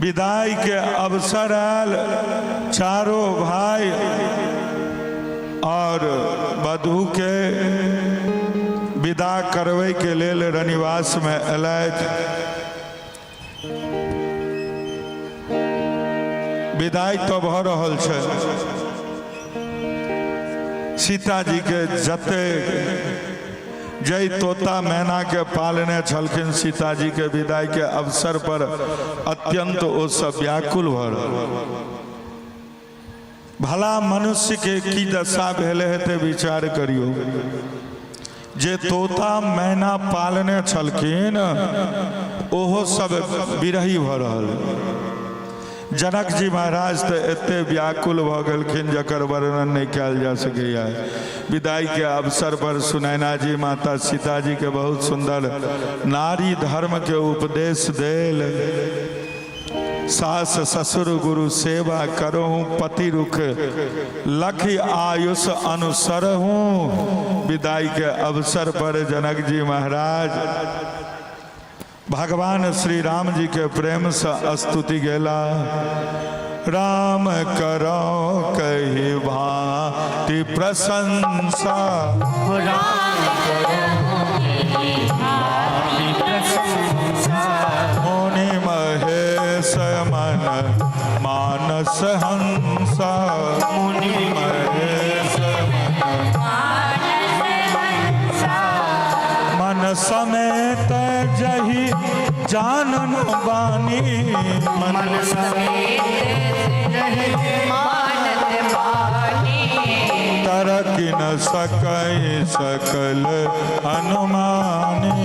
विदाई के अवसर आयल। चारों भाई और वधू के विदा करबै के लेल रनिवास में अयलथि। विदाई तो भऽ रहल छै। सीता जी के जते जय तोता मैना के पालने छलखिन, सीता जी के विदाई के अवसर पर अत्यंत ओ सब व्याकुल भऽ रहल। भला मनुष्य के की दशा भेले हेते विचार करियो। जे तोता मैना पालने छलखिन ओहो सब बिरही भऽ रहल। जनक जी महाराज तो एते व्याकुल भऽ गेलखिन जकर वर्णन नहीं कयल जा सकैया। विदाई के अवसर पर सुनैना जी माता सीता जी के बहुत सुंदर नारी धर्म के उपदेश देल। सास ससुर गुरु सेवा करहूँ, पति रुख लख आयुष अनुसरहूँ। विदाई के अवसर पर जनक जी महाराज भगवान श्री राम जी के प्रेम से स्तुति गेला। राम करो कही भांति प्रशंसा, राम करो भांति प्रशंसा। मुनि महेश मन मानस हंसा, मुनि महेश मन समेत जही जानन बानी, मन समेत मानत बानी। तरक न सकई सकल अनुमानी,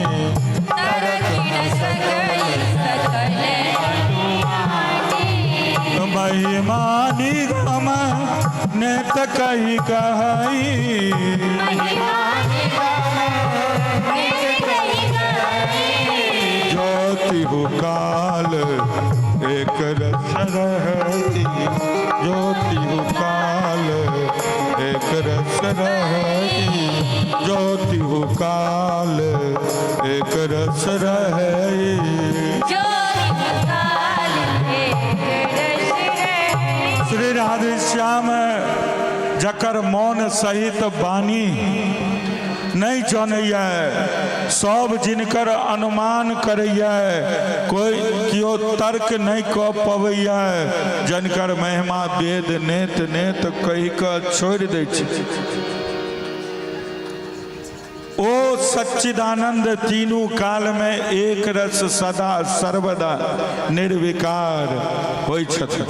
तरक न सकई सकल अनुमानी। महिमानी गम नेत कही कहाई, ज्योति काल एक रस रहती, ज्योति काल एक रस रहती, ज्योति काल एक रस रही। श्री राधे श्याम जकर मौन सहित बानी नहीं जानैया, सब जिनकर अनुमान करैया, कोई कियो तर्क नहीं कऽ पबैया, जिनकर महिमा वेद नेत नेत कहि कऽ छोड़ि दै छै। ओ सच्चिदानंद तीनू काल में एक रस सदा सर्वदा निर्विकार होइ छथिन।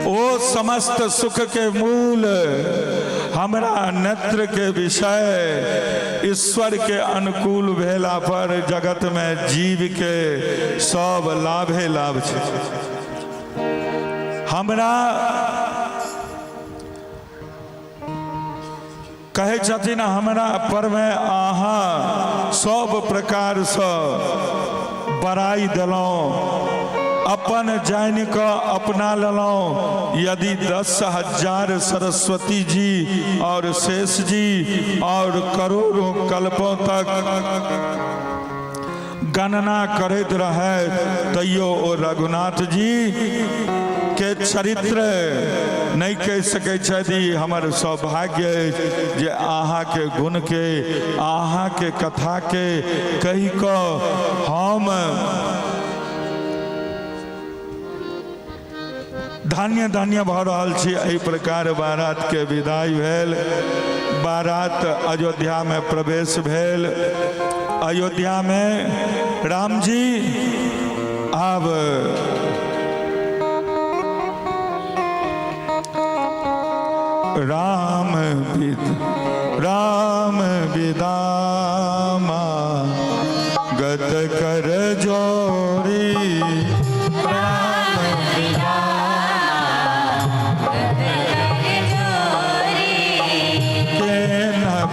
ओ समस्त सुख के मूल, हमरा नेत्र के विषय, ईश्वर के अनुकूल भेला पर जगत में जीव के सब लाभे लाभ छै। हमरा कहे छथिन हमरा पर में अहाँ सब प्रकार से बड़ाई दिलौं, अपन जान कऽ अपना लेलौं। यदि 10,000 सरस्वती जी और शेष जी और करोड़ों कल्पों तक गणना करैत रहे, तैयो ओ रघुनाथ जी के चरित्र नहीं कह सकै छथि। हमर सौभाग्य जे अहाँ के गुण के, अहाँ के कथा के कहि कऽ हम धन्य धन्य भऽ रहल छी। एहि प्रकार बारात के विदाई भेल, बारात अयोध्या में प्रवेश भेल। अयोध्या में राम जी आब राम विदामा गत कर जोरी,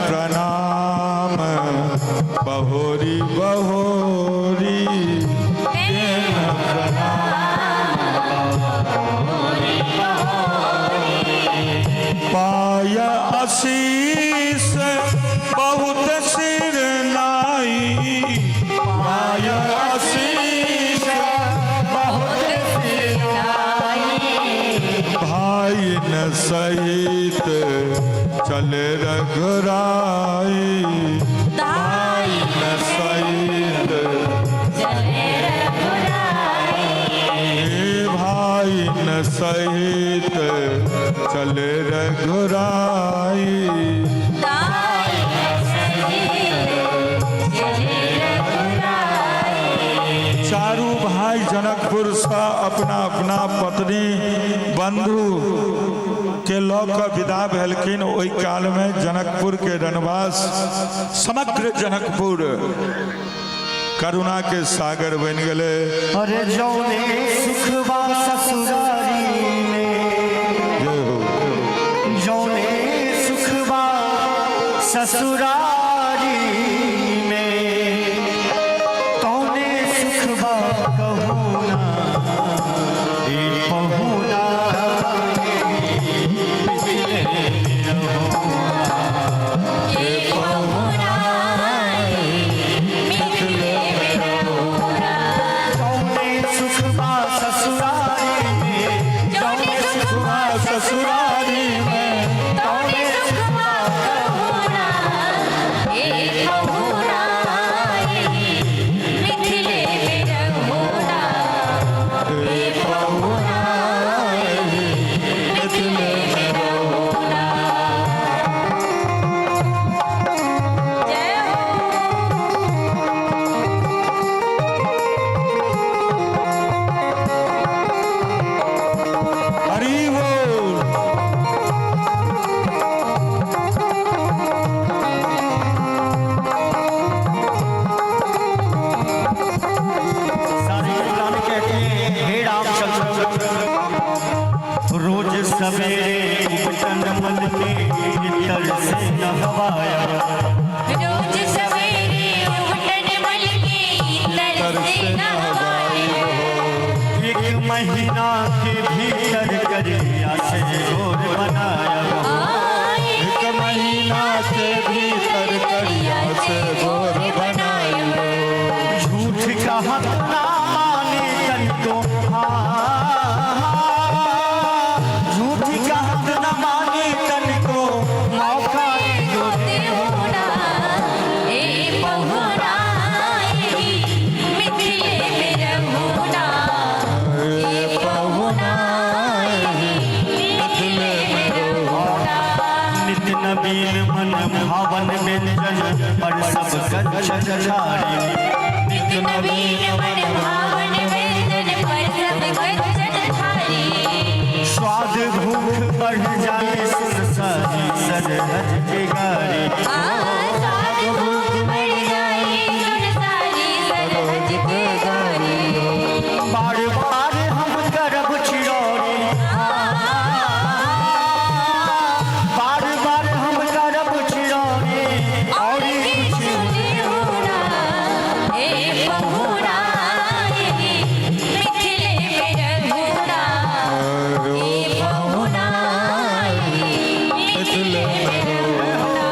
प्रणाम बहोरी बहोरी, पाय आशीष बहुत सिर नाई, पाय आशीष बहुत सिर नाई, भाई न सहित चले रघुराई, भाई न सहित चले रघुराई, भाई न सहित चले रघुराई। चारू भाई जनकपुर से अपना अपना पत्नी बंधु के लऽ कऽ विदा भेलखिन। ओहि काल में जनकपुर के रनवास, समग्र जनकपुर करुणा के सागर बन गए। अरे जौने सुखबा ससुरारी में, जौने सुखबा ससुरारी में, तौने सुखबा कहूना ए पहुना, सवेरे उठन मन के इतर से नहवाया, रोज सवेरे उठन मन के इतर से नहवाया, एक महीना के भीतर करिया से गोर बनाया, एक महीना के भीतर करिया से गोर बनाया, झूठ कहा ना माने तन को नवीन मन भावन व्यंजन पर सब गच्छ छाड़ी नित्य नवीन मन भावन व्यंजन पर सब गच्छ छाड़ी स्वाद भूख बढ़ जाए सुन सारी सरहज के गाड़ी स्वाद भूख बढ़ जाए सुन सारी सरहज के गाड़ी बार बार हम करब चिरौरी बार बार हम करब चिरौरी और कुछ होना ए बहुना मिथिले में रघुना ए बहुना मिथिले में रघुना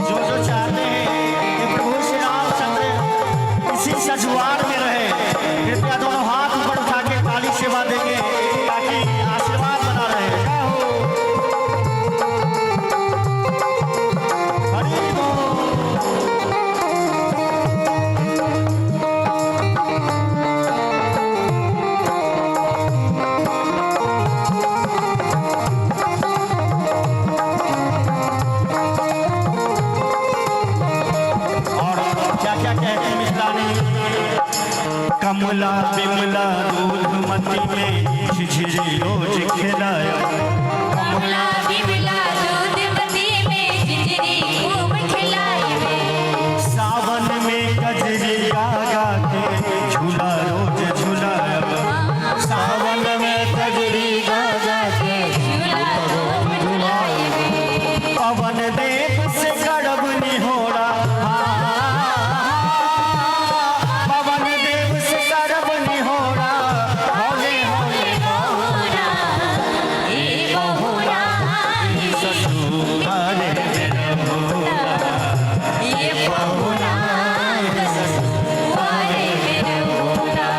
जो चाहते हैं कि प्रभु श्री रामचंद्र इसी सजुआर में रहे कृपया दोनों हाथ ऊपर उठा के ताली सेवा देंगे ताकि आशीर्वाद बना रहे क्या हो हरि बोल। और क्या क्या कहते हैं मिथिलानी कमला बिमला दूध मती में झिझिरी रोज खिलाया कमला बिमला दूधमती में झिझरी खूब खिलाई में सावन में गजरी गा गा के झूला रोज झूलाया सावन में गजरी गा गा के झूला खूब झुलाई में पवन देव से गड़ब निहोरा पवन देव से गड़ब निहोरा होले होले बहुना ए बहुना ससुराले मेरा भोला ये बहुना ससुराले मेरा बहुना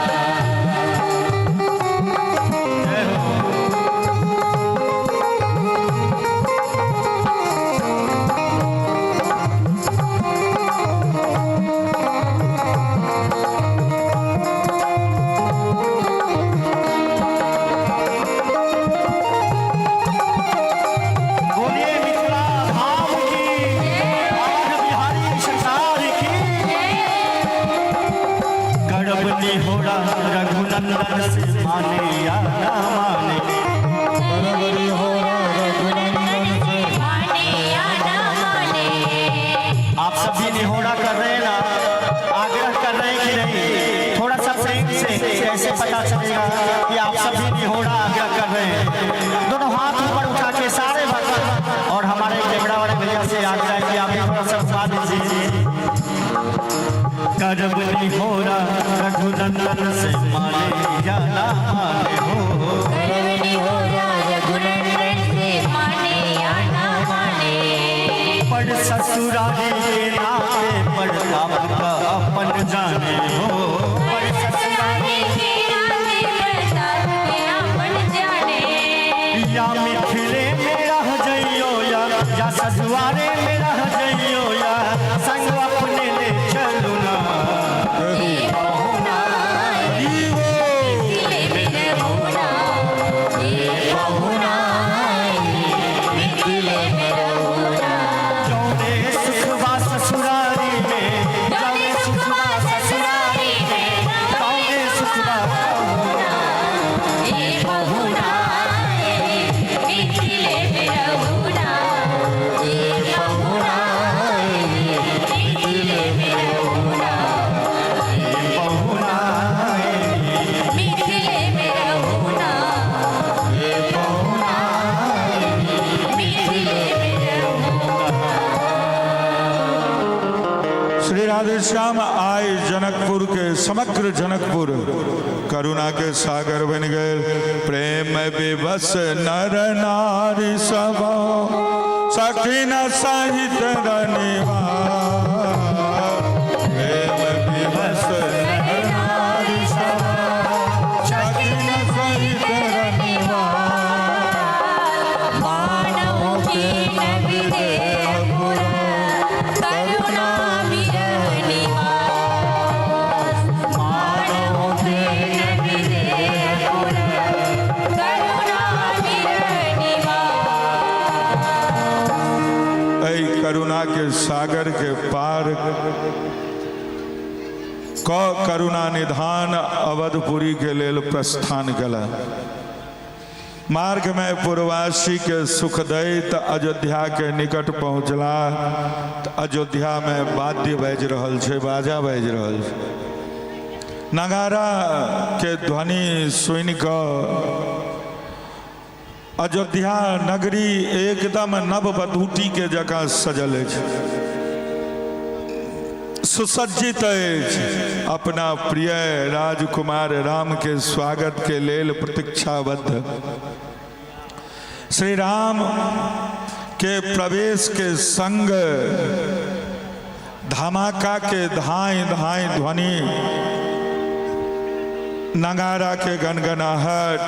बोलिए मिथिला धाम की आवाज बिहारी सरकार की गड़ब निहोरा रघुनंदन से माने या ना माने बराबरी हो रघुनंदन से माने या ना माने आप सभी निहोरा कर रहे हैं ना आग्रह कर रहे हैं कि नहीं थोड़ा सा प्रेम से कैसे पता चलेगा कि आप सभी निहोरा आग्रह कर रहे हैं दोनों हाथ ऊपर उठा के सारे भक्त और हमारे कैमरा वाले भैया से आग्रह है कि आप भी थोड़ा सा साथ दीजिए करब निहोरा रघुनंदन से माने या ना माने हो बराबरी हो रघुनंदन से माने या ना माने पर ससुराली के नाते पर आपका अपन जाने हो पर ससुराले के नाते प्रताप के अपन जाने या मिथिले में रह जइयो या सजुआरे में रह जइयो या संग अपने ले चलू ना ए बहुना मिथिले में रघुना ए बहुना मिथिले में रघुना जौने सुखवा ससुरारी में जौने सुखवा ससुरारी में जौने सुखवा ए बहुना मिथिले में रघुना ए बहुना मिथिले में रघुना बहुना मिथिले में रघुना ए बहुना मिथिले में रघुना श्री राधे श्याम आए जनकपुर के समग्र जनकपुर करुणा के सागर बन गए प्रेम विवश नर नारी सब सखी न सहित रनिवार प्रेम विवश नर नारी सब सखी न सहित रनिवार मानव की नबिदे पुर करुणा विरह निवास मानव की नबिदे सागर के पार क करुणा निधान अवधपुरी के लेल प्रस्थान कला। मार्ग में पूर्वासी के सुख दैत अयोध्या के निकट पहुँचला तो अयोध्या में वाद्य बाजि रहल छे, बाजा बाजि रहल छे। नगारा के ध्वनि सुनि कऽ अयोध्या नगरी एकदम नव बधूटी के जगह सजल अछि, सुसज्जित अछि। अपना प्रिय राजकुमार राम के स्वागत के लेल प्रतीक्षाबद्ध। श्री राम के प्रवेश के संग धमाका के धाई धाई ध्वनि, नगारा के गनगनाहट,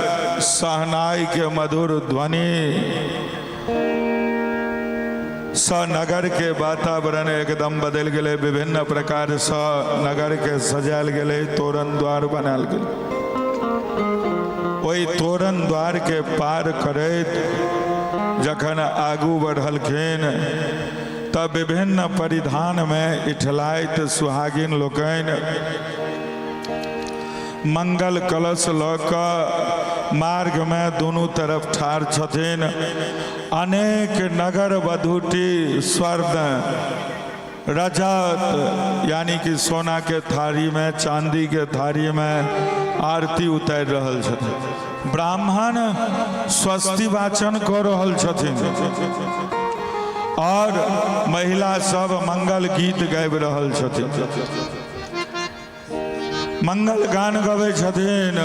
सहनाई के मधुर ध्वनि, नगर के वातावरण एकदम बदल गए। विभिन्न प्रकार से नगर के सजायल गए, तोरण द्वार बनाल गए। वही तोरण द्वार के पार करैत जखन आगू बढ़लखिन तब विभिन्न परिधान में इठलाइत सुहागिन लोकनि मंगल कलश लऽ कऽ मार्ग में दोनों तरफ ठाढ़ छथिन। अनेक नगर वधूटी स्वर्ण रजत यानी कि सोना के थारी में, चांदी के थारी में आरती उतारि रहल छथिन। ब्राह्मण स्वस्ति वाचन कऽ रहल छथिन और महिला सब मंगल गीत गाबि रहल छथिन, मंगल गान गबै छथिन,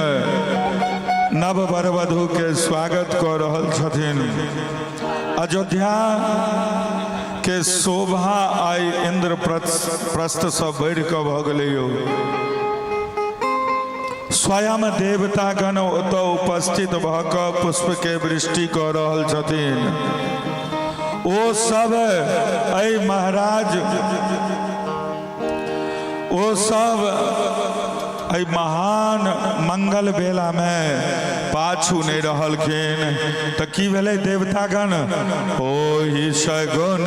नव वर वधू के स्वागत कऽ रहल छथिन। अयोध्या के शोभा आई इंद्रप्रस्थ से बढ़ि कऽ भऽ गेलैयो। स्वयं देवतागण ओतऽ उपस्थित भऽ कऽ पुष्प के वृष्टि कऽ रहल छथिन। ओ सब ऐ महाराज, ओ सब ऐ महान मंगल बेला में पाछू नहीं रहलखिन तो की भेलै देवतागण? ओहि सगुन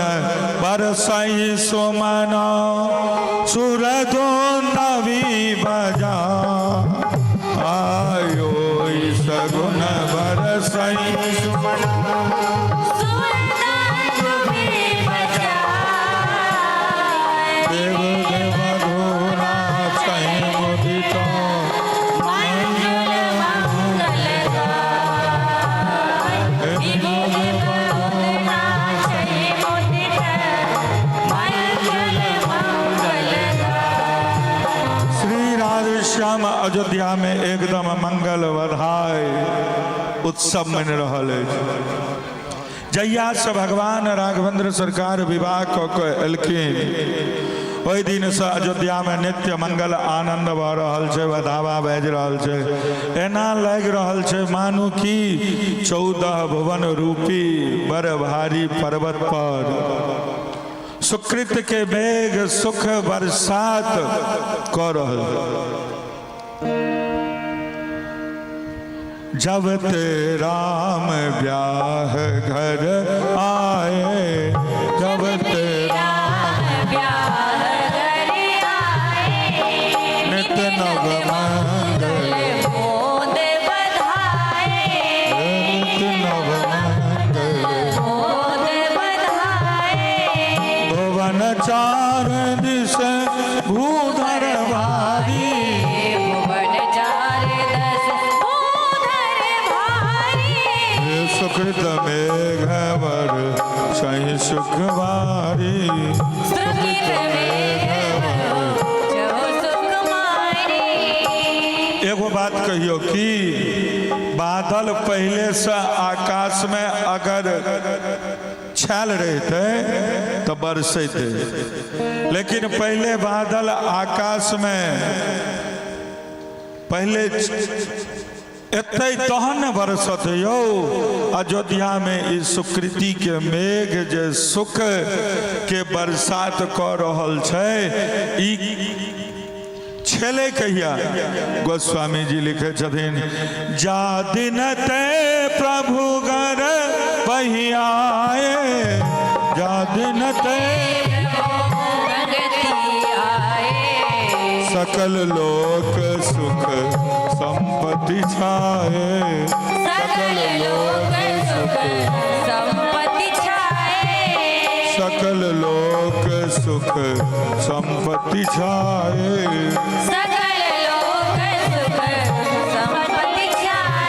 बरसई सोमन सुरधुंदवी बजा, आयो सगुन बरसई सोमन अयोध्या में एकदम मंगल बधाई उत्सव मन रहल है। जहिया से भगवान राघवेंद्र सरकार विवाह कऽ के एलखिन ओहि दिन से अयोध्या में नित्य मंगल आनंद भऽ रहल छै, बधावा बाजि रहल छै। एना लागि रहल छै मानू कि 14 भुवन रूपी बड़ भारी पर्वत पर सुकृत के मेघ सुख बरसात कऽ रहल। जब ते राम ब्याह घर आए, जब ते राम ब्याह घर आए, नित नव मंगल मोद बधाए, नित नव मंगल मोद बधाए। भुवन चार दिश भूधर भारी, सुकृत मेघ वर सही सुखवारी, सुकृत मेघ एगो बात कहियो कि बादल पहले से आकाश में अगर छायल रहते तो बरसते, लेकिन पहले बादल आकाश में पहले एते तहन न बरसत यौ। अयोध्या में इस सुकृति के मेघ जे सुख के बरसात कऽ रहल छै, ई छेले कहिया? गोस्वामी जी लिखे छथिन, जा दिन ते प्रभु घर बहियाए, जा दिन ते सकल लोक सुख संपत्ति छाए सकल लोक सुख संपत्ति छाए सकल लोक सुख संपत्ति छाए सकल लोक सुख संपत्ति छाए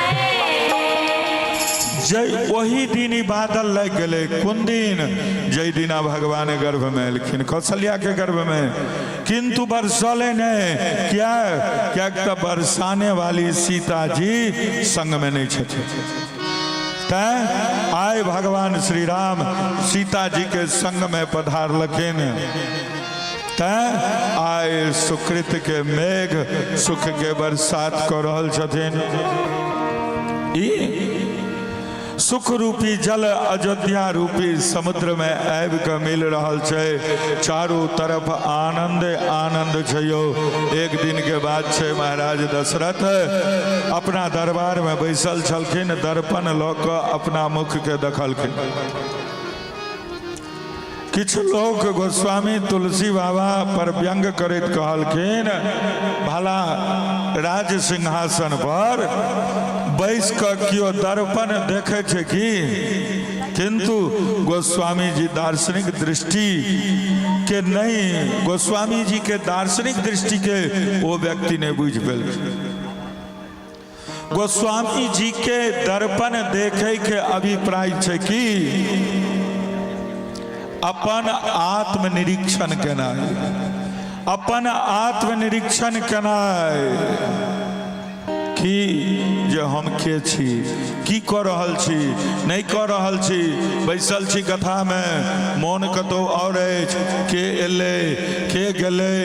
जय वही दिन ही बादल लग गए कुन दिन जय दिना भगवान गर्भ में एलखिन कौशल्या के गर्भ में किंतु बरसले नहीं क्या तो बरसाने वाली सीता जी संग में नहीं छे आए भगवान श्री राम सीता जी के संग में पधार लखिन आए सुकृत के मेघ सुख के बरसात कर रहल छथिन सुख रूपी जल अयोध्या रूपी समुद्र में आबि के मिल रहल छे चारों तरफ आनंद आनंद छयो। एक दिन के बाद छे महाराज दशरथ अपना दरबार में बैसल छलखिन दर्पण लऽ कऽ अपना मुख के देखलखिन किछ लोग गोस्वामी तुलसी बाबा पर व्यंग करैत कहलखिन भला राज सिंहासन पर बैस कऽ कियो दर्पण देखे छे कि किंतु गोस्वामी जी दार्शनिक दृष्टि के नहीं गोस्वामी जी के दार्शनिक दृष्टि के वो व्यक्ति ने बुझ पेल गोस्वामी जी के दर्पण देखे के अभिप्राय छे कि अपन आत्मनिरीक्षण केनाय अपन आत्मनिरीक्षण केनाय कि जे हम के छी की कर रहल छी नहीं कर रहल छी बैसल छी कथा में मोन कतौ और अछि के एले के गेले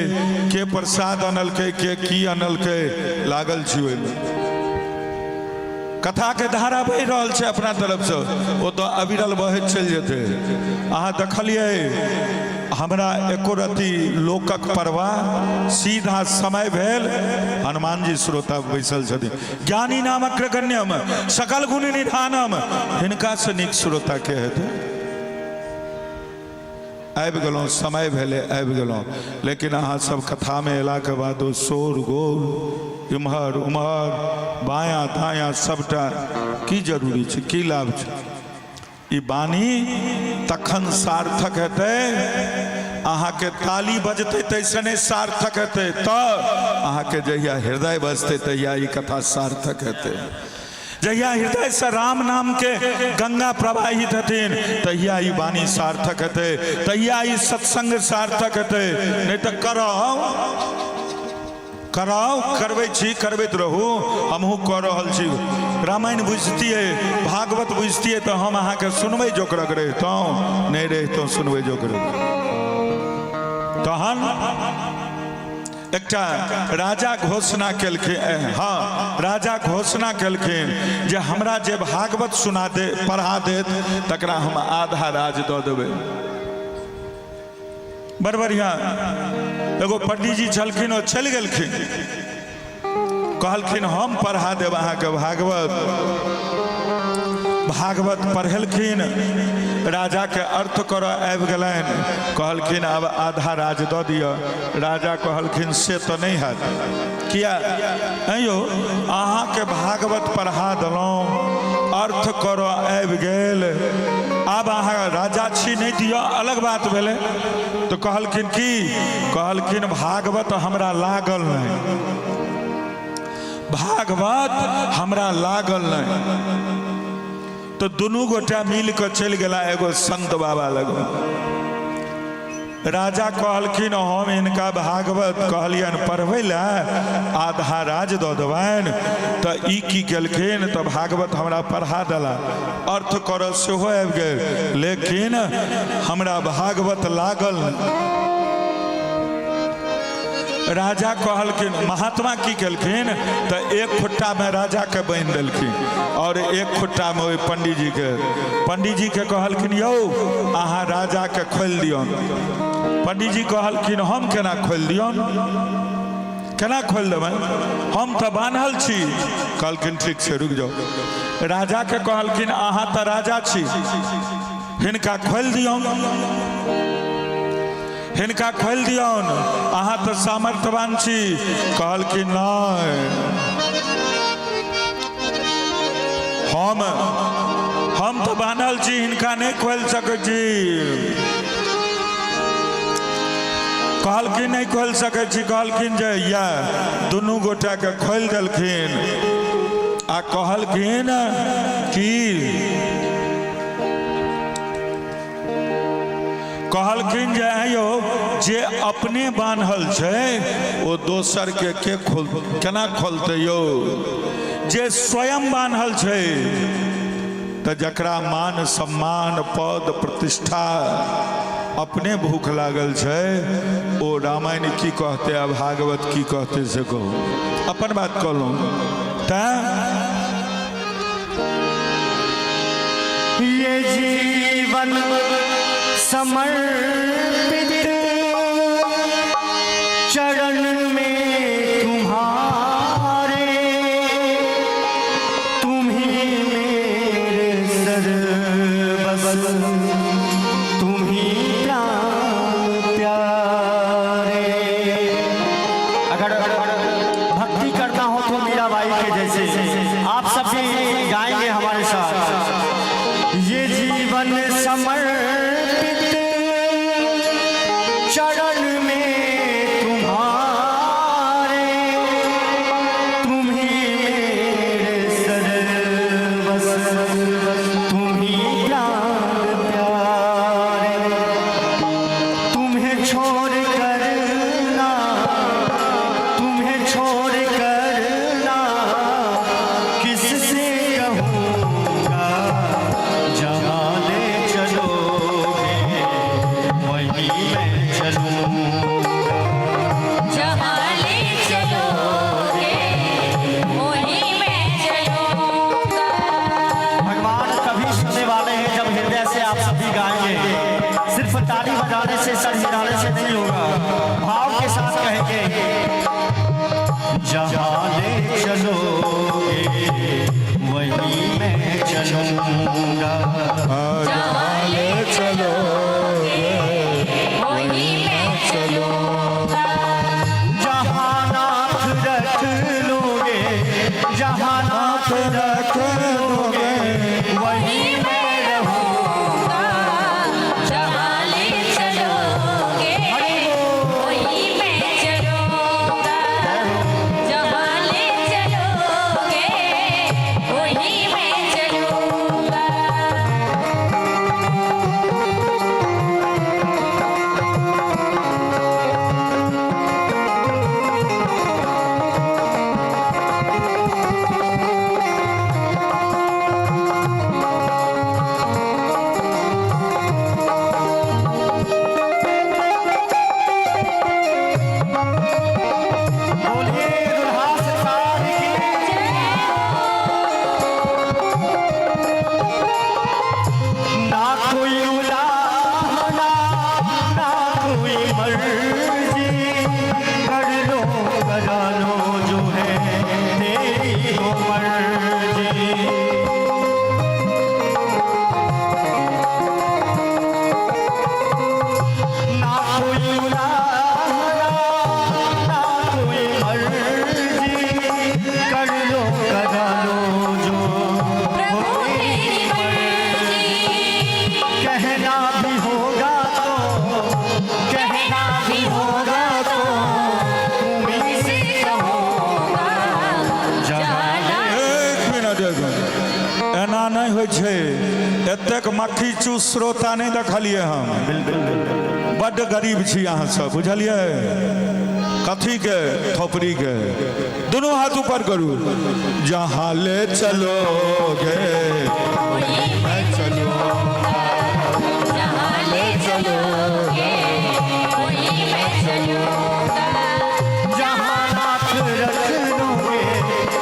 के प्रसाद अनलकै के की अनलकै लागल छी ओइमे कथा के धारा बह रहल छे अपना तरफ से वो तो अविरल बहैत चल जेते अहाँ देखलिए हमरा एको रति लोकक परवाह सीधा समय भेल हनुमान जी श्रोता बैसल छथिन ज्ञानी नाम अग्रगण्यम सकल गुण निधानम हिनका से नीक श्रोता के हेतै आबि गेलहुँ समय भेले आबि गेलहुँ लेकिन अहाँ सब कथा में अयला के बाद ओ शोर गोल इम्हर उम्हर बायां दायां सबटा की जरूरी छै की लाभ छै ई बानी तखन सार्थक हेतै अहाँ के ताली बजते तैसे नहीं सार्थक हेतै तऽ अहाँ के जहिया हृदय बजते तहिया ई कथा सार्थक हेतै जहिया हृदय से राम नाम के गंगा प्रवाहित हथिन तहिया ई वाणी सार्थक हेतै तहिया ई सत्संग सार्थक हेतै नहीं तो कराओ करबै छी करबैत रहू हमहूँ कऽ रहल छी रामायण बुझतियै भागवत बुझतियै तो हम अहाँ के सुनबै जोकरक रहितौं नहीं रहितौं सुनबै जोकरक तहन एकटा राजा घोषणा केलखिन हाँ राजा घोषणा केलखिन जे हमरा जे भागवत सुना दे पढ़ा देत तकरा हम आधा राज दऽ देबै बड़ बढ़िया एगो पंडित जी छलखिन ओ चलि गेलखिन कहलखिन हम पढ़ा देब अहाँके भागवत पढ़ेलखिन राजा के अर्थ करऽ आबि गेलनि कहलखिन अब आधा राज दऽ दिअ राजा कहलखिन से तो नहीं हैत किया यौ अहाँ के भागवत पढ़ा देलहुँ अर्थ करऽ आबि गेल आब अहाँ राजा छी नहीं दिअ अलग बात भेलै तो कहलखिन की कहलखिन भागवत हमरा लागल नहीं भागवत हमरा लागल नहीं तो दुनू गोटा मिल कर चल गला एगो संत बाबा लग राजा कहलखिन हम इनका भागवत कहलियन पढ़बै ला आधा राज दऽ देबनि तो ई की केलखिन तो भागवत हमरा पढ़ा देला अर्थ करऽ सेहो आबि गेल लेकिन हमरा भागवत लागल राजा कहलखिन महात्मा की केलखिन तो एक खुट्टा में राजा के बांधि देलखिन और एक खुट्टा में पंडित जी के कहलखिन यौ अहाँ राजा के खोलि दियौन पंडित जी कहलखिन हम केना खोलि दियौन केना खोलि देबै हम तो बान्हल छी कहलखिन ठीक छै रुक जाओ राजा के कहलखिन अहाँ तो राजा छी हिनका खोलि दियौन हिनका खोल दियौन, अहाँ तो सामर्थ्यवान छी। कहल कि नहीं, हम तो बान्हल छी, हिनका नहीं खोल सकै छी। कहलखिन नहीं खोल सकै छी। कहलखिन जे या दुनू गोटा के खोल देलखिन आ कहलखिन कि कहलखिन जे यौ जे अपने बान्हल छै ओ दोसर के केना खोलते यौ। जे स्वयं बान्हल छै तो जकरा मान सम्मान पद प्रतिष्ठा अपने भूख लागल छै, ओ रामायण की कहते आ भागवत की कहते से कहो। अपन बात कहलूँ ये जीवन समर्पित चरण में तुम्हारे, तुम ही मेरे सर्वस्व, तुम ही प्राण प्यारे। अगर भक्ति करना हो तो मीराबाई के जैसे आप सब भी गाएंगे हमारे साथ। ये जीवन समर्पित चरण में तुम्हारे, तुम ही मेरे सर्वस्व, तुम ही प्राण प्यारे। तुम्हें छोड़ कर ना, तुम्हें छोड़ कर ना किससे कहूँगा। जहाँ ले चलोगे वहीं मैं चलूँगा। जहाँ ले चलोगे वहीं मैं चलूँगा। भगवान कभी सुनने वाले हैं जब हृदय से आप सभी गाएंगे। सिर्फ ताली बजाने से सर हिलाने से नहीं होगा, भाव के साथ कहेंगे। जहाँ ले चलोगे वहीं मैं चलूँगा। जहाँ ले चलोगे वहीं मैं चलूँगा। जहाँ नाथ रख लोगे, जहाँ नाथ रख लोगे वहीं मैं रहूँगा। जहाँ ले चलोगे वहीं मैं चलूँगा। जहाँ ले चलोगे वहीं मैं चलूँगा। बोलिए दुल्हा सरकार की। ना कोई उलाहना, ना कोई मर्जी, कर लो करा लो जो है तेरी हो मर्जी। ना कोई उलाहना, ना कोई मर्जी, कर लो करा लो जो हो तेरी मर्जी। कहना भी होगा तो, कहना भी होगा तो तुम्हीं से कहूँगा। जहाँ एक मिनट एना नहीं होइ छै। एतेक मक्खी चूस श्रोता नहीं देखलिए हम। बड्ड गरीब छी अहाँ सब, बुझलिए। कथी के थोपड़ी के दोनों हाथ ऊपर करू। जहाँ ले चलोगे वहीं मैं चलूँगा। जहाँ ले चलोगे वहीं मैं चलूँगा। जहाँ नाथ रख लोगे,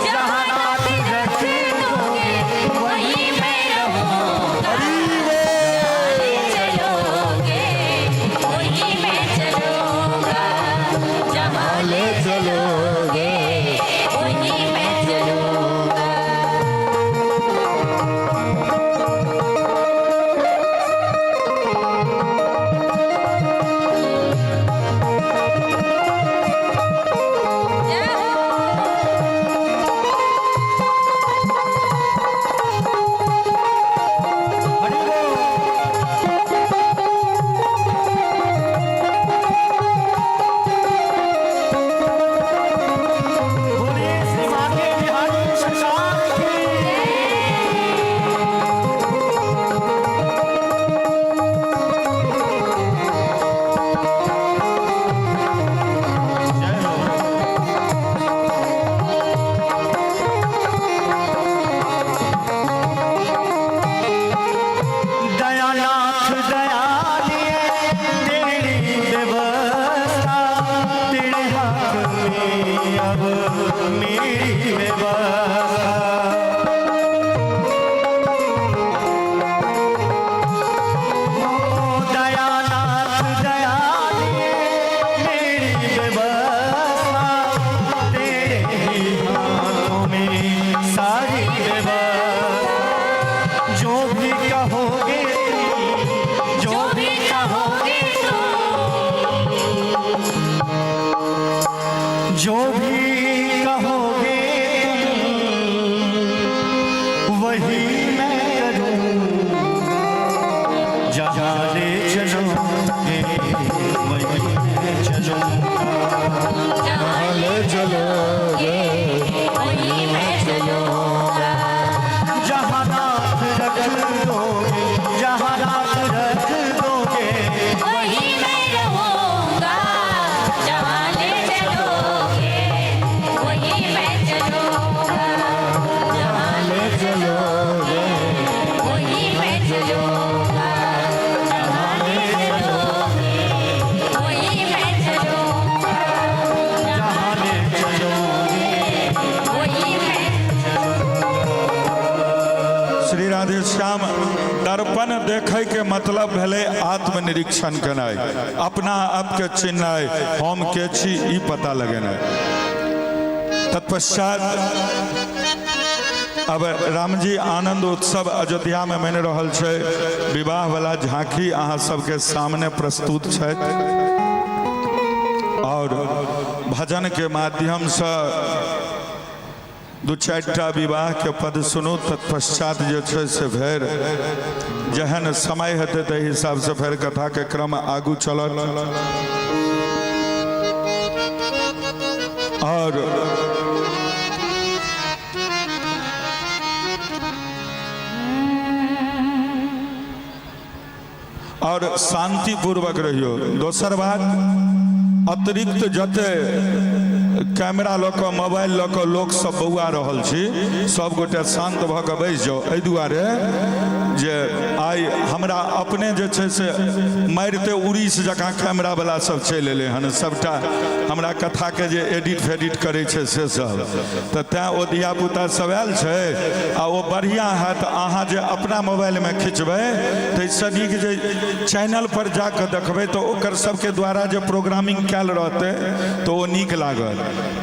जहाँ नाथ रख लोगे वहीं मैं रहूँगा। जहाँ ले चलोगे वहीं मैं चलूँगा। जहाँ ले चलोगे वहीं मैं चलूँगा। में अब मेरी व्यवस्था। दयानाथ दया दे मेरी व्यवस्था, तेरे ही हाथों में सारी व्यवस्था। जो भी कहोगे जो भी कहोगे जो भी कहोगे वही मैं करूँगा। जहाँ ले चलोगे वही मैं चलूँगा। जहाँ ले चलोगे वहीं मैं चलूँगा। जहाँ रात रख दोगे, जहाँ रात रख दोगे वहीं मैं रहूँगा। जहाँ ले चलोगे वहीं मैं चलूँगा। जहाँ ले चलोगे वहीं मैं चलूँगा। जहाँ ले चलोगे वहीं मैं चलूँगा। जहाँ ले चलोगे। वहीं मैं श्री राधे श्याम दर्पण देखे के मतलब भेले आत्मनिरीक्षण केनाइ, अपना आप के चिन्हनाइ, हम के छी ई पता लगेनाइ। तत्पश्चात अब राम जी आनंद उत्सव अयोध्या में मैंने रहल छे, विवाह वाला झांकी अहाँ सबके सामने प्रस्तुत छै और भजन के माध्यम से दू चारिटा विवाह के पद सुनू। तत्पश्चात जे छै से फेर जहन समय हेतै ताहि हिसाब से फेर कथा के क्रम आगू चलत। और शांति पूर्वक रहियो। दोसर बात, अतिरिक्त जते कैमरा लऽ कऽ मोबाइल लऽ कऽ लोक सब बौआ रहल छी, सब गोटे शांत भऽ कऽ बैस जाओ। एहि दुआरे जे आइ हमरा अपने जे छै से मारिते उड़ीस जकाँ कैमरा वाला सब चलि एलै हन, सबटा हमरा कथा के जे एडिट फेडिट करै छै से सब, तऽ तेँ ओ धियापुता सब आयल छै आ ओ बढ़िआँ हैत अहाँ जे अपना मोबाइल में खिंचबै ताहिसँ नीक जे चैनल पर जाकऽ देखबै तऽ ओकर सबके द्वारा जे प्रोग्रामिंग कैल रहतै तऽ ओ नीक लागत।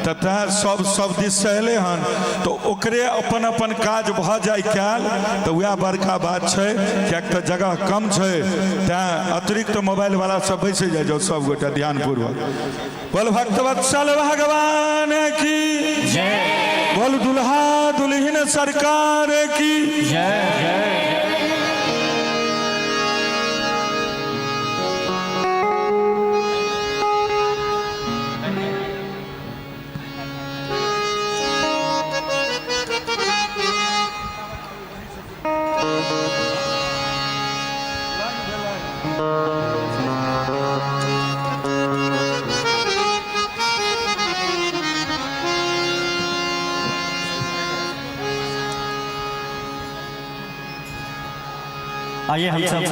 तऽ तेँ सब दिस से एलै हन तऽ ओकरे अपन अपन काज भऽ जाय कैल तऽ वएह बड़का बात छै, किएक तऽ जगह कम छै। तेँ अतिरिक्त मोबाइल वाला सब बैस जाइ जाओ सब गोटे ध्यानपूर्वक। बोल भक्तवत्सल भगवान की जय, बोल दुल्हा दुल्हन सरकार की जय। आइए हम सब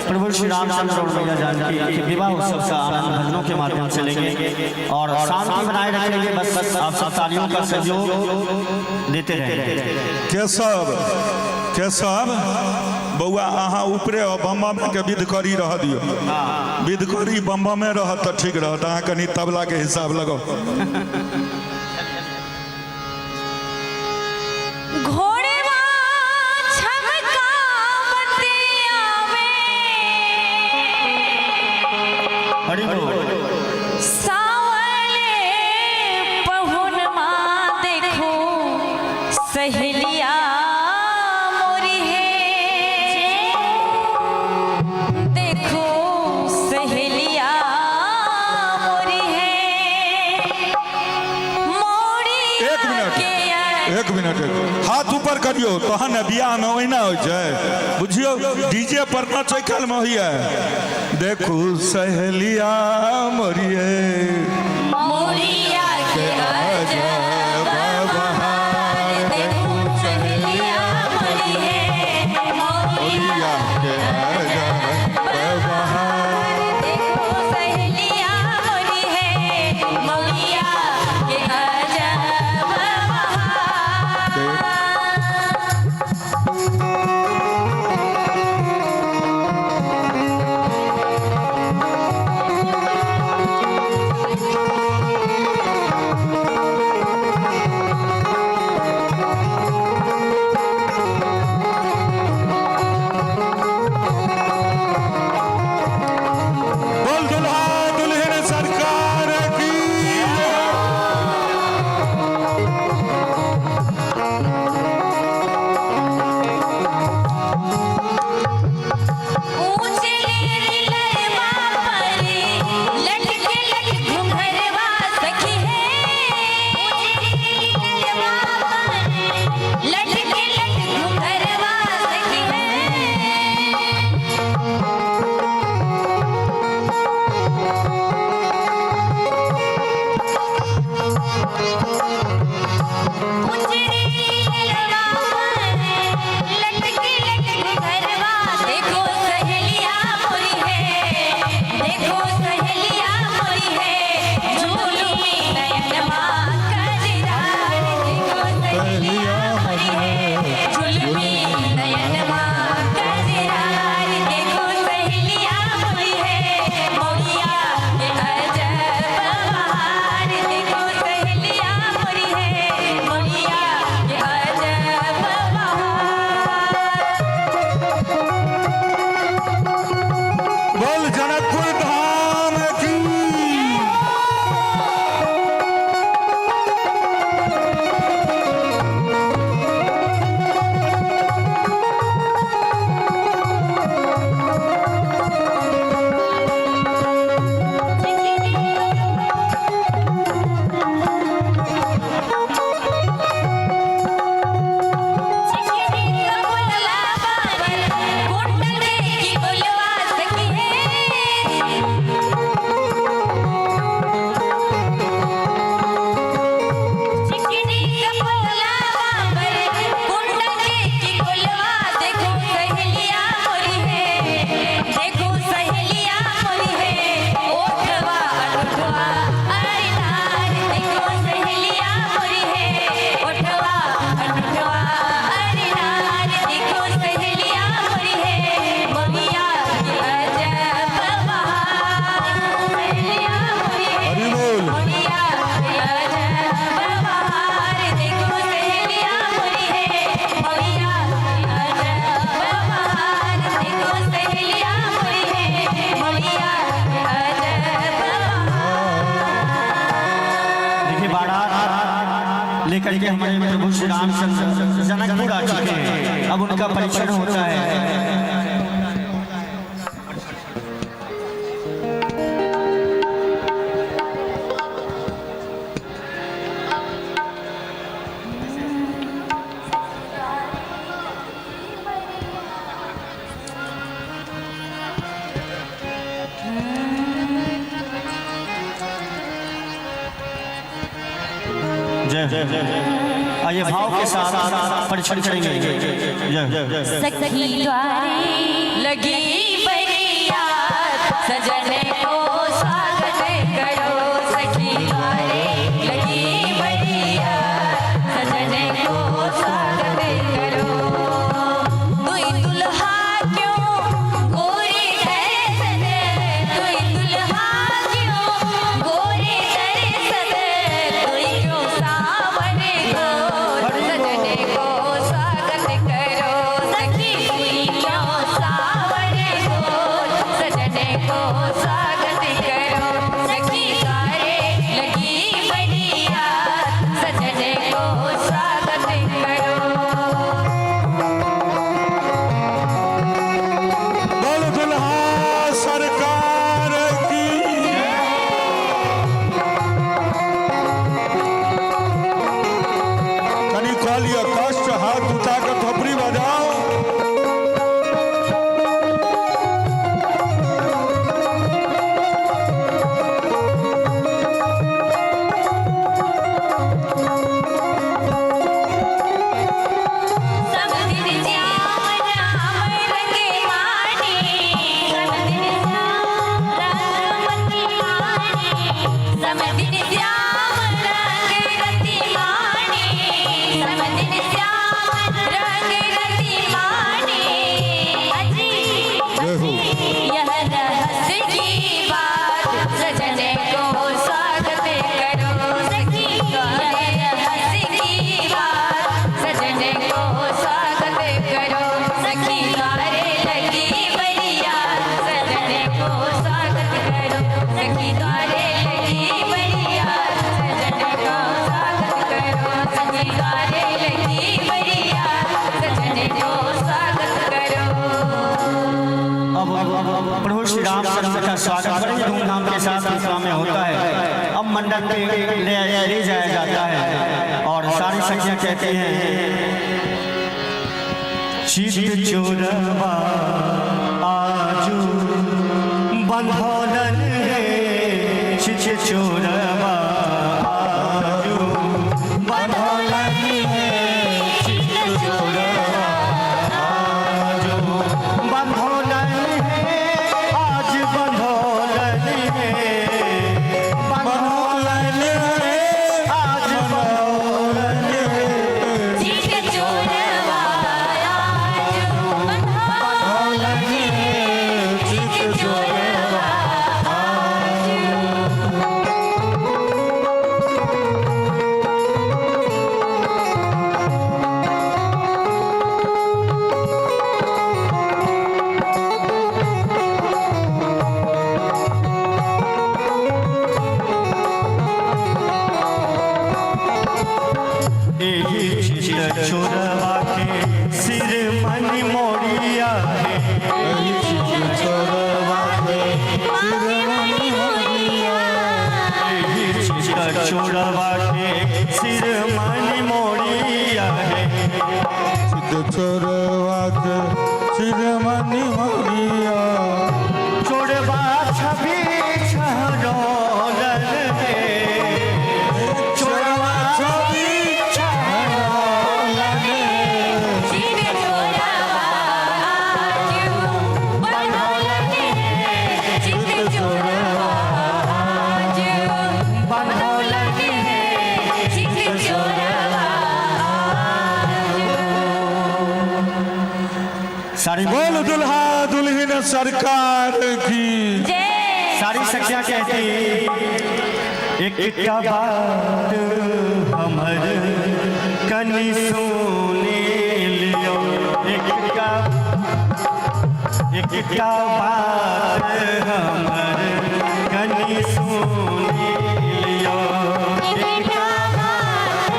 प्रभु श्री रामचंद्र और मैया जानकी के विवाह उत्सव का आनंद भजनों के माध्यम से लेंगे और शांति बनाए रखेंगे। बस आप सब तालियों का सहयोग देते रहेंगे। केशव बउआ अहाँ ऊपरे बम्बा के विध करी रह दियो, विध करी बम्बा में रह तो ठीक रहत। अहाँ कनी तबला के हिसाब लगाओ। सावले पहुन माँ देखो सहेलिया मोरी है, देखो सहेलिया मोरी है। मोरी एक मिनट हाथ ऊपर करियो तहन बियाह में ओहिना हो जाए, बुझियो डीजे पर नाचै काल में होइए। देखू सहेलिया मोरिए मोरिया के अजब बहार, देखो सहेलिया मोरी है। मोरिया के अजब बहार, देखो सहेलिया मोरी है। मोरिया लेकर के हमारे प्रभु श्री रामचंद्र जनकपुर आ चुके हैं। अब उनका परीक्षण होता है। आइए भाव के साथ परीक्षण करेंगे। सखी द्वारे लगी बरियात सजने को स्वागत करो। सखी द्वारे लगी बरियात सजने को स्वागत करो। दुई दुल्हा क्यों गोरे करे सजे, दुई दुल्हा क्यों गोरे करे सजे, दुई क्यों सावरे को सजने को स्वागत करो। सखी दुई क्यों सावरे को सजने को स्वागत करो। सखी द्वारे लगी बरियात सजने को स्वागत करो। बोल दुल्हा सरकार की। कनी कालिया कष्ट हाथ उठाकर थोपड़ी बजाओ। समदिन श्याम राम रंगे मानी, समदिन श्याम राम रंगे मानी, समदिन श्याम रंग रति मानी, समदिन श्याम रंग रति मानी। अजी यह रहस्य की बात सजने को स्वागत करो। सखी यह रहस्य की बात सजने को स्वागत करो। सखी द्वारे लगी बरियात सजने को स्वागत करो। सखी द्वारे लगी बरियात सजने को स्वागत करो। सखी द्वारे लगी बरियात सजने को स्वागत करो। अब प्रभु श्री रामचंद्र का स्वागत बड़े धूमधाम के साथ विश्राम में होता है। अब मंडप पे ले जाया जाता है और सारी सखियां कहती हैं चित चोरवा आजू बंधोलन है, चित चोरवा आजू बंधोलन है, चित चोरवा आजू बंधोलन है, आज बंधोलन है, बंधोलन है, आज बंधोलन है। चित चोरवा आजू बंधोलन है, चित चोरवा आजू। एही चित चोरवा के सिर मनी मोड़िया है, एही चित चोरवा के सिर मनी मोड़िया, एही चित चोरवा के सिर मनी मोड़िया है, चित चोरवा के शिरोमणि मोरिया। चोरवा छवि छहरोलन है, चोरवा छवि छहरोलन है। चित चोरवा आजू बंधोलन है, चित चोरवा आजू बंधोलन है, चित चोरवा आजू। सारी बोल दुल्हा दुल्हन सरकार की। जय सारी सखियां कहती एक क्या बात हमर कनी सुने लियो, एक क्या बात हमर कनी सुने लियो, एक क्या बात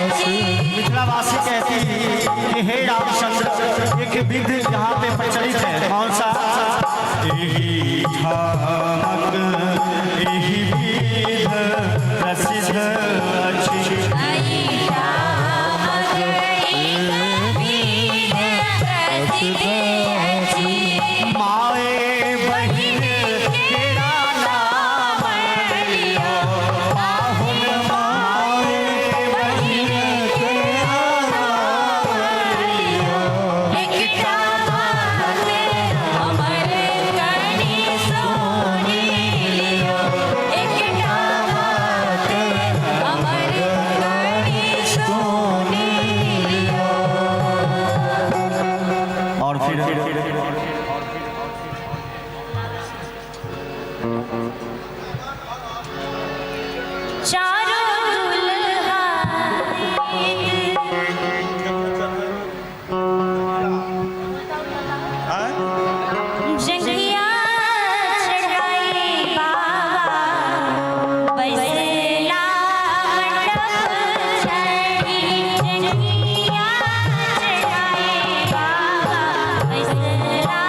मिथिलावासी कहती है कि हे रामचंद्र, एक विध यहाँ पे प्रचलित है। कौन सा? एही धामक एही विध प्रसिद्ध अछि। माए बहिन केरा नाम लियो, पाहुन माए बहिन केरा नाम लियो। एकटा बात अमर करनी सोनी लियो, एकटा बात अमर करनी सोनी लियो। और फिर चारों दुल्हा जंगिया चढ़ाई बाबा, बैसला मंडप चढ़ी। जंगिया चढ़ाई बाबा, बैसला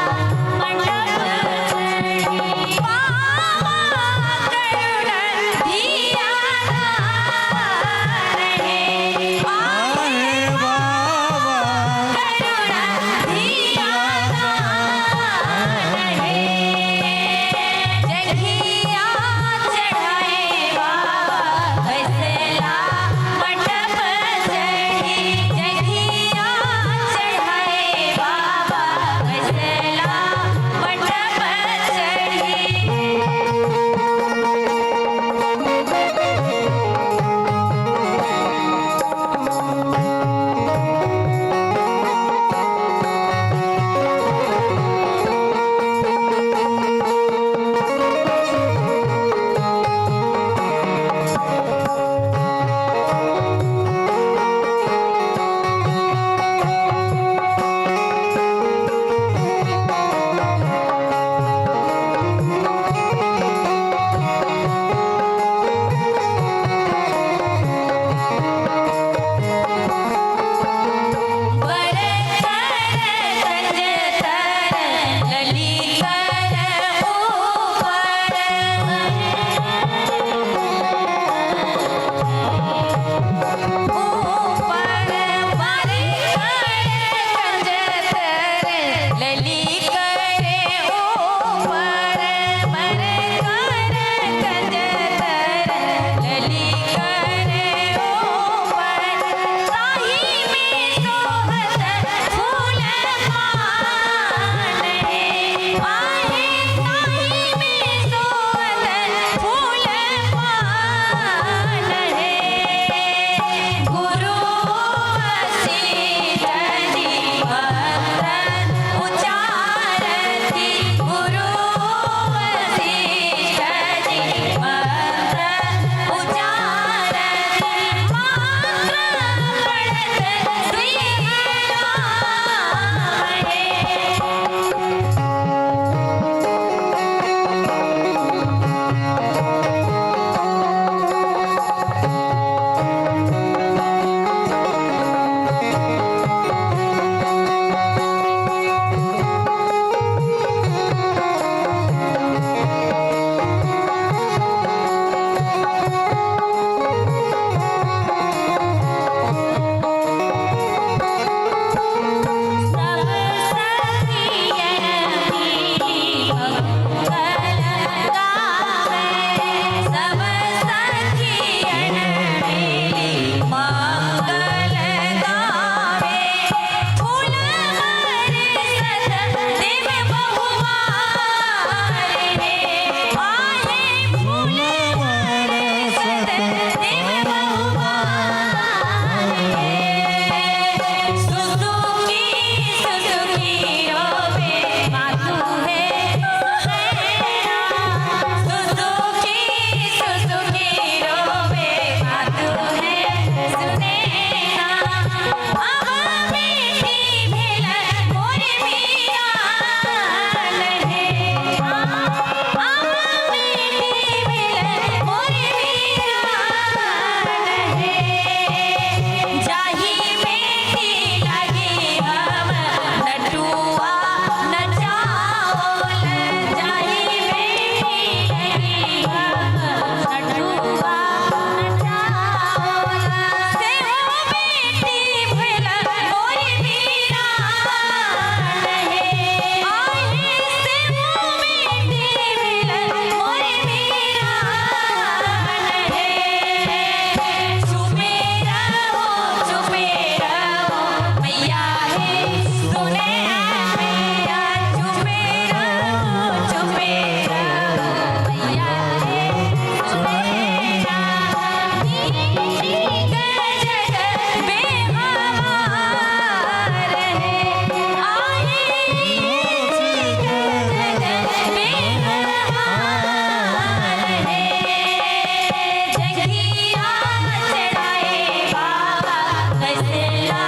बसला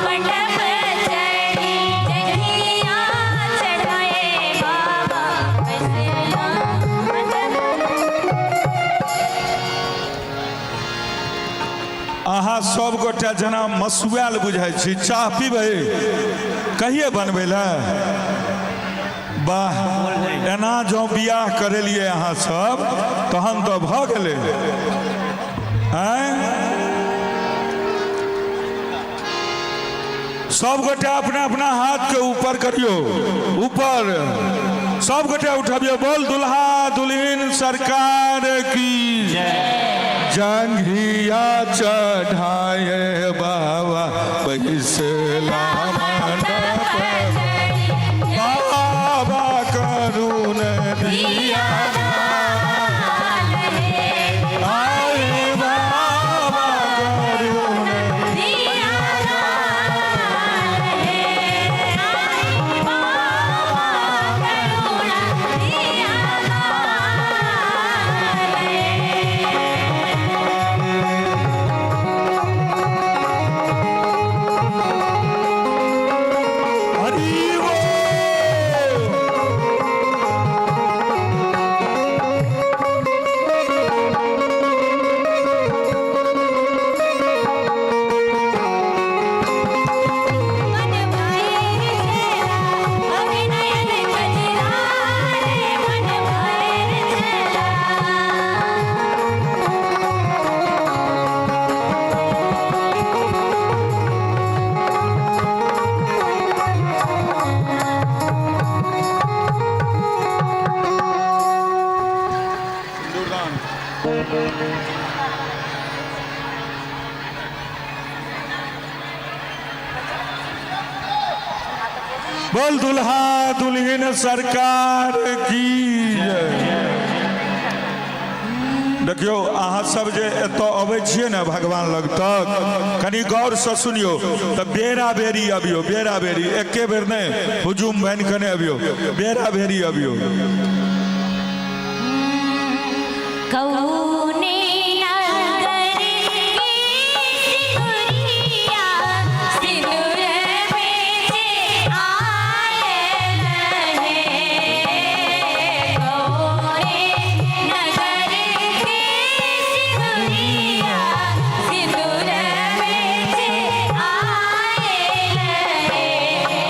मंडप चढ़ी जहिया चढ़ाए बाबा बसला अहाँ सब गोटा जना मसुआल बुझाइ छी, चाह पीबै कहिए बनबै लए? वाह, एना जो बियाह करेलिए अहाँ सब तहन तो भऽ गेलै। सब गोटा अपना अपना हाथ के ऊपर करियो, ऊपर सब गोटा उठाबियो, बोल दुल्हा दुल्हन सरकार की जंघिया चढ़ाए बाबा बैसला मंडप बाबा करुण दिया आए बाबा करुण बोल दुल्हा दुल्हन सरकार की जय। देखियो अहाँ सब जे एतऽ अबै छियै ने भगवान लग तक, कनी गौर से सुनियो तऽ बेरा बेरी अबियो, बेरा बेरी, एके बेर नहीं हुजूम बन के नहीं अबियो, बेरा बेरी अबियो। कौने नगर की सिंदूरिया सिंदूर बेचे आयल है। कौने नगर की सिंदूरिया सिंदूर बेचे आयल है।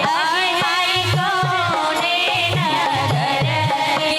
हाय हाय कौने नगर की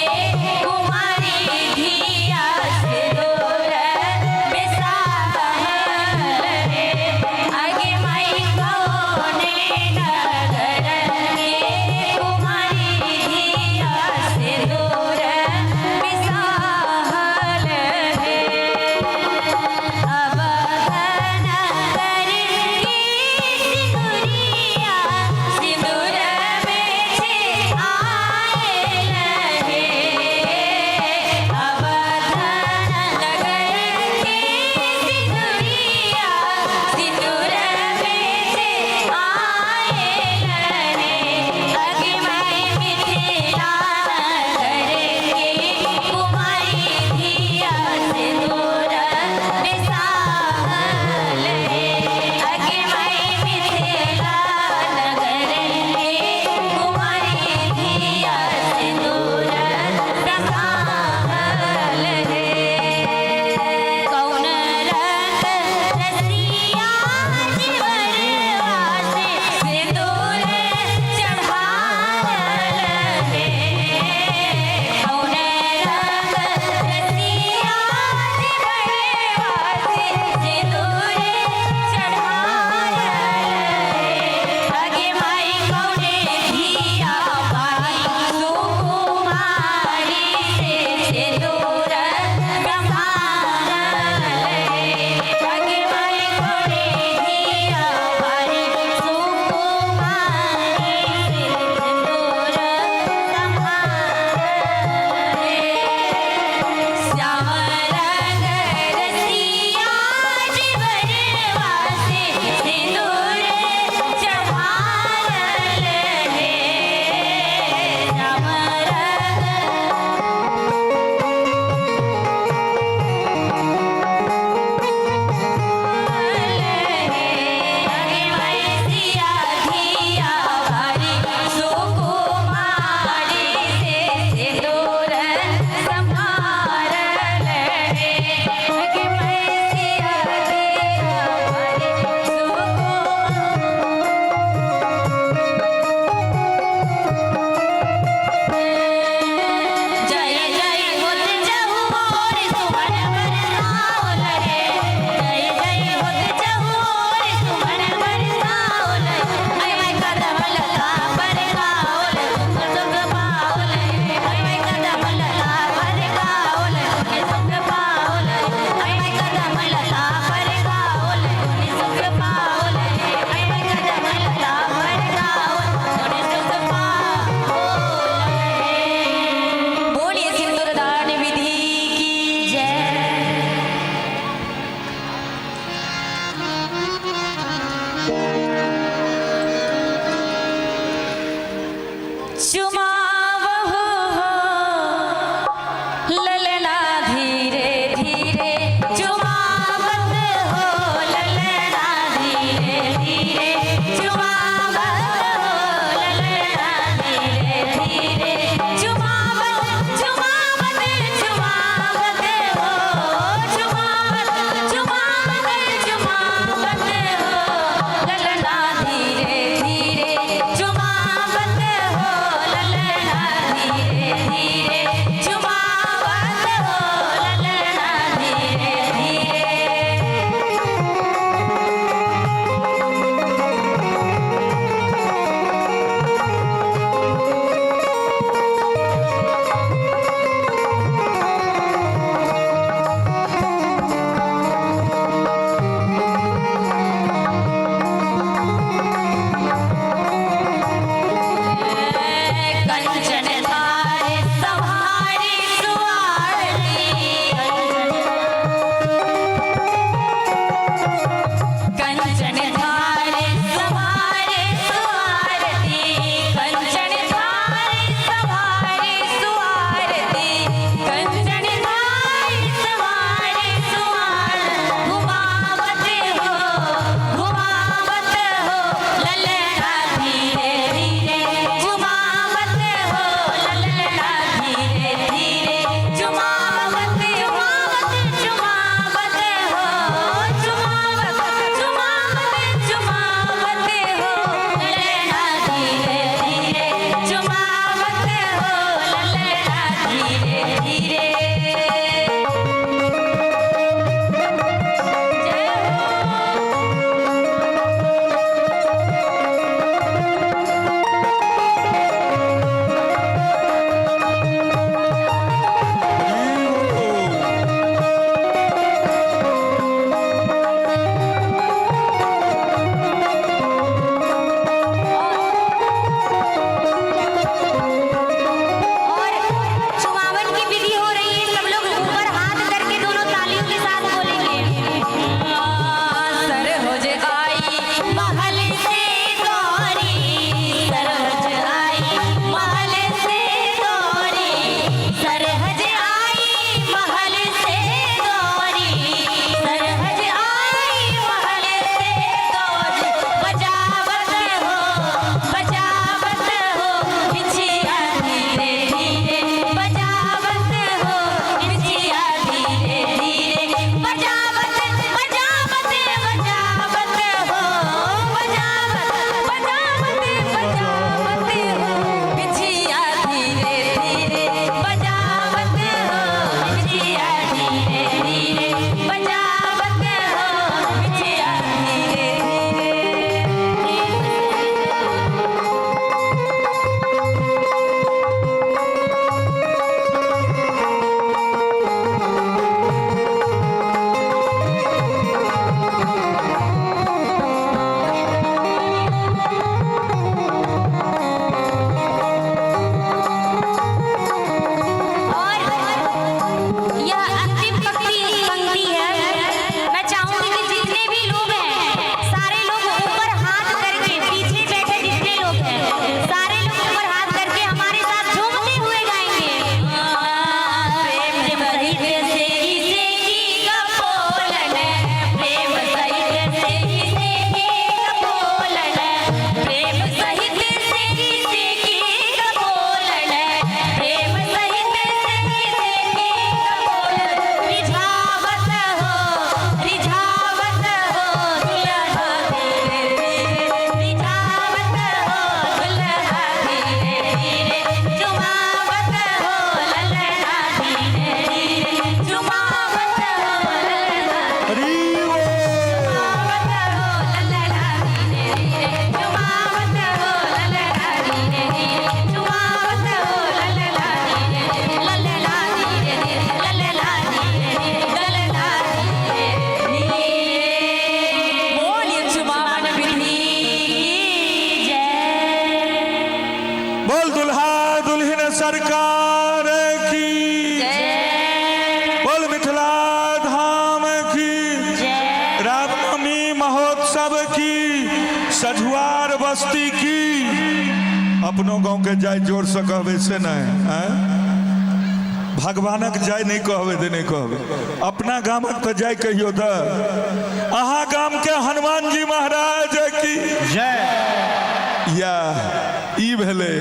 चुमावहो ललना धीरे धीरे चुमावत हो ललना धीरे धीरे चुमावत हो ललना धीरे धीरे चुमावत चुमावत चुमावत हो चुमावत चुमावत चुमावत हो ललना धीरे धीरे चुमावत हो ललना धीरे धीरे चुमावत हो ललना धीरे कंचन धारे सवारी सुवारती कंचन धारे सवारी सुवारती कंचन धारे सवारी सुवारती कंचन धारे सवारी सुवार घुमावत हो ललना धीरे धीरे चुमावत हो ललना धीरे धीरे चुमावत चुमावत चुमावत हो चुमावत चुमावत चुमावत हो ललना धीरे धीरे चुमावत हो ललना धीरे धीरे और चुमावन की विधि हो रही है। सब लोग ऊपर हाथ करके दोनों तालियों के साथ बोलेंगे। सरहज आई महल से गौरी सरहज आई महल से गौरी सरहज आई महल से गौरी सरहज आई महल से गौरी बजावत हो बिछिया धीरे धीरे बजावत हो बिछिया धीरे धीरे बजावत बजावत बजावत हो बजावत बजावत हो बिछिया धीरे धीरे बजावत हो बिछिया धीरे धीरे बजावत हो बिछिया धीरे और यह अंतिम पंक्ति है। मैं चाहूंगी कि जितने भी लोग हैं सारे लोग ऊपर हाथ करके पीछे बैठे जितने लोग हैं सारे लोग ऊपर हाथ करके हमारे साथ झूमते हुए गाएंगे। प्रेम सहित से ही का बोलन प्रेम सहित से ही का बोलन प्रेम सहित से ही का बोलन प्रेम सहित से ही का बोलन रिझावत हो दुल्हा धीरे धीरे रिझावत हो दुल्हा धीरे धीरे चुमावत हो ललना धीरे धीरे चुमावत हो ललना हरि बोल। चुमावत हो ललना धीरे धीरे चुमावत हो ललना धीरे धीरे चुमावत हो ललना धीरे धीरे ललना धीरे धीरे ललना धीरे धीरे ललना धीरे धीरे बोलिए चुमावन विधि की जय बोल दुल्हा दुल्हन सरकार की जय बोल मिथिला धाम की जय रामनवमी महोत्सव की सझुआर बस्ती की अपनों गांव के जाय जोर से कहबे से नहीं भगवानक जाय नहीं कहबे दे नहीं कहबे अपना गामक तो जाय कहियो द अहा गाम के हनुमान जी महाराज की जय। या ई भेले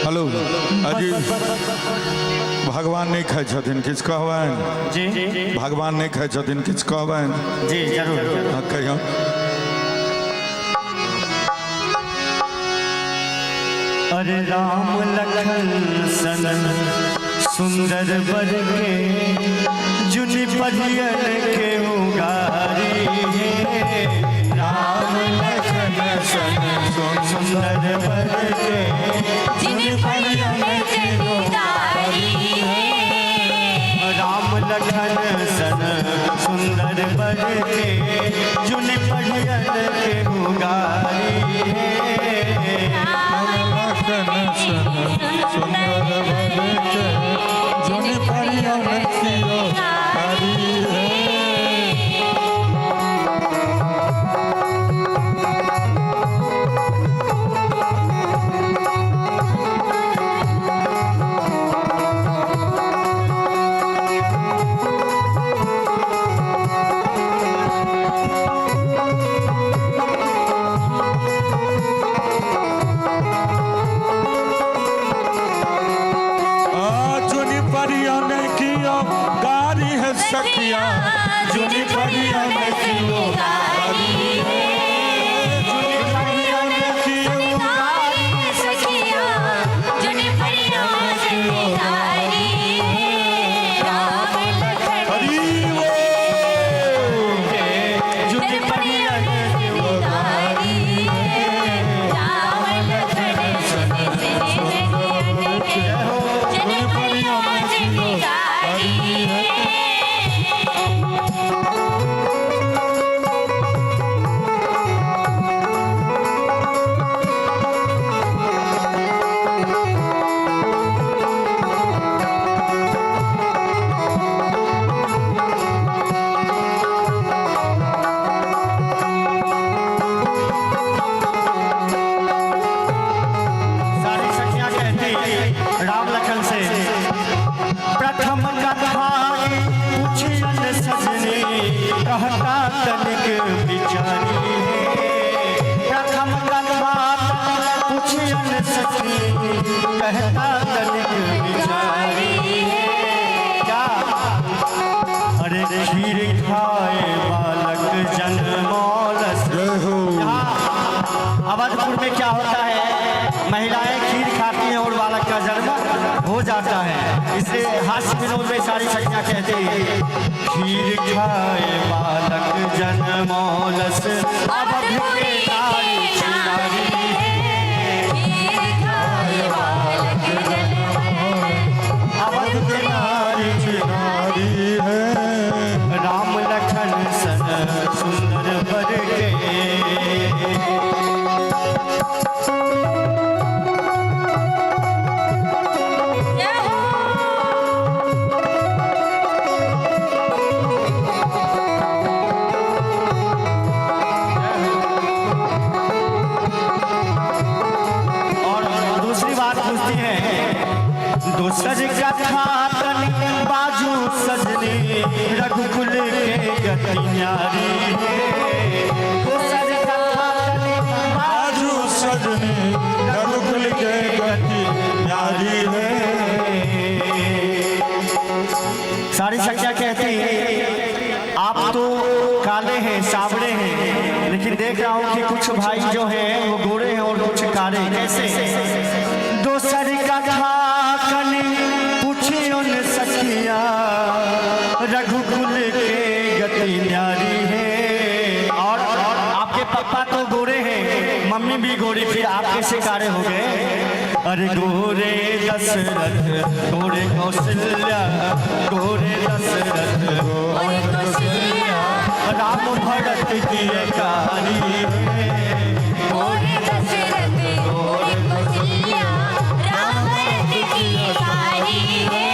हेलो अजी भगवान नहीं खाए छथिन किछ कहबैन जी भगवान नहीं खाए छथिन किछ कहबैन जी जरूर हाँ कहियो अरे राम लखन सन सुंदर बर के जुनि परियन के उगारी राम लखन सन सुंदर बर के जुनि परियन के उगारी राम लखन सन सुंदर बर के जुनि परियन के उगारी कहता तनिक बिचारी क्या अरे खीर खाए बालक जन्मोलस। अवधपुर में क्या होता है, महिलाएं खीर खाती हैं और बालक का जन्म हो जाता है। इसे हास्य विनोद में सारी सखियां कहते हैं खीर खाए बालक जन्मोलस अवध के नारी चिनारी। अवध के नारी चिनारी है राम लखन सन सुंदर बर के। दूसर कथा तनी बाजू सजनी रघुकुल के गति न्यारी। दूसर कथा तनी बाजू सजनी रघुकुल के गति न्यारी है। सारी सखियां कहती हैं आप तो काले हैं सावड़े हैं, लेकिन देख रहा हूँ कि कुछ भाई जो हैं वो गोरे हैं और कुछ काले। कैसे? दूसर कथा सखिया रघुकुल के गति न्यारी है। और आपके पापा तो गोरे हैं, मम्मी भी गोरी, फिर आप कैसे कारे हो गए? अरे गोरे दशरथ गोरे कौशल्या गोरे दशरथ गोरे कौशल्या राम भरत की कारी है। गोरे दशरथ गोरे कौशल्या राम भरत की कारी है।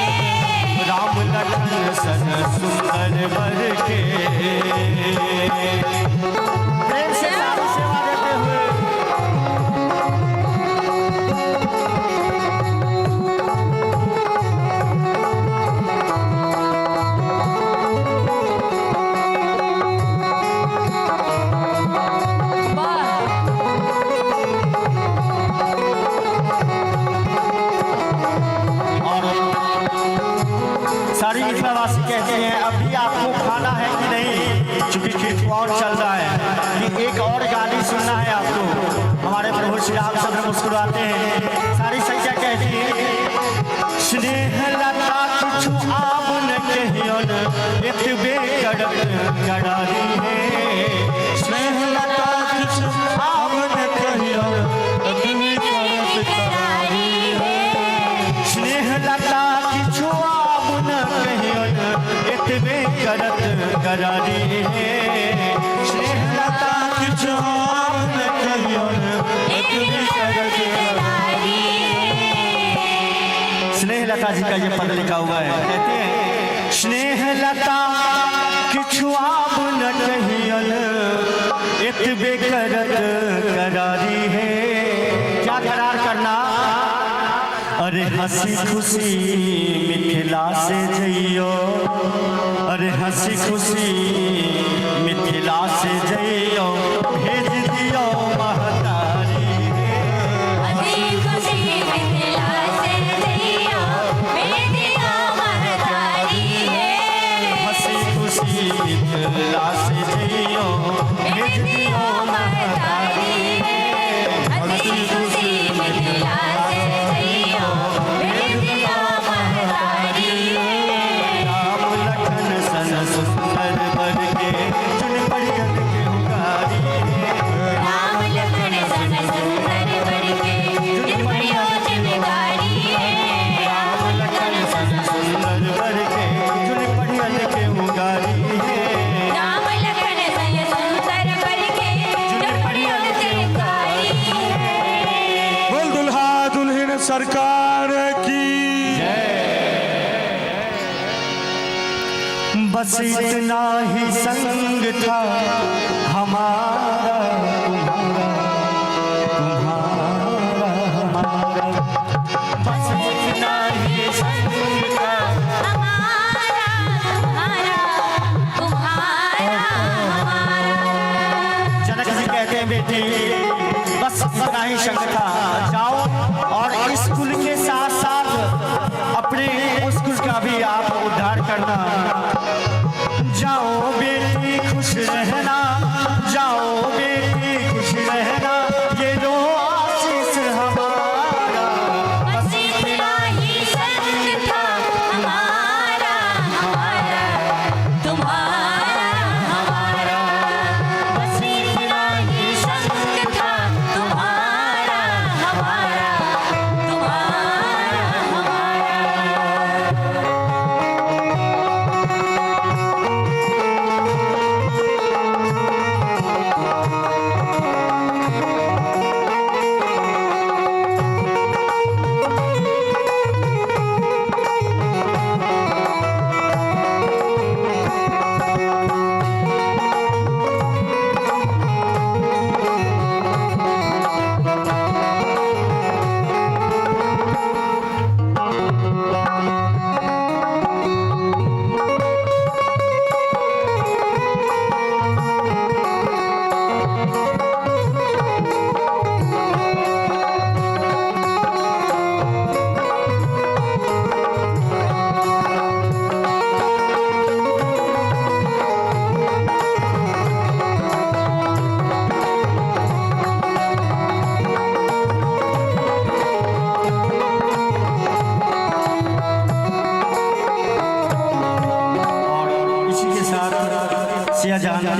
राम लखन सन सुंदर बर के। प्रेम से सारी सेवा देते हुए सारी मिथिलावासी कहते हैं अभी आपको खाना है कि नहीं, चूंकि खेत और चल रहा है कि एक और गाली सुनना है आपको। हमारे प्रभु श्री रामचंद्र मुस्कुराते हैं। सारी संख्या कहती है स्नेह लता कुछु आब न कहियन एतबे करत करारी है। स्नेह लता कुछु आब न कहियन एतबे करत करारी है। स्नेह लता कुछु एतबे करत करारी है। स्नेह लता किछु न कहियन एतबे करत करारी है। स्नेह लता जी का ये पद लिखा हुआ है। कहते हैं स्नेह लता किछु आब न कहियन एतबे करत करारी है। क्या करार करना? अरे हंसी खुशी मिथिला से जइयो, अरे हंसी खुशी मिथिला से जइयो भेज दियो महतारी। हंसी खुशी मिथिला से जइयो भेज दियो महतारी है। हंसी खुशी मिथिला से जइयो भेज दियो महतारी है। हंसी खुशी मिथिला से जइयो भेज दियो महतारी है। राम लखन सन सुंदर बर के चुन परियत के हुकारी है। राम लखन सन सुंदर बर के चुन परियो जिम्मेदारी है। राम लखन सन सुंदर बर के चुन परियत के हुकारी है। राम लखन सन सुंदर बर के चुन परियो जिम्मेदारी है। बोल दुल्हा दुल्हन सरकार की। बस इतना ही संग था हमारा तुम्हारा तुम्हारा हमारा। बस इतना ही संग था हमारा तुम्हारा तुम्हारा हमारा। जनक जी कहते हैं बेटी बस इतना ही संग था, जाओ और इस कुल के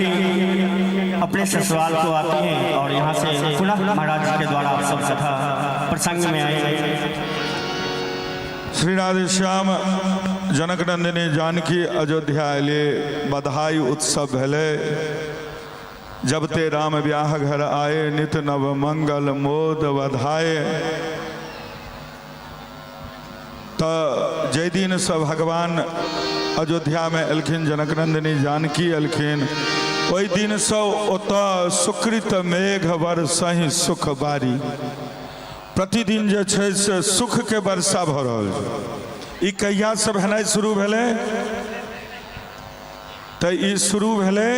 जानकी अपने ससुराल को आती हैं और यहाँ से पुनः महाराज के द्वारा आप सब कथा प्रसंग में आए। श्री राधे श्याम जनक नंदिनी जानकी अयोध्या लिए बधाई उत्सव भले। जब ते राम ब्याह घर आए नित नव मंगल मोद बधाए। तो जय दिन से भगवान अयोध्या में एलखिन जनक नंदिनी जानकी एलखिन। ओहि दिन से ओत सुकृत मेघ बरसहि सुख बारी। प्रतिदिन जे छै से सुख के वर्षा भ रहल छै। ई कहिया से भेनाइ शुरू भेलै तो ई शुरू भेलै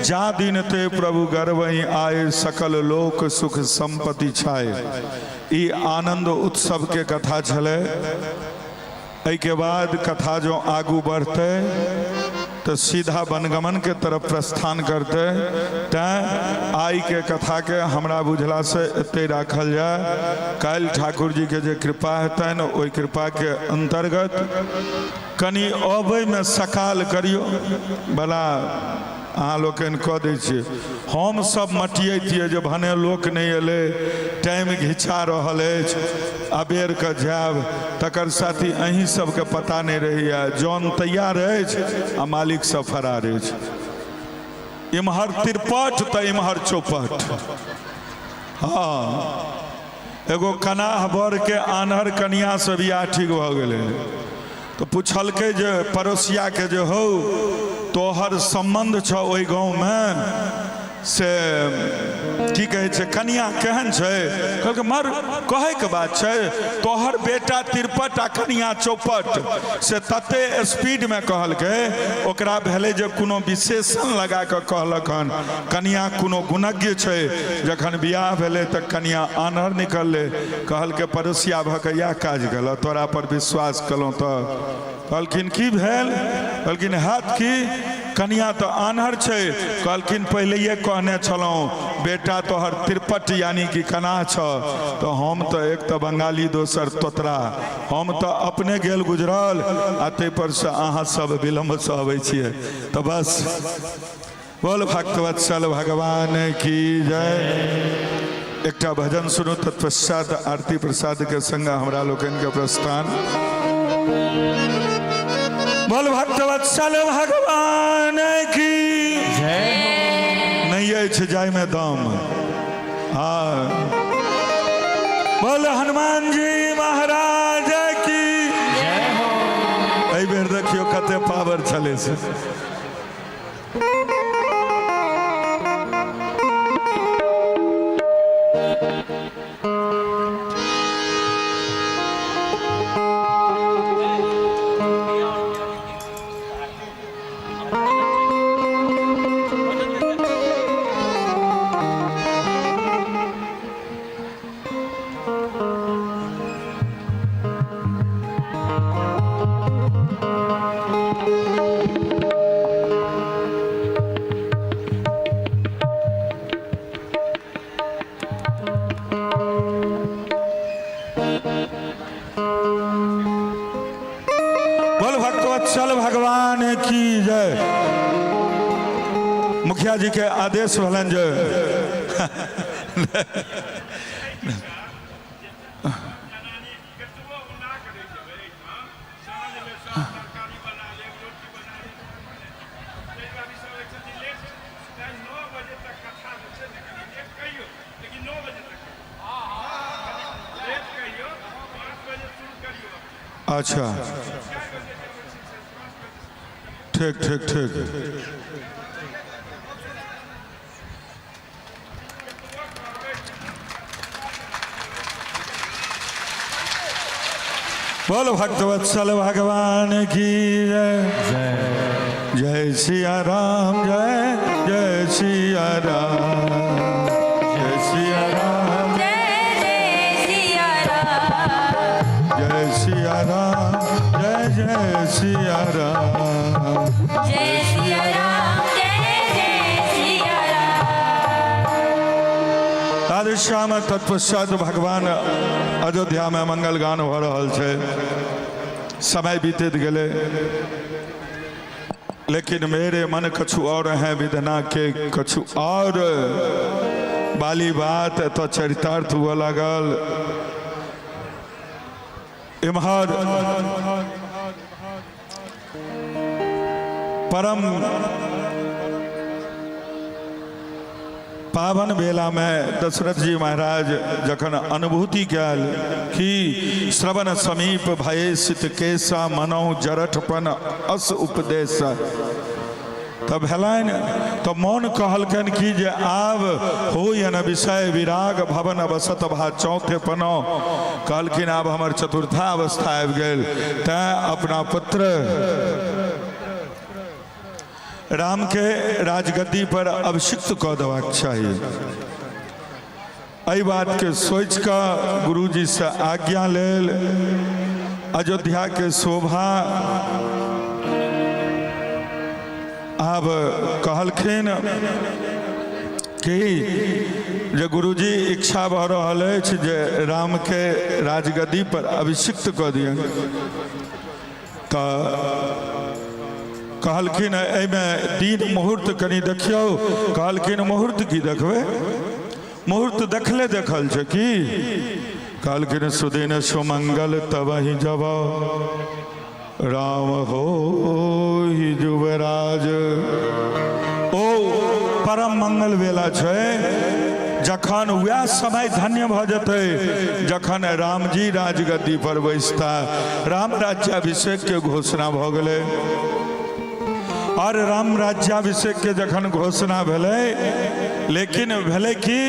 जा दिन ते प्रभु गर्वहि आए सकल लोक सुख संपत्ति छाए। ई आनंद उत्सव के कथा छलै। एहि के बाद कथा जो आगू बढ़ते तो सीधा वनगमन के तरफ प्रस्थान करते। तैं आई के कथा के हमरा बुझला से एते राखल जाए। काल ठाकुर जी के जे कृपा हेतनि ओहि कृपा के अंतर्गत कनि अबै में सकाल करियो भला अहाँ लोकनि कऽ दै छियै। हम सब मटियतियै जे भने लोक नहीं एलै टाइम घिचा रहल अछि अबेर के जायब तकर साथी अहीं सबके पता नहीं रहैया। जौन तैयार अछि आ मालिक सब फरार अछि। इम्हर तिरपट तो इम्हर चौपट। हाँ एगो कनाह बर के आन्हर कनिया से बियाह ठीक भ गेलै तो पूछलकै जे पड़ोसिया के जे हो तोहर संबंध छ ओहि गाँव में से की कहे छै कनिया केहन छै। कहलकै मर कहे के बात छै तोहर बेटा तिरपट आ कनिया चौपट से तते स्पीड में कहलकै ओकरा भेलै जे कोनो विशेषण लगा के कहलक हन कनिया कोनो गुणज्ञ छै। जखन बियाह भेलै तऽ कनिया आन्हर निकललै। कहलकै पड़ोसिया भऽ कऽ इएह काज केलौ तोरा पर विश्वास केलहुँ तऽ। कहलखिन की भेल। कहलखिन हाथ की कनिया तो आन्हर छै। कहलखिन पहले कहने छलौं बेटा तोहर तिरपट यानी कि कना छ। तो हम तो एक तो बंगाली दोसर तोतरा हम तो अपने गेल गुजरल आ ते पर से अहाँ सब विलम्ब से अबै छियै। तो बस बोल भक्तवत्सल भगवान की जय। एकटा भजन सुनू तत्पश्चात आरती प्रसाद के संग हमरा लोकन के प्रस्थान। बोल भक्तवत्सल भगवान की जय। नहीं अछि जाय में दम। हाँ बोल हनुमान जी महाराज की जय हो। एहि बेर देखियो कते पावर चले से। भक्तवत्सल भगवान की जय। मुखिया जी के आदेश भलन जे अच्छा ठीक ठीक ठीक। बोलो भक्तवत्सल भगवान की जय। जय सिया राम जय जय सिया राम जय सिया राम जय सिया राम जय सिया राम जय जय सिया राम जय सिया राम जय सिया राम। श्याम तत्पश्चात भगवान अयोध्या में मंगल गान हो रहा है। समय बीतत गए लेकिन मेरे मन कछु और है विधना के कछु और। बाली बात तो चरितार्थ हुआ लागल। इम्हर परम पावन बेला में दशरथ जी महाराज जखन अनुभूति कल कि श्रवण समीप भये सित केसा मनो जरठपन अस उपदेश तब भेलन तो मौन कहलकन कि जे आब हो न विषय विराग भवन बसत भा चौथे पनो कहलखिन आब हमर चतुर्था अवस्था आबि गेल तैं अपना पुत्र राम के राजगद्दी पर अभिषिक्त कऽ देबाक चाहिए। एहि बात के सोच कऽ गुरुजी से आज्ञा लेल अयोध्या के शोभा आब कहलखिन कि जे गुरुजी इच्छा भऽ रहल अछि जे राम के राजगद्दी पर अभिषिक्त कऽ दियन। तऽ कहलखिन एहिमे दिन मुहूर्त कनि देखियौ। कहलखिन मुहूर्त की देखबै? मुहूर्त देखले देखल छै कि? कहलखिन सुदिन सुमंगल तबहि जब राम हो युवराज। ओ परम मंगल बेला छै जखन वह समय धन्य भ जेतै जखन राम जी राजगद्दी पर बैसता। राम राज्याभिषेक के घोषणा भ गेलै और राम राज्याभिषेक के जखन घोषणा भेलै लेकिन भेलै कि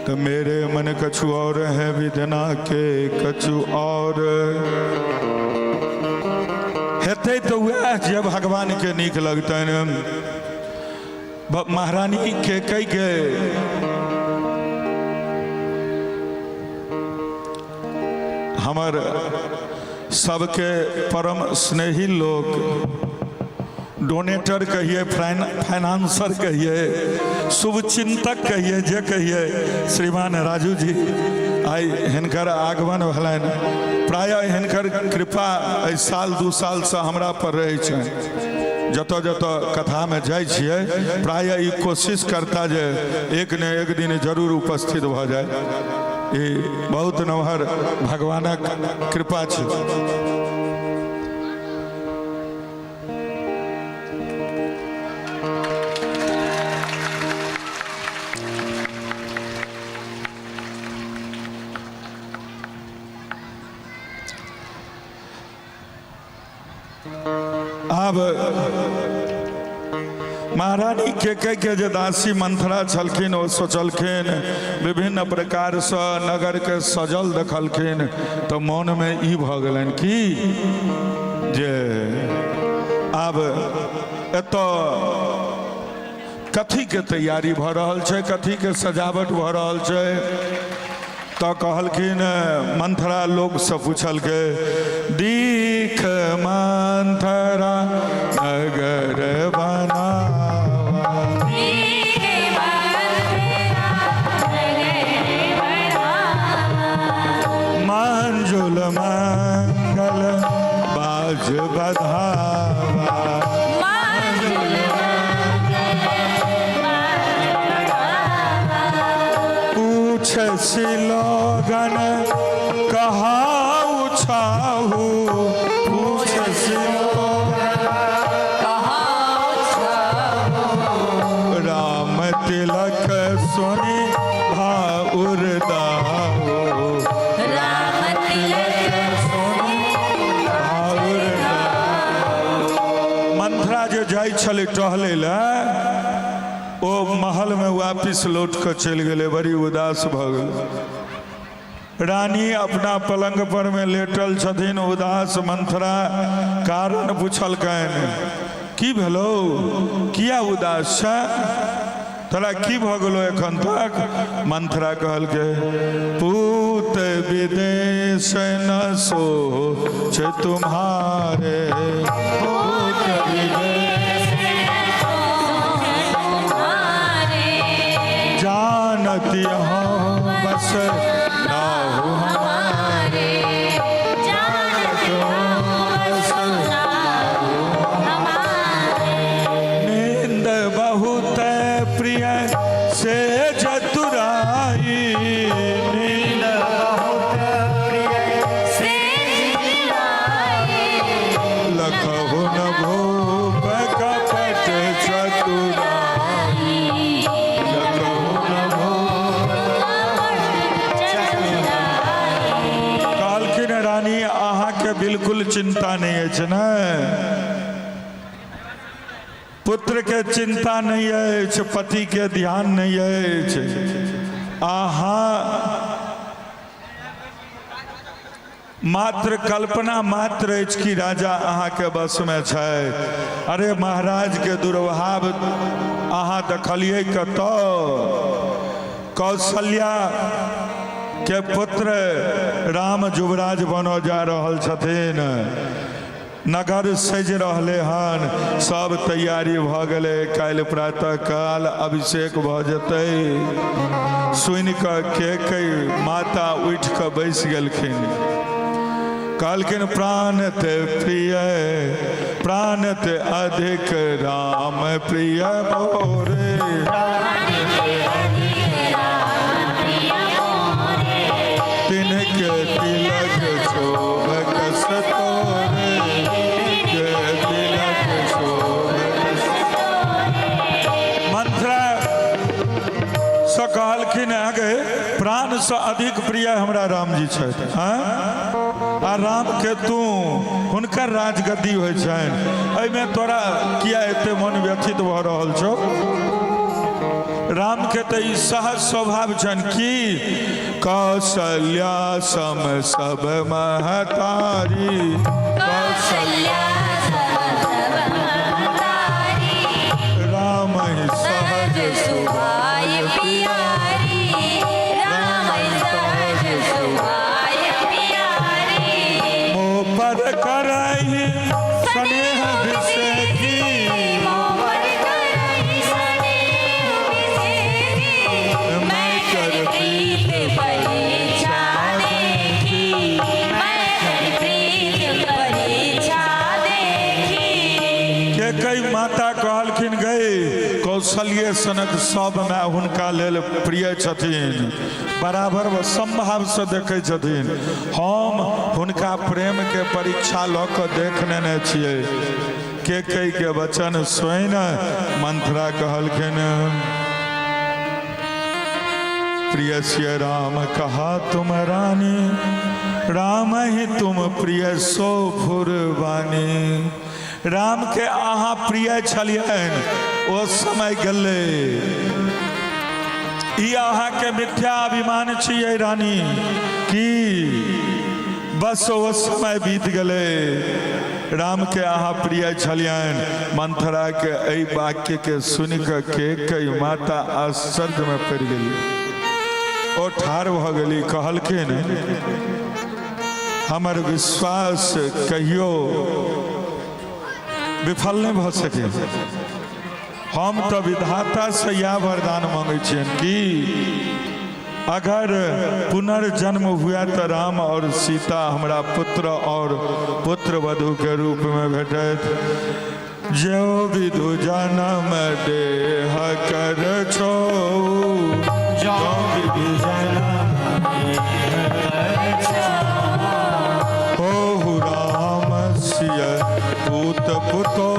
तो मेरे मन कछु और है विधना के कछु और। हेतै तो वह जे भगवान के नीक लगतन। महारानी के कई के हमर सबके परम स्नेही लोग डोनेटर कहिए, फाइनेंसर कहिए, शुभचिंतक कहिए, जे कहिए श्रीमान राजू जी आई हिनकर आगमन भेलनि। प्रायः हिनकर कृपा एहि साल 2 साल से हमरा पर रहै छै। जतऽ जतऽ कथा में जाइ छियै प्रायः ई कोशिश करता जे एक न एक दिन जरूर उपस्थित भऽ जाए। ई बहुत नमहर भगवानक कृपा छै। अब महारानी के कह के जे दासी मंथरा छलखिन ओ सोचलखिन विभिन्न प्रकार से नगर के सजल देखलखिन तो मन में ई भ गेलनि कि जे अब एतऽ कथी के तैयारी भ रहल छै, कथी के सजावट भ रहल छै। तो कहलखिन मंथरा लोग से पूछलकै दीख मंथरा नगर बना मंजुल मंगल बाज बधावा। पूछे सिलोगन कहाऊ छाहू, पूछे सिलोगन कहाऊ छाहू। राम तिलक सुनी भाउर दाऊ, राम तिलक सुनी भाउर दाऊ। मंथरा जे जाइ छलै टहलै लए ओ महल में वापिस लौट कर चल गए, बड़ी उदास भ गए। रानी अपना पलंग पर में लेटल छथिन उदास। मंथरा कारण पूछलकन की भेलो, किया उदास छ, तोरा की भ गेलो एखन तक? मंथरा कहल के पूत विदेश न सोच तुम्हारे, पूत विदेश जानती हूँ बस राहु हमारे, जानती हूँ बस राहु हमारे। बिल्कुल चिंता नहीं है ना, पुत्र के चिंता नहीं है, पति के ध्यान नहीं है। आहा मात्र कल्पना मात्र अछि कि राजा अहाँ के बस में छै। अरे महाराज के दुर्भाव अहाँ देखलिए कतौ, कौशल्या के पुत्र राम युवराज बनो जा रहल छथिन, नगर सज रहले हन, सब तैयारी भ गेले, काल्हि प्रातः काल अभिषेक भ जेतै। सुनि के कई माता उठ के बैस गेलखिन, कहलखिन प्राणत प्रिय प्राणत अधिक राम प्रिय मोरे, तिनके तिलक शोभक सतोरे, तिलक शोभक मंत्रा से कहलखिन आगे प्राण से अधिक प्रिय हमरा राम जी छथि। आ राम के तू हुनकर राजगद्दी होइ छनि, एहिमे तोरा किया एते मन व्यथित भऽ रहल छौ? राम के तो ई सहज स्वभाव छनि कि कौशल्या सम सब महतारी, कौशल्या राम ही सहज स्वभाव प्यारी, राम सहज स्वभाव प्यारी, मोह पर करहि स्नेह विषेकी, कई माता कहलखिन गए कौशल्य सनक सब में हुनका लेल प्रिय छथिन, बराबर व संभाव से देखे छथिन। हम हुनका प्रेम के परीक्षा लऽ कऽ देखने ने छियै। के कई के वचन सुनि मंथरा कहलखिन प्रिय सिय राम कहा तुम रानी, राम ही तुम प्रिय सो फुरबानी। राम के अहाँ प्रिय छलियन, ओ समय गले। ई अहाँ के मिथ्या अभिमान छियै रानी कि बस ओ समय बीत गले। राम के अहाँ प्रिय छलियन। मंथरा के एहि वाक्य के सुनि के कई माता आश्चर्य में पड़ि गेली, ओ ठाढ़ भ गेली, कहलखिन हमर विश्वास कहियो विफल नहीं भ सके। हम तो विधाता से यह वरदान मांगे छियन कि अगर पुनर्जन्म हुआ तो राम और सीता हमरा पुत्र और पुत्र वधु के रूप में भेटत। जो विधु जन्म देह कर छो, जो विधु जन्म हो राम सिय पूत पुतो।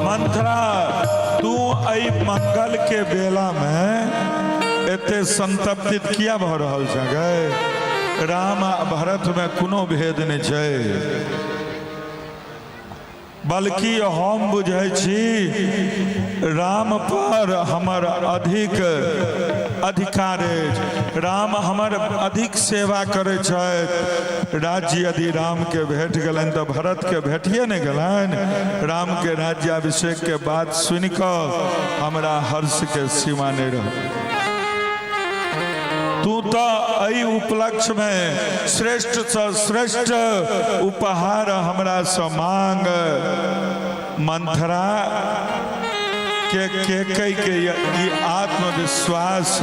मंथरा तू आई मंगल के बेला में एते संतप्तित किया भ रहल छ? राम आ भरत में कोनो भेद नहीं छै, बल्कि हम बुझे छी राम पर हमर अधिक अधिकार है। राम हमर अधिक सेवा करे छथि। राज्य यदि राम के भेट गलन तो भरत के भेटिए नहीं गलन। राम के राज्याभिषेक के बात सुन कऽ हमरा हर्ष के सीमा नहीं रह। तू तो एहि उपलक्ष्य में श्रेष्ठ से श्रेष्ठ उपहार हमरा से मांग। मंथरा के कई के ई आत्मविश्वास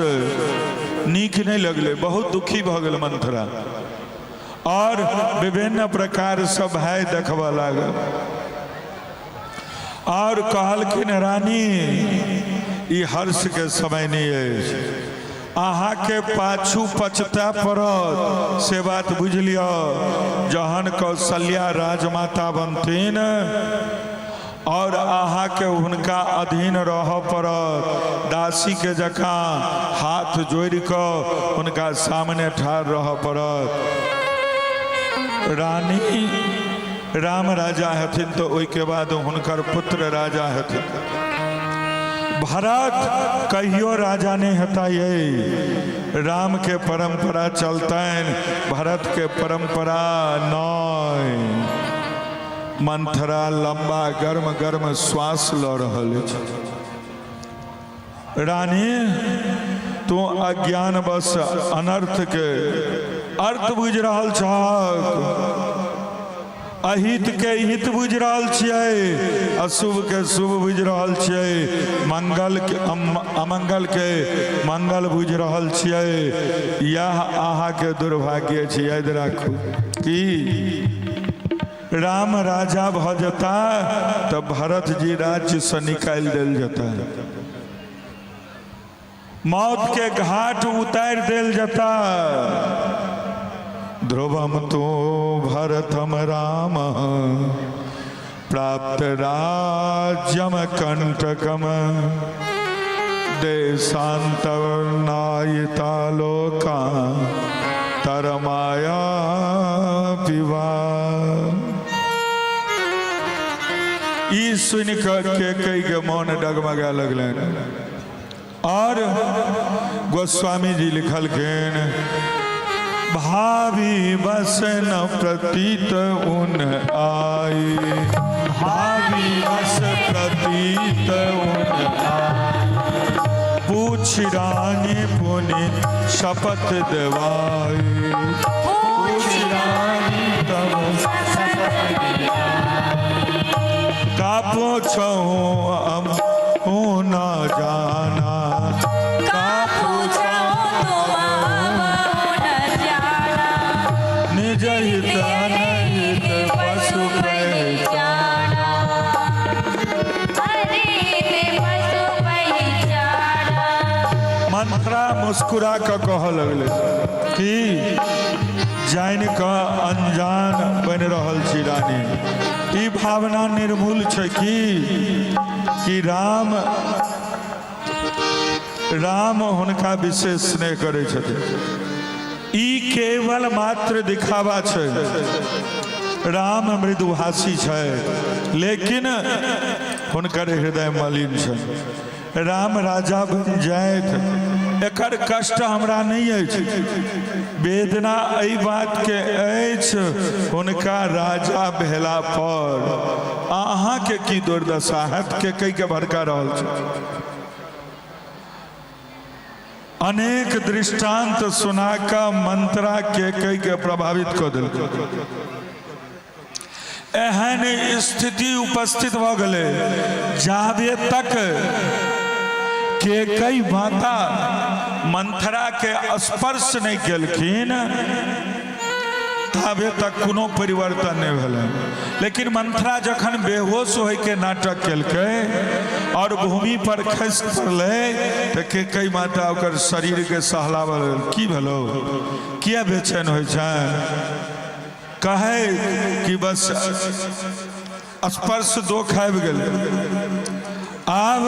नीक नहीं लगले, बहुत दुखी भ गेल मंथरा और विभिन्न प्रकार से भय देखबा लागल और कहलखिन रानी ई हर्ष के समय नहीं है, अहाँ के पाछू पछता पड़त। से बात बुझ लियो, जहन कौशल्या राजमाता बनतीन और अहाँ के हुनका अधीन रह पड़त, दासी के जका हाथ जोड़ कऽ उनका सामने ठाढ़ रह पड़त। रानी राम राजा हथिन तो ओहिके बाद हुनकर पुत्र राजा हथिन। भरत कहियो राजा नहीं हता ये राम के परंपरा चलतन, भरत के परंपरा नय। मंथरा लंबा गर्म गर्म श्वास ल रहल छै। रानी तू अज्ञान बस अनर्थ के अर्थ बुझ रहल छहक, अहित के हित बुझ रहल छियै, अशुभ के शुभ बुझ रहल छियै, मंगल के अमंगल के मंगल बुझ रहल छियै। यह अहाँ के दुर्भाग्य छै, याद राखू। कि राम राजा भ जता तो भरत जी राज्य से निकाल दिल जाता, मौत के घाट उतार दिल जाता। ध्रुवम तो भरतम राम प्राप्त राज्यम कंटकम देशांतरनायिता लोका तरमाया पिवा। ई सुन के कई के मौन डगमगा लगलन। और गोस्वामी जी लिखलखिन भावी बस न प्रतीत उन आई, भावी बस प्रतीत उन आई। पूछ रानी पुनि शपथ दिवाई, पूछ रानी तब का पूछो हम न जाना, का पूछो निज हित अनहित पशु पहचाना। मंथरा मुस्कुरा कर कह लगले कि जान का अनजान बन रहल छी रानी। ई भावना निर्मूल छै कि राम हुनका विशेष स्नेह करे छथिन। ई केवल मात्र दिखावा छै। राम मृदुभाषी छै लेकिन हुनकर हृदय मलिन छै। राम राजा बन जाइत एकर कष्ट हमरा नहीं अछि, वेदना एहि बात के अछि हुनका राजा भेला पर अहाँ के की दुर्दशा हैत के कई के भड़का रहल छै। अनेक दृष्टांत सुना का मंत्रा के कई के प्रभावित कर दिल। एहन स्थिति उपस्थित भ गए जाबे तक के कई माता मंथरा के स्पर्श नहीं केलखिन ताबे तक कोनो परिवर्तन नहीं भेलै। लेकिन मंथरा जखन बेहोश होय के नाटक केलकै और भूमि पर खस पड़लै तो के कई माता ओकर शरीर के सहलावल की भेलो किया बेचैन होय छै, कहे कि बस स्पर्श दुख आबि गेलै। आब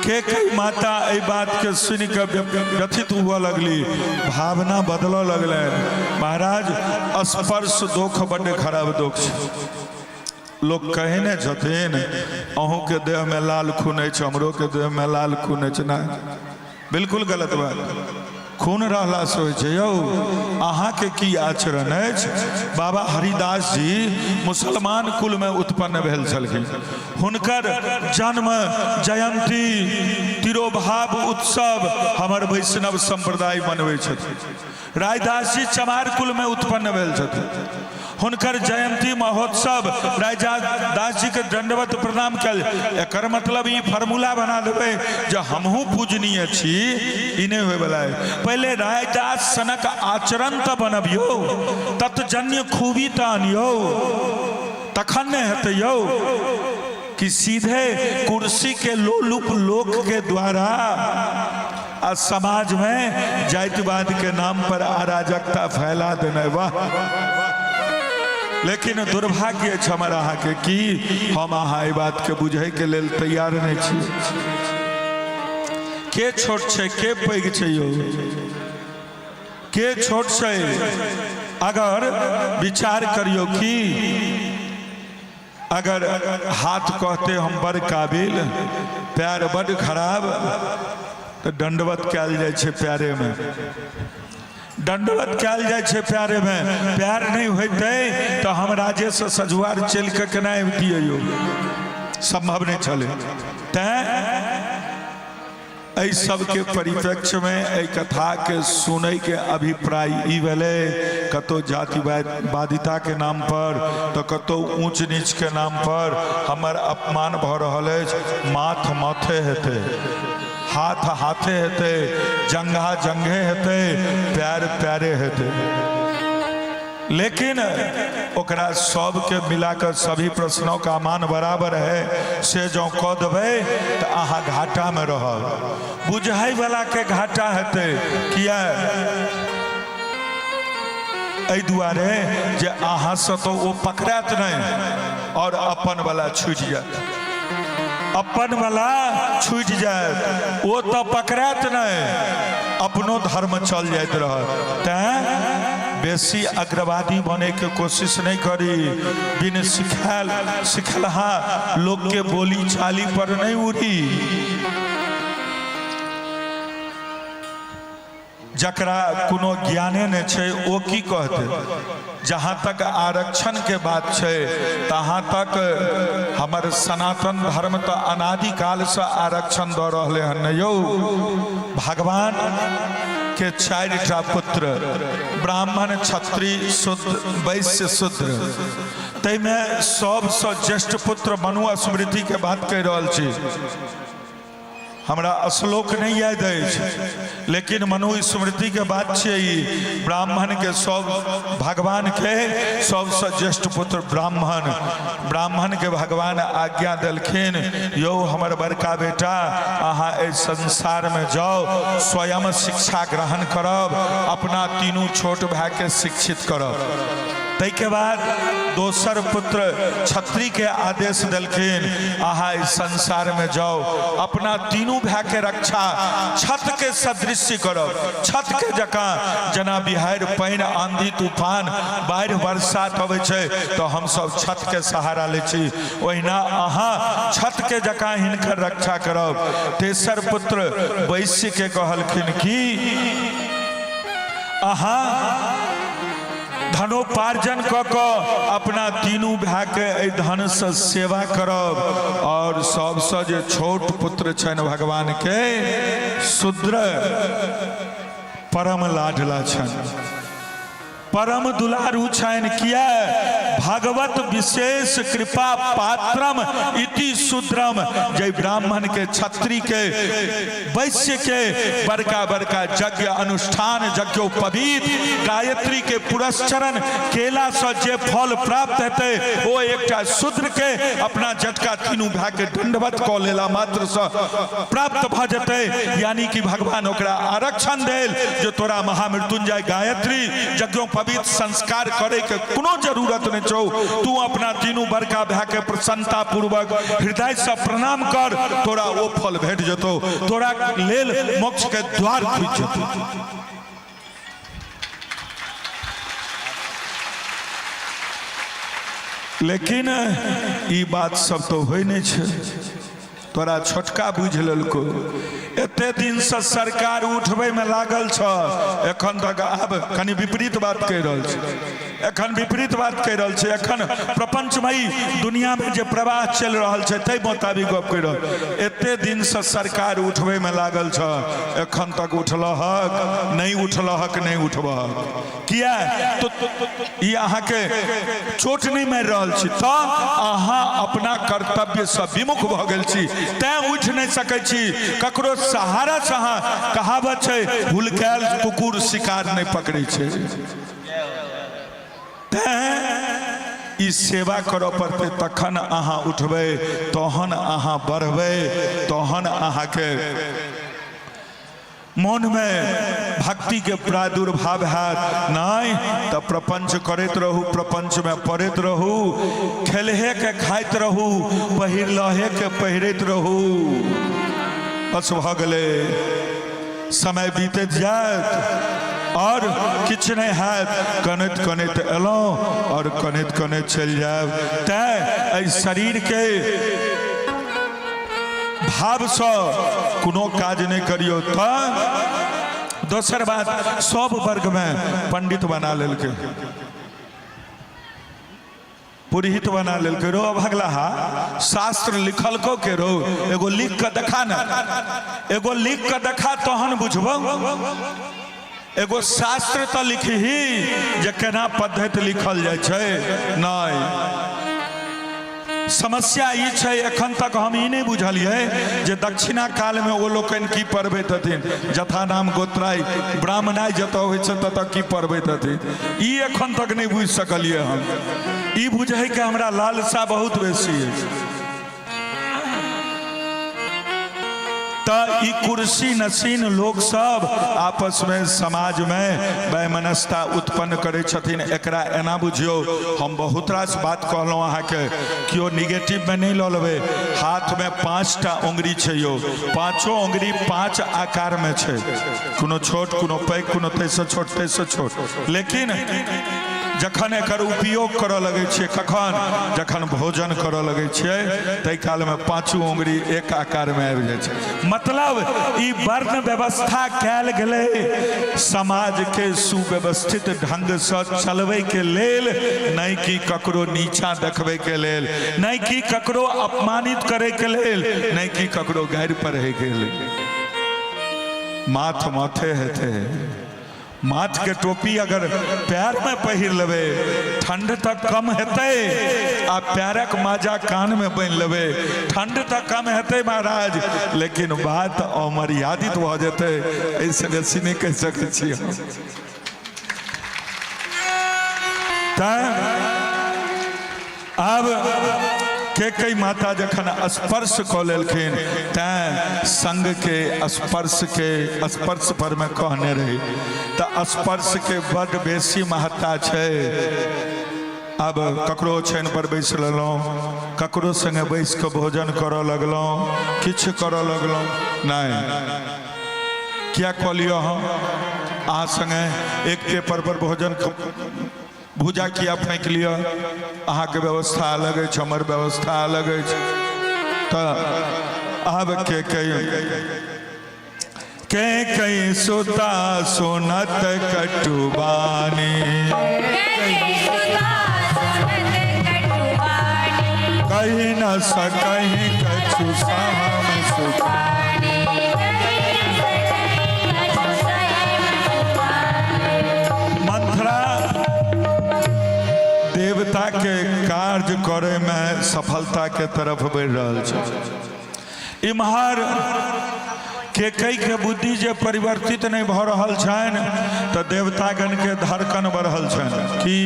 के कई माता एहि बात के सुन के व्यथित हुआ लगली, भावना बदल लगल। महाराज स्पर्श दुख बड़ खराब दुख छै। लोग कहने छथिन अहूँ के देह में लाल खून अछि, हमरो के देह में लाल खून अछि। ना, बिल्कुल गलत बात। खून रहला से होइ छै यौ। अहाँ के की आचरण अछि? बाबा हरिदास जी मुसलमान कुल में उत्पन्न भेल छलखिन। हुनकर जन्म जयंती तिरोभाव उत्सव हमर वैष्णव संप्रदाय मनबै छथिन। रायदास जी चमार कुल में उत्पन्न भेल छथिन। हुनकर जयंती महोत्सव रायदास जी के दंडवत प्रणाम कल। एकर मतलब ई फार्मूला बना देबै जे हमहूँ पूजनीय छी, ई नहीं होय वाला है। पहले रायदास सनक आचरण तो बनबियो, तत्जन्य खूबी तो आनियो, तखन नहीं हेतै यौ कि सीधे कुर्सी के लोलुप लोक के द्वारा आ समाज में जातिवाद के नाम पर अराजकता फैला देना। वाह, लेकिन दुर्भाग्य छै हमर अहाँके कि हम अहाँ एहि बात के बुझै के लेल तैयार नहीं छी। के छोट छै के पैघ छै यौ, के छोट छै? अगर विचार करियो कि अगर हाथ कहते हम बड़ काबिल, पैर बड़ खराब, तो दंडवत कयल जाइ छै पैरे में, दंडवत कयल जाइ छै पैरे में। पैर नहीं होते तो हम राजे से सजुआर चल के केना अबितियै यौ, संभव नहीं चले। तैं एहि सबके परिप्रेक्ष्य में एहि कथा के सुनै के अभिप्राय ई भेलै, कतौ जातिवादिता के नाम पर तो कतौ ऊंच नीच के नाम पर हमर अपमान भऽ रहल अछि। माथ माथे हेतै, हाथ हाथे हेतै, जंघा जंघे हेतै, पैर पैरे हेतै, लेकिन ओकरा सबके मिलाकर सभी प्रश्नों का मान बराबर है से जो कह देबै तो अहाँ घाटा में रहब। बुझाई वाला के घाटा हेतै, किया एहि दुआरे जे अहाँ से तो वो पकड़ात नहीं और अपन वाला छूट जात, अपन वाला छूट जाए, वो तो पकड़ात नहीं, अपनो धर्म चल जाइत रहत। तैं बेसी अग्रवादी बने के कोशिश नहीं करी, बिन सिखलहा लोग के बोली चाली पर नहीं उड़ी। जकरा कोनो ज्ञाने नहीं छै ओ की कहते। जहाँ तक आरक्षण के बात छै तहाँ तक हमर सनातन धर्म तो अनादिकाल से आरक्षण दऽ रहले हन यौ। भगवान के 4टा पुत्र, ब्राह्मण क्षत्रिय शूद्र वैश्य शूद्र, तैमे सबसे ज्येष्ठ पुत्र मनु स्मृति के बात कह रहल छी। हमरा श्लोक नहीं याद है लेकिन मनु स्मृति के बात छै। ब्राह्मण के सब भगवान के सबसे ज्येष्ठ पुत्र ब्राह्मण, ब्राह्मण के भगवान आज्ञा देलखिन, यौ हमर बड़का बेटा अहाँ इस संसार में जाओ, स्वयं शिक्षा ग्रहण करब, अपना तीनों छोट भाई के शिक्षित करब। तै के बाद दोसर पुत्र क्षत्रिय के आदेश देलखिन, अहाँ इस संसार में जाओ, अपना तीनों भाई के रक्षा छत के सदृश करब। छत के जकाँ जना बिहार पानि आंधी तूफान बाढ़ि बरसात अबै छै तो हम सब छत के सहारा ले छी, ओहिना अहाँ छत के जकाँ हिनकर रक्षा करब। तेसर पुत्र वैश्य के कहलखिन कि अहाँ धनोपार्जन क अपना तीनों भाई के धन से सेवा करब, और सबसे जे छोट पुत्र छन भगवान के शूद्र परम लाडला छन, परम दुलारू छन। किया भगवत विशेष कृपा पात्रम इति शूद्रम, जय ब्राह्मण के क्षत्रिय के वैश्य के बड़का बड़का यज्ञ अनुष्ठान यज्ञोपवीत गायत्री के पुरस्चरण केला से जे फल प्राप्त हेतै ओ एकटा शूद्र के अपना जटका तीनों भाई के दंडवत क लेला मात्र से प्राप्त भ जेतै। यानी कि भगवान ओकरा आरक्षण देल जो तोरा महामृत्युंजय गायत्री यज्ञोपवीत संस्कार करे के कोनो जरूरत नहीं छौ, तू अपना तीनों बड़का भाई के प्रसन्नता पूर्वक हृदय से प्रणाम कर, तोरा वो फल भेट जतो, तोरा लेल मोक्ष के द्वार खुल जतो। लेकिन ई बात सब तो होय नहीं छे, तोरा छोटका बुझ लेलको। एते दिन से सरकार उठबे में लागल छ, एखन तक आब कनी विपरीत बात कह रहल छै, एखन विपरीत बात कह रहल छै। एखन प्रपंचमयी दुनिया में जे प्रवाह चल रहल छै तै मुताबिक गप कह रहल। एते दिन से सरकार उठबे में लागल छ, एखन तक उठलहक नहीं, उठलहक नहीं उठबहक। किया तो ई अहाँ के चोट नहीं मार रहल छी, तो अहाँ अपना कर्तव्य से विमुख भ गेल छी, तैं उठ नहीं सकै छी। ककरो सहारा से अहाँ कहावत छै, भूलकैल कुकुर शिकार नहीं पकड़े छै। तैं ई सेवा करऽ पड़तै, तखन अहाँ उठबै, तहन अहाँ बढ़बै, तहन अहाँ के मन में भक्ति के प्रादुर्भाव है नहीं तो प्रपंच करते रहू, प्रपंच में पड़ैत रहू, खेलहे के खाइत रहू, पहिरलहे के पहिरैत रहू। बस भ गले, समय बीतत जायत और किछ नहीं है, कनैत कनैत एलहुँ और कनैत कनैत चलि जायब। तैं शरीर के भाव से कोनो काज नहीं करियो। तो दोसर बात, सब वर्ग में पंडित बना लेलके, पुरोहित बना लेलके। रो भगला शास्त्र लिखल को के रो, एगो लिख के देखा ना, एगो लिख के देखा तहन बुझबो। एगो शास्त्र तो लिखही जे केना पद्धति लिखल जाय छै, नहीं। समस्या ई छै, एखन तक हम ई नहीं बुझलिए जे दक्षिणा काल में वो लोकनि की पढ़बैत हथिन, जथा नाम गोत्राई ब्राह्मणाई जतऽ होइ छै ततऽ की पढ़बैत हथिन, ई एखन तक नहीं बुझि सकलिए हम। ई बुझै के हमरा लालसा बहुत बेसी है। तो ई कुर्सी नसीन लोग सब आपस में समाज में वैमनस्यता उत्पन्न करे छथिन। एकरा एना बुझियो, हम बहुत रास बात कहलहुँ अहाँ के, कियो निगेटिव में नहीं लऽ लेबै। हाथ में 5टा उंगली छै यो, 5 उंगली 5 आकार में छै, कोनो छोट कोनो पैघ, कोनो तैसे छोट तैसे छोट। लेकिन जखन एकर उपयोग करऽ लगे छियै, कखन जखन भोजन करऽ लगे छियै, तै काल में 5 उंगली एक आकार में आबि जाइ छै। मतलब ई वर्ण व्यवस्था कैल गेलै समाज के सुव्यवस्थित ढंग से चलबै के लेल, नहीं कि ककरो नीचा देखबै के लेल, नहीं कि ककरो अपमानित करे के लेल, नहीं कि ककरो गारि पढ़ै के लेल। माथ माथे हेते, माथ के टोपी अगर पैर में पहिर लेबे ठंड तक कम हेते, आ पैरक माजा कान में बांधि लेबे ठंड तक कम हेते महाराज, लेकिन बात अमर्यादित भ जेते। ऐसे बेसी नहीं कह सकै छी हम। अब कई माता जखन स्पर्श कऽ लेलखिन, तैं संग के स्पर्श पर में कहने रही, तो स्पर्श के बड़ बेसी महत्ता छै। अब ककरो ओछैन पर बैस लेलहुँ, ककरो संगे बैस के भोजन करऽ लगलहुँ, किछ करऽ लगलहुँ, नहीं। क्या कऽ लियौ हम अहाँ संगे एक पेपर पर भोजन भुजा किया फेंक लिया, अहाँ के व्यवस्था अलग है, हमर व्यवस्था अलग है। तो अब के कई सुता सुनत कटुबानी, कहीं न सकहीं कछु सहम सुखानी। मंथरा देवता के कार्य करे में सफलता के तरफ बढ़ रहा है। इम्हर के कई के बुद्धि जे परिवर्तित नहीं भ रहल छन, तो देवतागण के धड़कन बढ़ल छन कि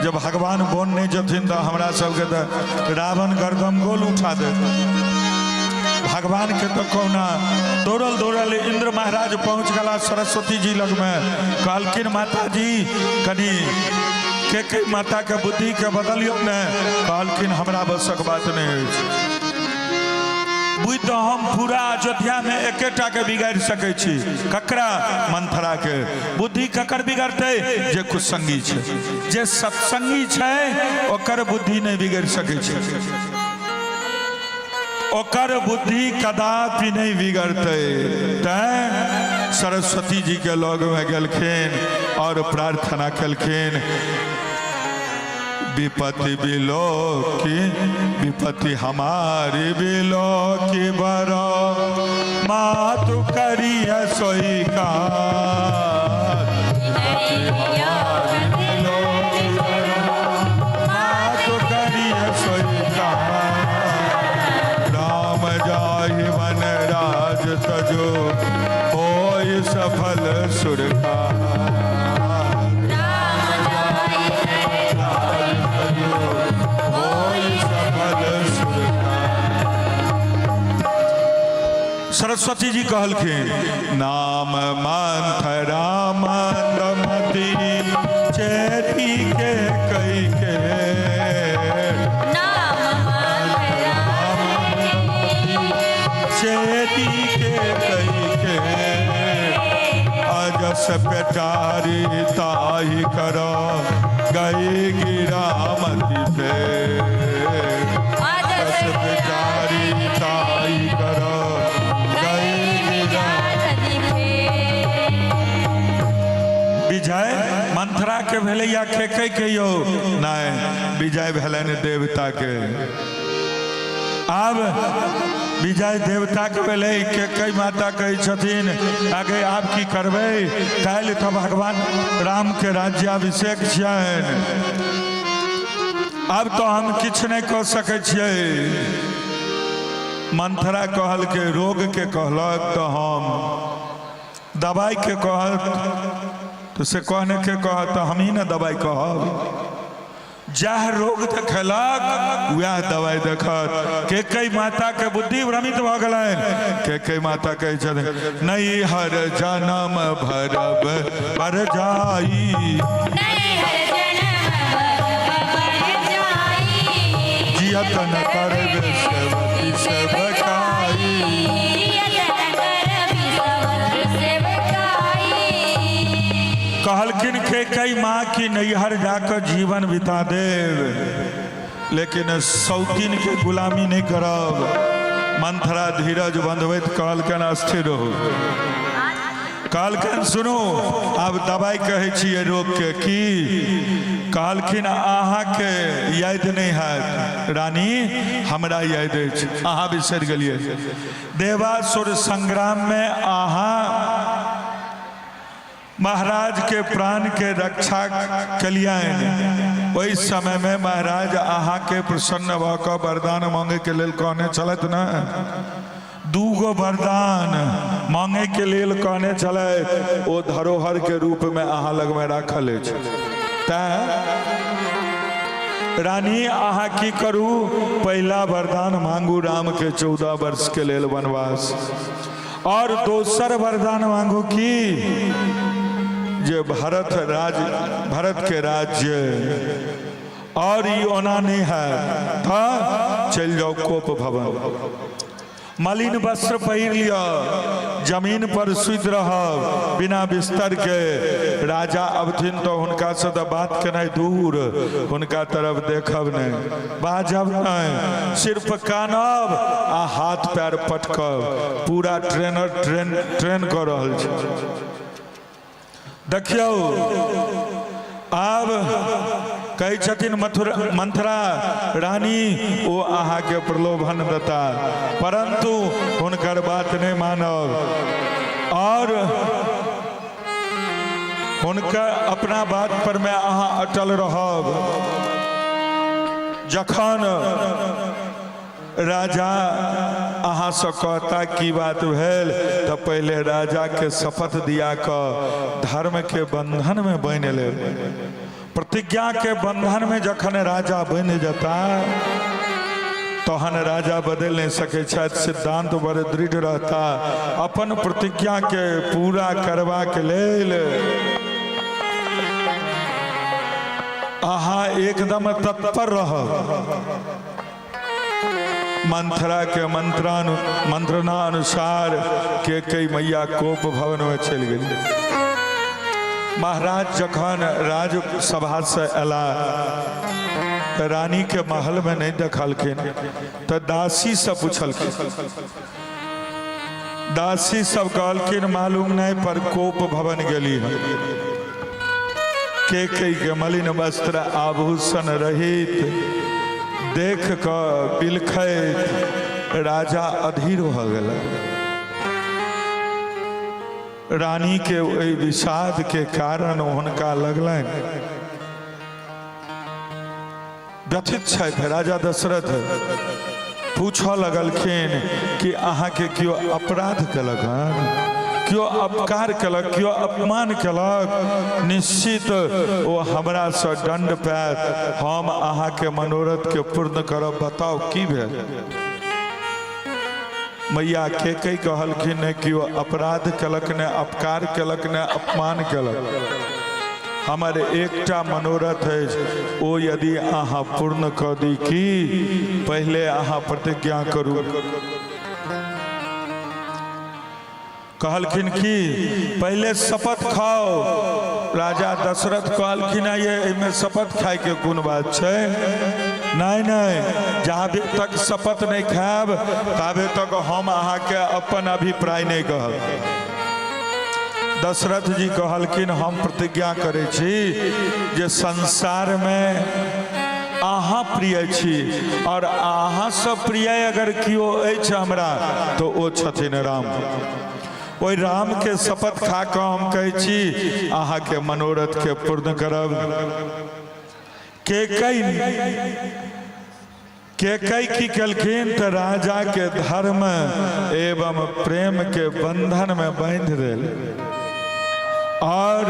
जब भगवान बोन नहीं जथिन तो हमरा सबके तो रावण गर्दन गोल उठा दे। भगवान के तो कौना दौड़ल दौड़ल इंद्र महाराज पहुंच गला सरस्वती जी लग में, कहलकिन माता जी कनी के माता के बुद्धि के बदलियो ने, कहलकिन हमरा बसक बात नहीं है। बुझ तो हम पूरा अयोध्या में एकेटा के बिगाड़ सकै छी, ककरा? मंथरा के। बुद्धि ककर बिगड़ते? जे कुसंगी छे, जे सत्संगी छे ओकर बुद्धि नहीं बिगड़ सकै छै, ओकर बुद्धि कदापि नहीं बिगड़ते। तैं सरस्वती जी के लग में गेलखिन और प्रार्थना कलखिन, विपत्ति बिलो की विपत्ति हमारी बिलो की बरो, मातु करिय सोई का मातु करिय सोई का, राम जाहि वन राज तजो होय सफल सुर का। सरस्वती जी कहलखिन नाम मंथरा मंदमती चेती के कई के चेती के कई के अजस पेटारी ताही करो गई गिरामती पे अजस पेटारी ताही करो गई गिरामती पे। विजय मंथरा के भेले या खेकै के यो नहीं विजय भेलन देवता के। अब विजय देवता के भेले के कई माता कही छथिन आगे आप की करबे काल तो भगवान राम के राज्याभिषेक छियन अब तो हम किछ नहीं कह सके छियै। मंथरा कहल के रोग के कहलक तो हम दवाई के कहत तो से कहने के कहत तो हम ही ना दवाई कहब जह रोग देखलक वह दवाई देखत। के कई माता के बुद्धि भ्रमित भ गलन के कई माता कहे छथिन नहीं हर जन्म भरब पर जाई जियत न करबे सेवती सेवकाई कहलखिन के कई माँ की नैहर जाकर जीवन बिता देव लेकिन सौतीन के गुलामी नहीं करब। मंथरा धीरज बंधवैत कहलखिन स्थिर हो कहलखिन सुनो अब दवाई कहे छियै रोग के की कहलखिन अहाँ के याद नहीं है रानी हमरा याद अछि अहाँ बिसरि गेलियै देवासुर संग्राम में अहाँ महाराज के प्राण के रक्षा कलियन ओहि समय में महाराज अहाँ के प्रसन्न भ क वरदान मांगे के लेल कहने चलत न दूगो वरदान मांगे के लेल कहने चले ओ धरोहर के रूप में अहाँ लग में राखल अछि तैं रानी अहाँ की करू पहला वरदान मांगू राम के 14 वर्ष के लेल वनवास और दोसर वरदान मांगू की जे भारत के राज्य और ये ओना नहीं है था चल जाओ कोप भवन मलिन वस्त्र पहिर लिया जमीन पर सुत रहब बिना बिस्तर के राजा अबथिन तो हुनका से तो बात केनाइ दूर हुनका तरफ देखब नहीं बाजब नहीं सिर्फ कानब आ हाथ पैर पटकब पूरा ट्रेन कर रहल छै। देखियो आब कही छथिन मंथरा रानी ओ अहाँ के प्रलोभन देता परंतु हुनकर बात नहीं मानब और हुनकर अपना बात पर मैं अहाँ अटल रहब। जखन राजा अहाँ से कहता की बात भेल तो पहले राजा के शपथ दिया कर धर्म के बंधन में बन ले प्रतिज्ञा के बंधन में जखन राजा बन जाता तहन राजा बदल नहीं सके सिद्धांत बड़े दृढ़ रहता अपन प्रतिज्ञा के पूरा करवा के लेल अहाँ एकदम तत्पर रह। मंथरा के मंत्रणा अनुसार के कई मैया कोप भवन में चल गई। महाराज जखन राजसभा से अला रानी के महल में नहीं देखलखिन तो दासी सब पूछलखिन दासी सब कहलखिन मालूम नहीं पर कोप भवन गेली है के कई के मलिन वस्त्र आभूषण रहित देख कर बिलखैत राजा अधीर हो गया। रानी के विषाद के कारण हुनका लगलन व्यथित छथि। राजा दशरथ पूछऽ लगलखिन कि अहाँ के क्यों अपराध कलक हन क्यों अपकार कलक क्यों अपमान कलक निश्चित वो हमरा से दंड पायत हम अहाँ के मनोरथ के पूर्ण करब बताओ की भेल। मैया के कई कहलखिन ने कि अपराध कलक ने, अपकार कलक ने, अपमान कलक। हमर एकटा मनोरथ है ओ यदि अहाँ पूर्ण क दी की पहले अहाँ प्रतिज्ञा करू। कहलखिन कि पहले शपथ खाओ। राजा दशरथ कहलखिन ये में शपथ खाए के कोन बात है? नहीं नहीं, जाबे तक शपथ नहीं खायब ताबे तक हम अहाँ के अपन अभिप्राय नहीं कहब। दशरथ जी कहलखिन हम प्रतिज्ञा करे छी जे संसार में अहाँ प्रिय छी और अहाँ सब प्रिय अगर कियो अछि हमरा तो ओ छथिन राम। ओहि राम के शपथ खा कऽ हम कहै छी अहाँ के मनोरथ के पूर्ण करब। के कई की कलखिन तो राजा के धर्म एवं प्रेम के बंधन में बांध देल और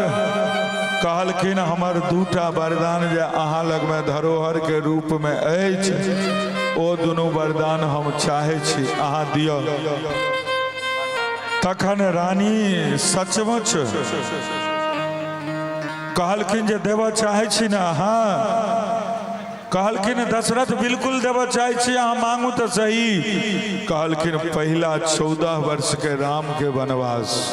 कहलखिन हमर दूटा वरदान जे अहाँ लग में धरोहर के रूप में अछि ओ दुनू वरदान हम चाहे छी अहाँ दियौ। तखन रानी सचमुच कहलखिन जे देव चाहे छी ना अहाँ? कहलखिन दशरथ बिल्कुल देव चाहे छी, अहाँ मांगू तो सही। कहलखिन पहला 14 वर्ष के राम के वनवास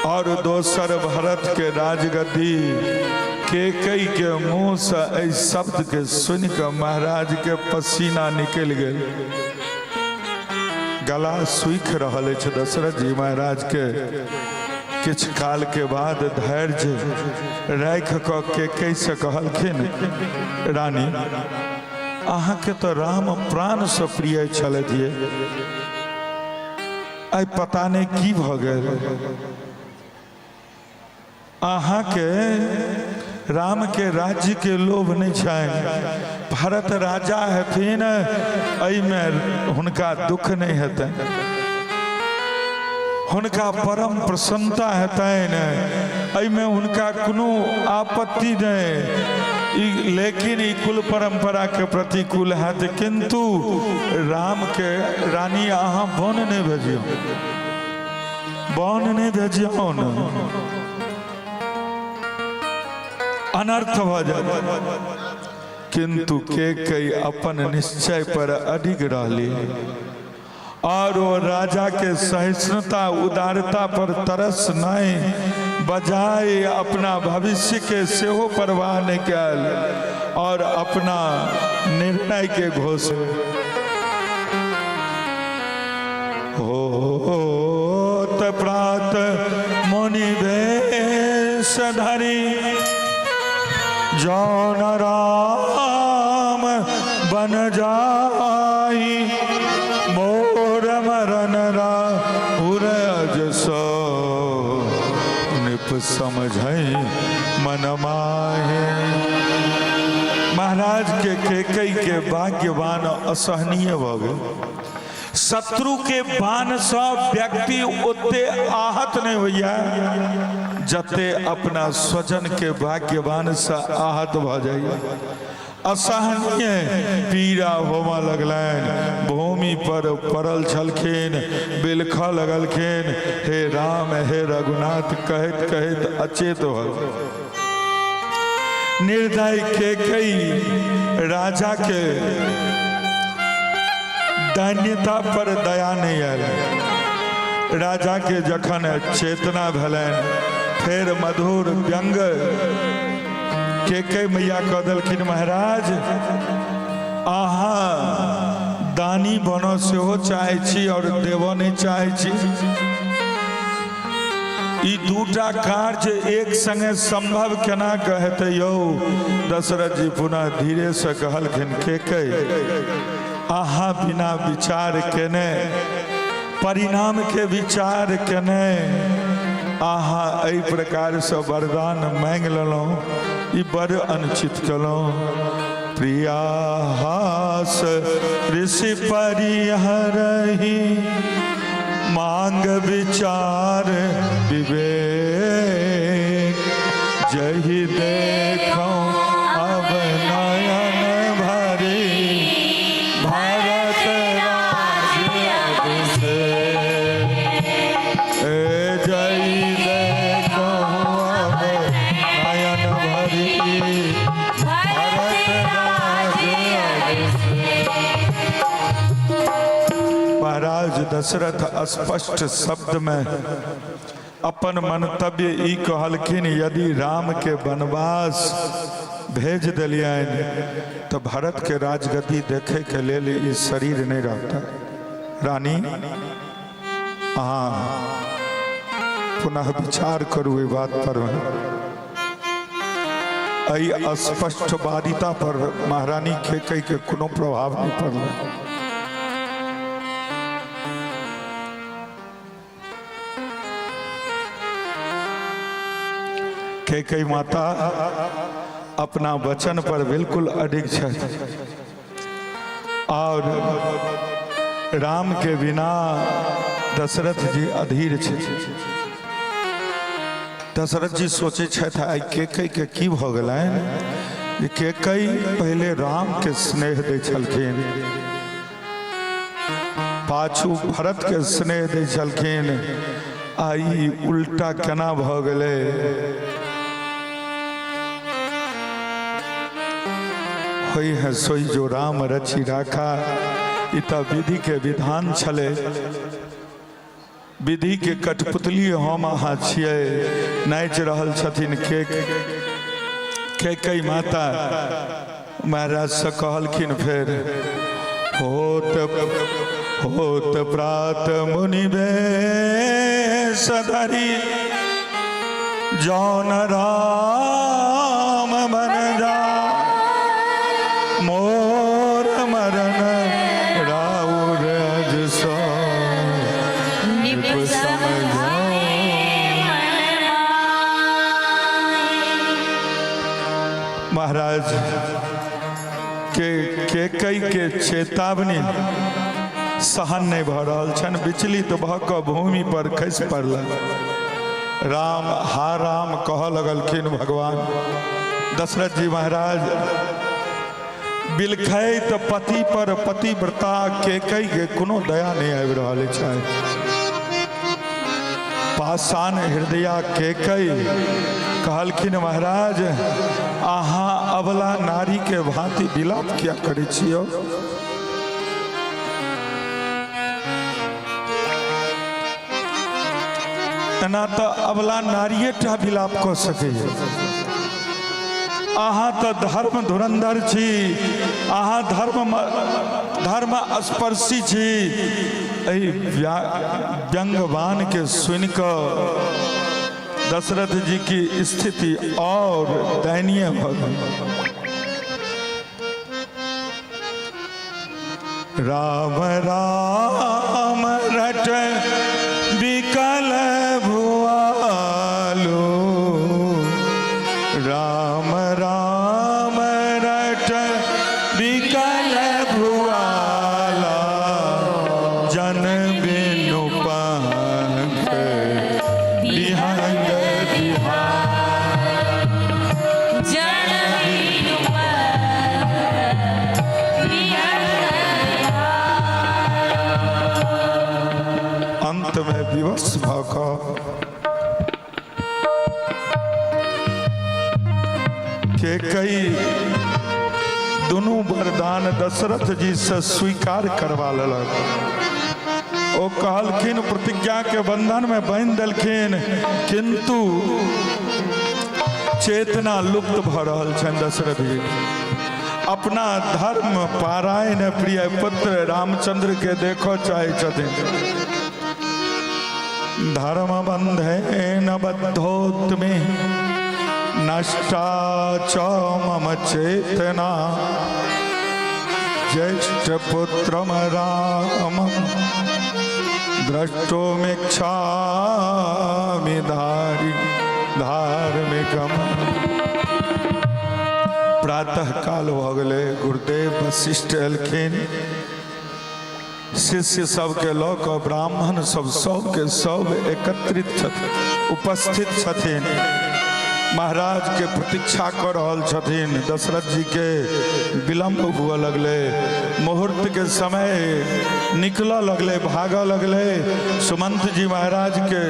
और दोसर भरत के राजगद्दी। केकई के मुंह से एहि शब्द के सुन के महाराज के पसीना निकल गए, गला सूख रहल अछि। दशरथ जी महाराज के किछ काल के बाद धैर्य राख के कैसे कहलखिन रानी अहाँ के तो राम प्राण से प्रिय छलथि, आई पता नहीं की भ गेल। अहाँ के राम के राज्य के लोभ नहीं छनि, भरत राजा हथिन एहि में हुनका दुख नहीं हेतनि, हुनका परम प्रसन्नता हेतनि, एहि में हुनका कोनो आपत्ति नहीं, लेकिन ई कुल परंपरा के प्रतिकूल हैत। किंतु राम के रानी अहाँ बन नहीं भेजियो, बन नहीं भेजियो न, अनर्थ भ जाए। किंतु केकई अपन निश्चय पर अडिग रहली और वो राजा के सहिष्णुता उदारता पर तरस नहीं, बजाय अपना भविष्य के सेहो परवाह नहीं कैल और अपना निर्णय के घोषणा होत प्रात मुनि वेश धरी जौन राम बन जाई मोर मरन राज सो निप समझई मन माहे। महाराज के केकई के भाग्यवान असहनीय भ गए। शत्रु के बाण से व्यक्ति ओते आहत नहीं होइया जते अपना स्वजन के भाग्यवान से आहत भ जाइए। असहनीय पीड़ा होमा लगलैन, भूमि पर पड़ल छलखिन, बिलख लगलखिन हे राम हे रघुनाथ कहत कहत अचेत हो। निर्दय केकई राजा के दैन्यता पर दया नहीं आयल। राजा के जखन चेतना भेलन फिर मधुर व्यंग केकई मैया कह देलखिन महाराज अहाँ दानी बनो सेहो चाहे छी और देवो नहीं चाहे छी। ई दूटा कार्य एक संगे संभव केना कहते यौ? दशरथ जी पुनः धीरे से कहलखिन केकई आहा बिना विचार केने परिणाम के विचार केने आहा एहि प्रकार से वरदान मांग लेलहुँ, ई बड़ अनुचित केलहुँ। प्रियाहास ऋषि परिहरहि मांग विचार विवेक जहि देखौं अब नयन भरी भरत राज महाराज दशरथ स्पष्ट शब्द में अपन मंतव्य ई कहलखिन, यदि राम के वनवास भेज दिलियन तो भारत के राजगद्दी देखे के लेल ई शरीर नहीं रहता। रानी अहाँ पुनः विचार करू ई बात पर। एहि स्पष्टवादिता पर महारानी कैकेयी के कोनो प्रभाव नहीं पड़ल। कैकेयी माता अपना वचन पर बिल्कुल अडिग है और राम के बिना दशरथ जी अधीर छे। दशरथ जी सोचे छथि आई कैकेयी के की भ गेलैन। कैकेयी पहले राम के स्नेह दै छलखिन, पाछू भरत के स्नेह दै छलखिन, आई उल्टा केना भ गेलै। होई है सोई जो राम रची राखा, इता विधि के विधान छले। विधि के कठपुतली हम अहाँ छियै। नाच रहल छथिन कैकेयी माता महाराज से कहलखिन, फिर होत प्रात मुनि वेश धरि जौन राम मन जा, मोर मरण राउर अजसो निप समझो। महाराज के कैकेयी के चेतावनी सहन नहीं भ रहल छन। विचलित भ क भूमि पर खसि पड़ल। राम हा राम कह लगलखिन भगवान। दशरथ जी महाराज बिलखैत पति पर पतिव्रता कैकेयी के कोनो दया नहीं आबि रहल छै। पाषाण हृदया कैकेयी कहलखिन, महाराज अहाँ अबला नारी के भांति विलाप किया करै छियो। एना तो अबला नारिये टा विलाप कऽ सकैए। अहाँ तो धर्म धुरंधर छी, अहाँ धर्म स्पर्शी छी। एहि व्यंग्यवान के सुन कर दशरथ जी की स्थिति और दयनीय हो गई। राम राम रट विकल भुआलो, राम राम रट विकल भुआला, जन बिनु पंख विहंग अंत में विवश भऽ कैकेयी दुनू वरदान दशरथ जी से स्वीकार करवा लेलक। ओ कहलखिन, प्रतिज्ञा के बंधन में बांधि देलखिन, किंतु चेतना लुप्त भ रहल छनि दशरथ जी। अपना धर्म पारायण प्रिय पुत्र रामचंद्र के देखो चाहे छथिन। धर्म बंधेन बद्धोत्मे नष्टा च मम चेतना, ज्येष्ठ पुत्रम राम द्रष्टुमिच्छामि धार्मिकम। प्रातः काल भ गेलै। गुरुदेव वशिष्ठ एलखिन, शिष्य सबके लऽ कऽ ब्राह्मण सबके सब एकत्रित छथिन, उपस्थित छथिन। महाराज के प्रतीक्षा कर रहल छथिन। दशरथ जी के विलम्ब हुआ लगले, मुहूर्त के समय निकल लगले, भाग लगले। सुमंत जी महाराज के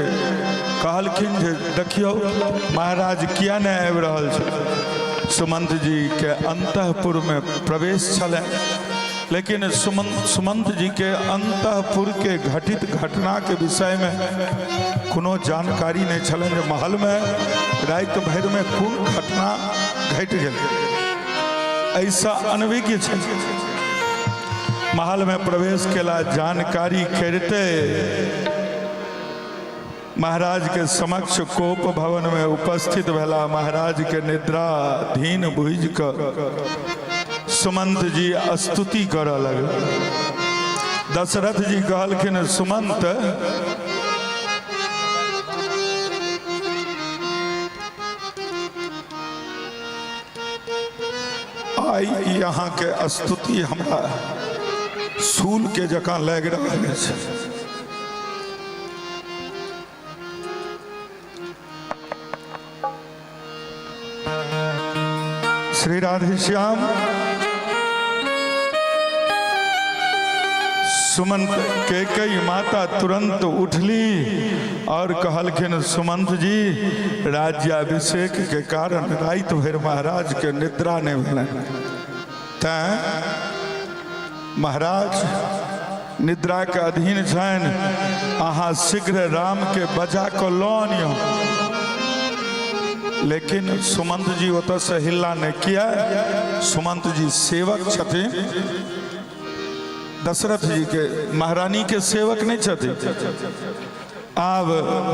कहलखिन जे देखियो महाराज किया नहीं आबि रहल छै। सुमंत जी के अंतःपुर में प्रवेश छलै। लेकिन सुमंत जी के अंतःपुर के घटित घटना के विषय में कोनो जानकारी नहीं छल जे महल में रात भर में कोन घटना घट गई ऐसा अनभिज्ञ छल। महल में प्रवेश केला जानकारी करते महाराज के समक्ष कोप भवन में उपस्थित भेला। महाराज के निद्राधीन बुझ कर सुमंत जी स्तुति करऽ लगे। दशरथ जी कहलखिन सुमंत आई यहाँ के स्तुति हमरा सूल के जकाँ लग रहा है। श्री राधे श्याम सुमंत के कई माता तुरंत उठली और कहलखिन सुमंत जी राज्याभिषेक के कारण रात भर महाराज के निद्रा नहीं भेल तैं महाराज निद्रा के अधीन छन अहाँ शीघ्र राम के बजा को लौनियो। लेकिन सुमंत जी ओत से हिल्ला नहीं किया। सुमंत जी सेवक छथिन दशरथ जी के, महारानी के सेवक नहीं छथिन। आब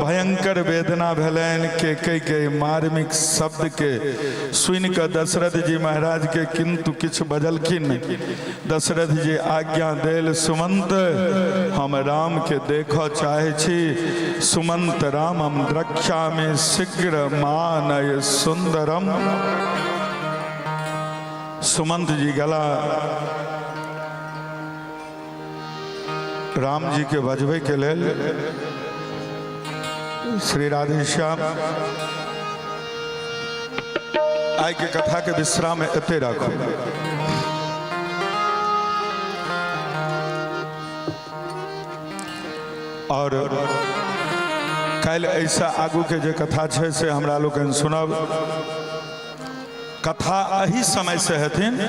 भयंकर वेदना भेलन के कई मार्मिक शब्द के सुन कर दशरथ जी महाराज के किंतु किछ बजलखिन। दशरथ जी आज्ञा देल सुमंत हम राम के देखो चाहे छी। सुमंत रामम द्रक्ष्यामि शीघ्र मानय सुंदरम। सुमंत जी गला राम जी के बजबे के लेल। श्री राधे श्याम आई के कथा के विश्राम एते राखू। और कल ऐसा आगू के जो कथा है से हमरा लोग सुनब। कथा अही समय से हथिन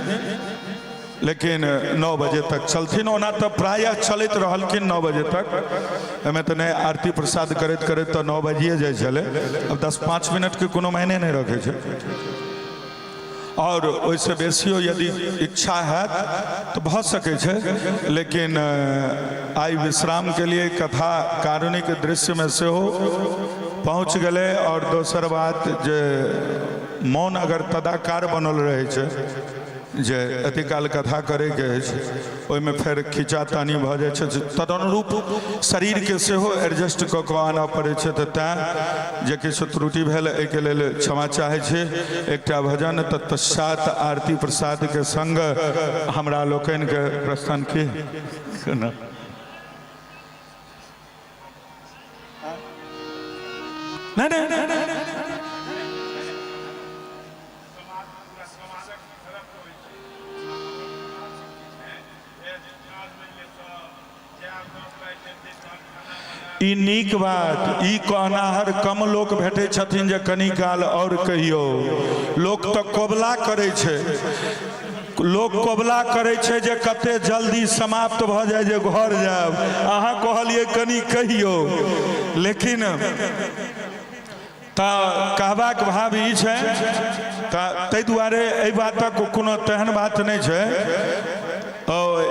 लेकिन 9 बजे तक चलथिन। ओना तो प्रायः चलते रहलखिन 9 बजे तक। हमें तो नहीं आरती प्रसाद करते करते तो 9 बजिए जाए चले। अब 10-5 मिनट के कोनो मायने नहीं रखे छे। और वैसे बेसियो यदि इच्छा है तो बहुत सके छे। लेकिन आई विश्राम के लिए कथा कारुणिक दृश्य में से हो पहुँच गए। और दोसर बात जे मौन अगर तदाकार बनल रहे छे जे अति काल कथा करे के ओहिमे फिर खिंचातानी भ जाए छे। तदनुरूप शरीर के सेहो एडजस्ट क के आना पड़े छे। तो तैं जे किछु त्रुटि भेल एहिके लेल क्षमा चाहे छे। एकटा भजन तत्पश्चात आरती प्रसाद के संग हमरा लोकनि के प्रस्थान की नहीं ई नीक बात। ई कहनाहर कम लोक भेटे छथिन जे कनी काल और कहियो। लोक तो कोबला करे छे। लोक कोबला करे छे जे कते जल्दी समाप्त भ जाए जे घर जाब। अहाँ कहलिए कनी कहियो। लेकिन कहबाक भाव ई छे तै दुआरे एहि बातक कोनो तेहन बात नहीं छे।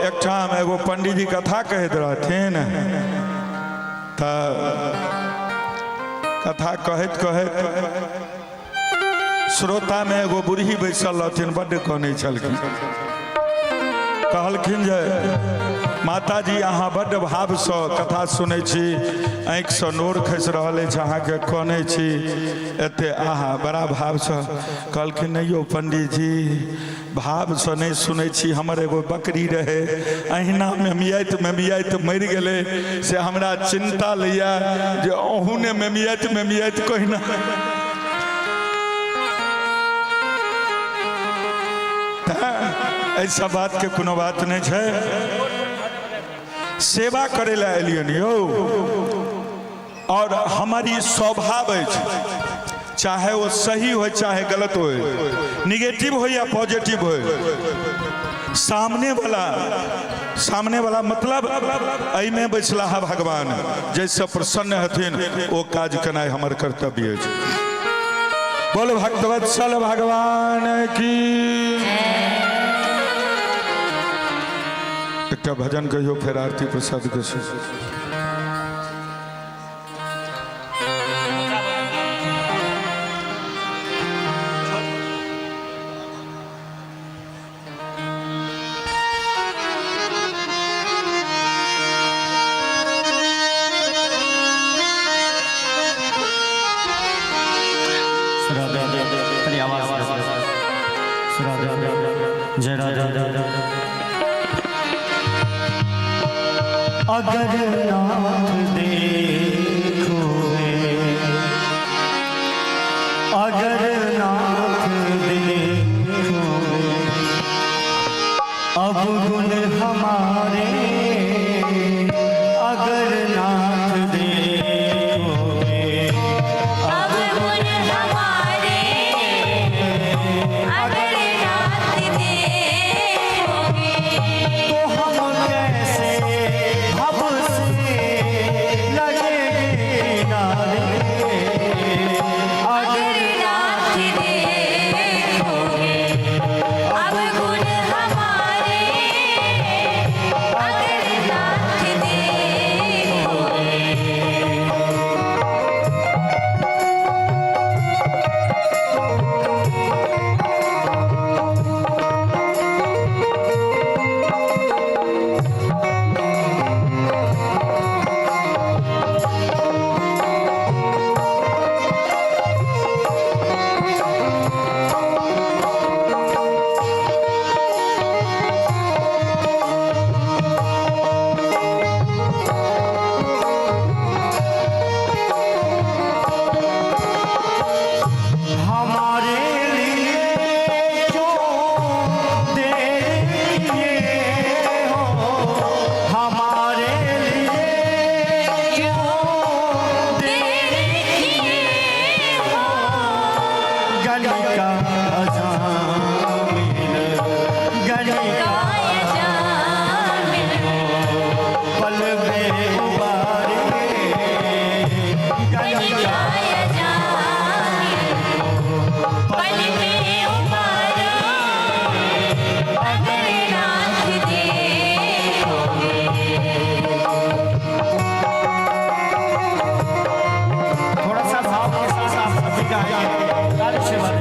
एकठाम एगो पंडित जी कथा कहैत रहथिन। कथा कहैत कहैत श्रोता में एगो बूढ़ी बैसल रहथिन। बड्ड कनै छलखिन। कहलखिन जे माता जी अहाँ बड्ड भाव से कथा सुनै छी। आँखि से नोर खसि रहल अछि। अहाँके कनै छी एते आहा बड़ा भाव से। कहलखिन नहीं यौ पंडित जी भाव से नहीं सुनै छी। हमर एगो बकरी रहे अहिना मेमियात मरि गेलै से हमरा चिंता लैया जे अहू ने मेमियात कहिना। ऐसा बात के कोनो बात नहीं है। सेवा करे ला एलियन यौ। और हमारी स्वभाव है चाहे वो सही हो चाहे गलत हो, निगेटिव हो या पॉजिटिव हो, सामने वाला मतलब अई में बैठला है भगवान जैसे प्रसन्न हथिन वो काज करना हमर कर्तव्य है। बोल भक्तवत्सल भगवान की। एक भजन कहियो फिर आरती प्रसाद के जय राधा। अगर नाथ देखोगे, अगर नाथ देखोगे, अब गुण हमारे, अगर नाथ देखोगे, अब गुण हमारे, अगर नाथ देखोगे, तो हम कैसे भव से लगेंगे किनारे, अगर नाथ देखोगे, अब गुण हमारे, अगर नाथ देखोगे। हमारे लिए जो दे दिए हो, हमारे लिए जो दे दिए हो, गली का अजामिल, गली का पल में उबारे, गली का पल में उबारो, अगर नाथ देखोगे। थोड़ा सा भाव के साथ आप सभी गाइए, गाने से बात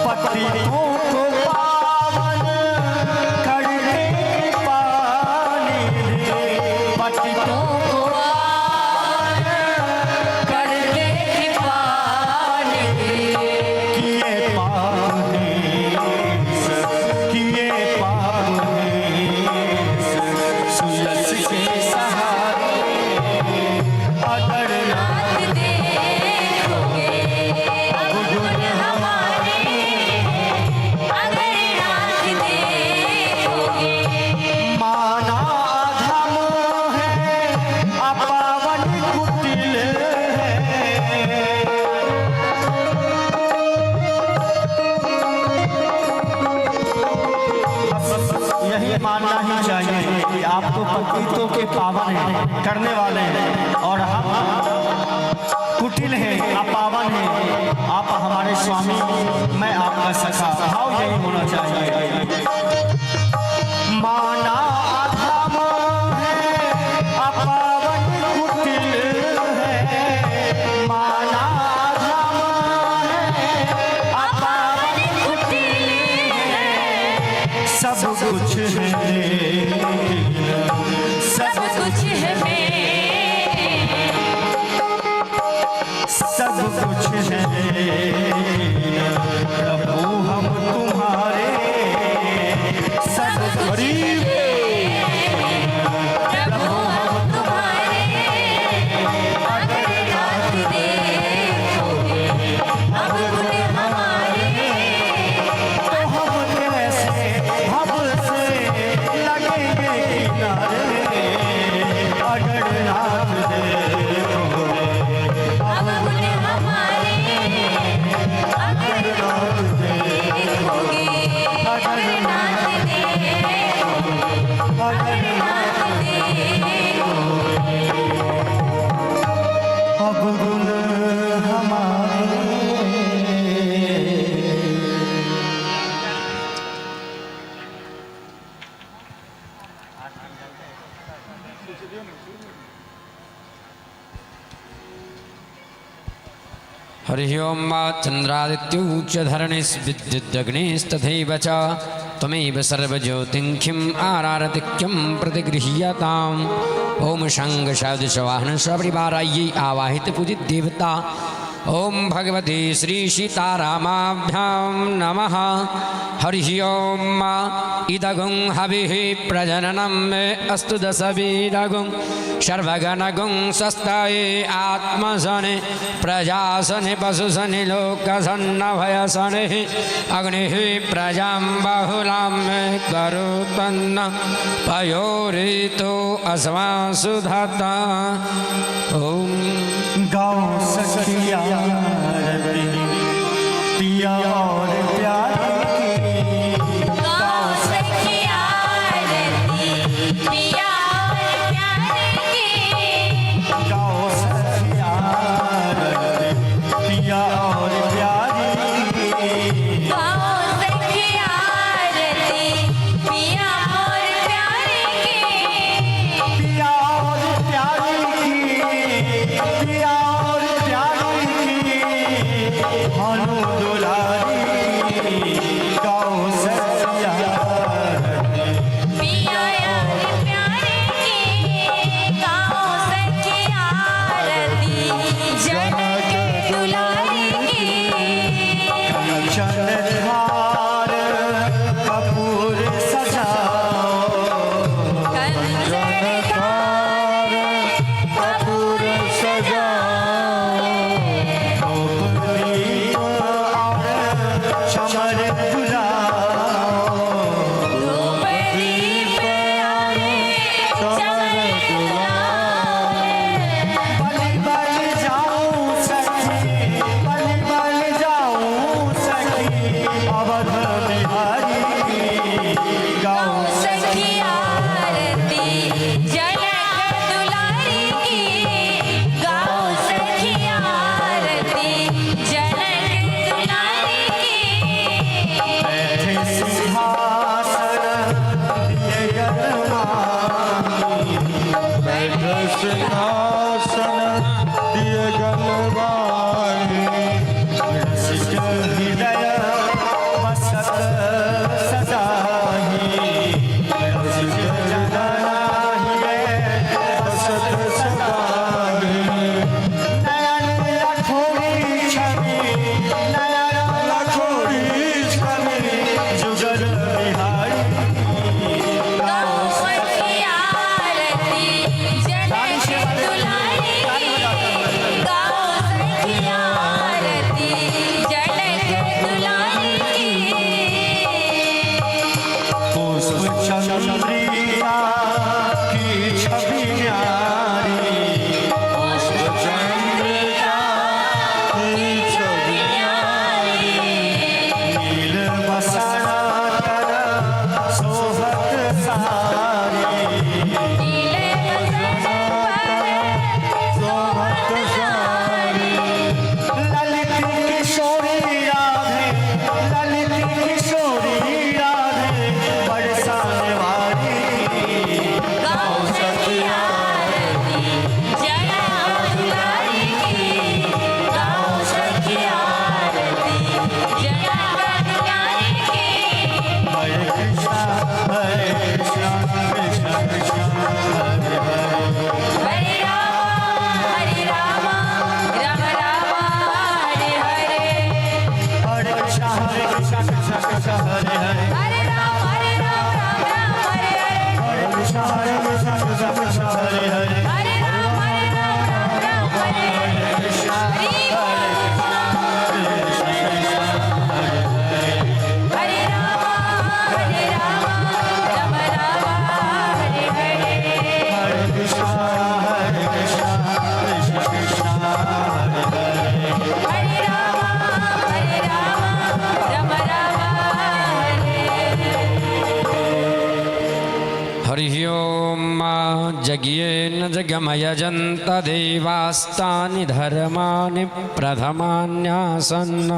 पतितों को पावन करने पानी दे, पतितों को करके कृपान किए पाप सुयस के सहारे, अगर नाथ देखोगे, अब गुण हमारे, अगर नाथ देखोगे। माना धम है, अपावन कुटिल है, यही मानना ही चाहिए कि आप तो पतितों के पावन हैं, करने वाले हैं, और हम कुटिल हैं, अपावन हैं, आप हमारे स्वामी, मैं आपका सखा। भाव यही होना चाहिए। माना अधम है, अपावन कुटिल है, माना अधम है, अपावन कुटिल है, सब कुछ है, सब सब कुछ है मेरे, सब सब कुछ है प्रभु हम तुम्हारे सब कुछ प्रभु हम तुम्हारे अगर नाथ देखोगे अवगुण हमारे तो हम कैसे भव से लगेंगे किनारे अगर नाथ देखोगे अवगुण हमारे अगर नाथ देखोगे अगर नाथ देखोगे अगर नाथ देखोगे अवगुण हमारे। हरि ओं मा चन्द्रादित्यूच धरणिस्विद्युदग्निस्तथैव च त्वमेव सर्वज्योतिङ्खिम् आरारतिक्यं प्रतिगृह्यताम् ॐ शङ्खशब्दशवाहनसपरिवारायै आवाहित पूजित देवता ॐ भगवते श्री सीतारामाभ्यां नमः। हरि ओं इदगुं हविः प्रजननं मे अस्तु दशवीरगुं सर्वगणगुं स्वस्ताये आत्मसने प्रजासने पशुसने लोकसन्नभयसने अग्निः प्रजां बहुलां मे करुतन्न पयोरितो अस्मासु धाता। ॐ गाँव सखिया पिया और प्यारे गाँव सखिया आरती पिया और प्यारे की गाँव सखिया पिया और प्यारे गाँव सखिया आरती पिया और प्यारे की पिया और प्यारे पिया और प्यारे भानु दुलारी गाँव सखिया पिया और प्यारे की गाँव सखिया आरती जनक दुलारी की चंद्रहार कपूर सजाओ कंचनकार कपूर दीप और चमर बुलाओ धूप दीप आरे चमन दुलारे बलि बलि जाऊं सखी बलि बलि जाऊं सखी अवध बिहारी गाँव सखिया आरती जनक दुलारी की गाँव सखिया आरती जनक दुलारी की बैठे सिंहासन दिए गणमानी बैठे सिंहासन दिए गलवाई रसिक हृदय मसक सदाही रसिक जनाही असत सदाही नयन लखोरी छवि नयन लखोरी छवि जुगल बिहारी गाँव सखिया आरती जनक दुलारी की गाँव सखिया आरती जनक दुलारी की पुष्प चंद्रिका की छवि न्यारी पुष्प चंद्रिका की छवि न्यारी नील बसना कर सोहत सारी नीले बसन पर सोहत सारी ललित किशोरी राधे ललित किशोरी राधे बरसाने वाली गाँव सखिया आरती जनक दुलारी की गाँव सखिया आरती जनक दुलारी की हरे कृष्णा कृष्ण कृष्ण हरे हरे हरे राम राम राम हरे हरे हरे राम राम हरे हरे कृष्णा हरे हरे राम राम राम हरे हरे हरे कृष्णा कृष्ण कृष्ण हरे हरे हरे राम राम हरे हरि ओम जज्ञेन जगमयजन्त देवास्तानि धर्माणि प्रथमान्यासन्